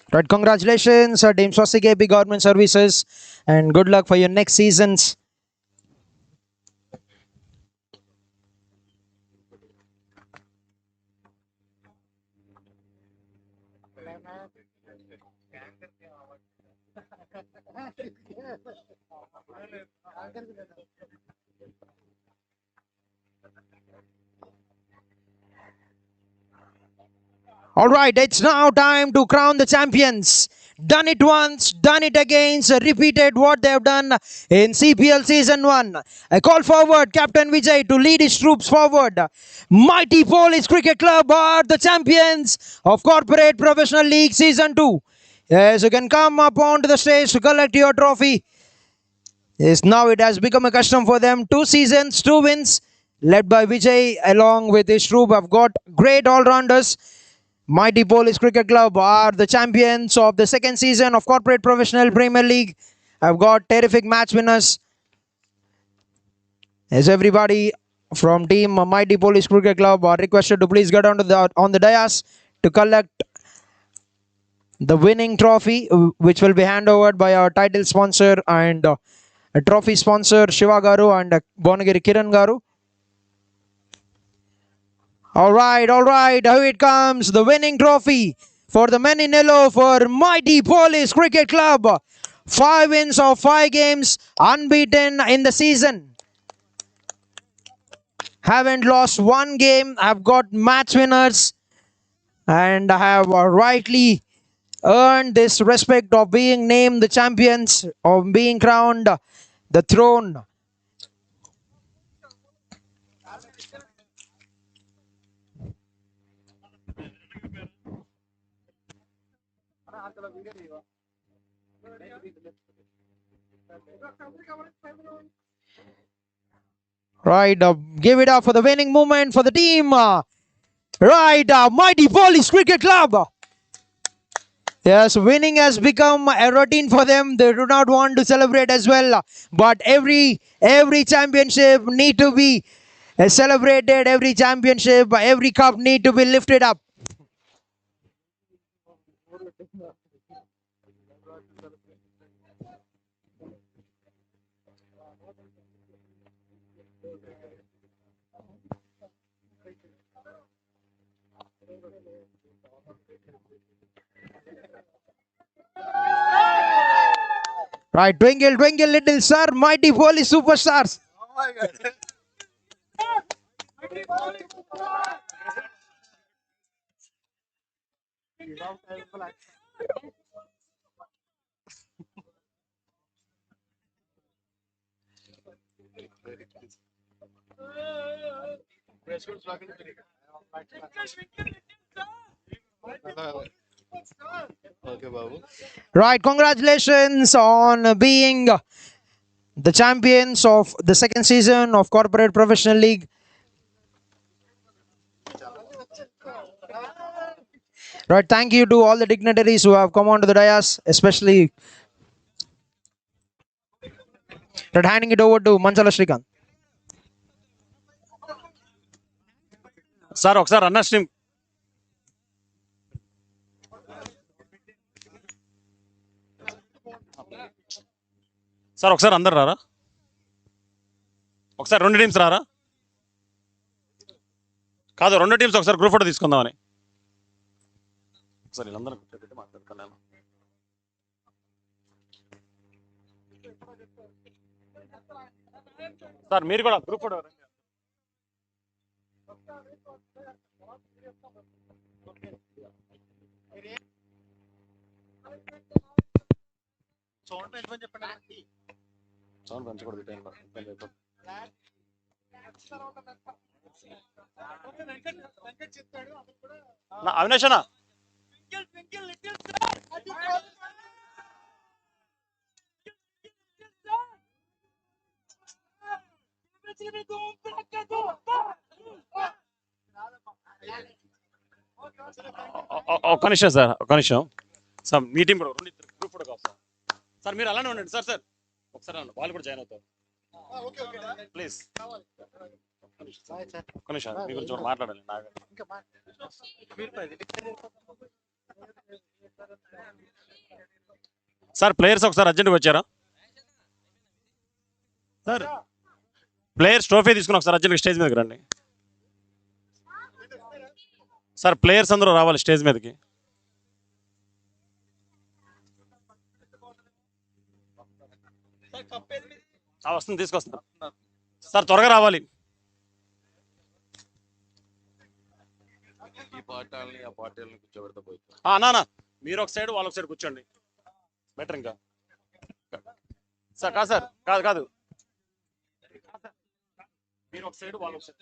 Right, congratulations, Team SWASTIK AP Government Services, and good luck for your next seasons. All right, it's now time to crown the champions. Done it once, done it again, so repeated what they have done in CPL Season 1. I call forward Captain Vijay to lead his troops forward. Mighty Police Cricket Club are the champions of Corporate Professional League Season 2. Yes, you can come up onto the stage to collect your trophy. Yes, now it has become a custom for them. 2 seasons, 2 wins, led by Vijay along with his troop. Have got great all-rounders. Mighty Police Cricket Club are the champions of the second season of Corporate Professional Premier League. I've got terrific match winners. As everybody from team Mighty Police Cricket Club are requested to please get on the dais to collect the winning trophy, which will be handed over by our title sponsor and a trophy sponsor Shiva Garu and Bonagiri Kiran Garu. All right, here it comes, the winning trophy for the men in yellow for Mighty Police Cricket Club. 5 wins of 5 games, unbeaten in the season. Haven't lost 1 game, have got match winners, and have rightly earned this respect of being named the champions, of being crowned the throne Right, give it up for the winning moment for the team. Right, Mighty Police Cricket Club. Yes, winning has become a routine for them. They do not want to celebrate as well. But every championship need to be celebrated. Every championship, every cup need to be lifted up. Right, twinkle, twinkle, little star, mighty police superstars. Oh my God. Right, congratulations on being the champions of the second season of Corporate Professional League. Right, thank you to all the dignitaries who have come onto the dais, especially right, handing it over to Manchala Shrikant. Sir ఒకసారి అన్న stream sir ఒకసారి అందరు రారా, ఒకసారి రెండు teams రారా, కాదు రెండు టీమ్స్ ఒకసారి గ్రూప్ ఫోటో తీసుకుందామని. ఒకసారి వీళ్ళందరూ మాట్లాడుతున్నాను. సార్ మీరు కూడా గ్రూప్ ఫోటో సౌండ్ పెంచకూడదు. అవినాష్ అన్న ఒక్క నిమిషం సార్, ఒక్క నిమిషం సార్. మీటింగ్ కూడా గ్రూప్ కూడా కాదు సార్. సార్ మీరు అలానే ఉండండి సార్. సార్ ఒకసారి వాళ్ళు కూడా జాయిన్ అవుతారు ప్లీజ్. ఒక్క నిమిషం మీ గురించి మాట్లాడాలి. సార్ ప్లేయర్స్ ఒకసారి అర్జెంట్గా వచ్చారా సార్? ప్లేయర్స్ ట్రోఫీ తీసుకుని ఒకసారి అర్జెంట్గా స్టేజ్ మీదకి రండి సార్. ప్లేయర్స్ అందరూ రావాలి స్టేజ్ మీదకి. వస్తుంది, తీసుకొస్తున్నా సార్, త్వరగా రావాలి. నానా మీరు ఒక సైడ్ వాళ్ళు ఒక సైడ్ కూర్చోండి, బెటర్. ఇంకా సార్ కాదు సార్, కాదు కాదు, మీరు ఒక సైడ్ వాళ్ళు ఒక సైడ్.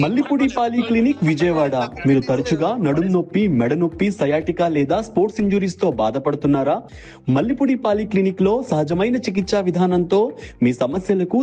మల్లిపుడిపాలి క్లినిక్ విజయవాడ. మీరు తరచుగా నడుం నొప్పి, మెడ నొప్పి, సయాటికా లేదా స్పోర్ట్స్ ఇంజురీస్ తో బాధపడుతున్నారా? మల్లిపుడిపాలి క్లినిక్ లో సహజమైన చికిత్సా విధానంతో మీ సమస్యలకు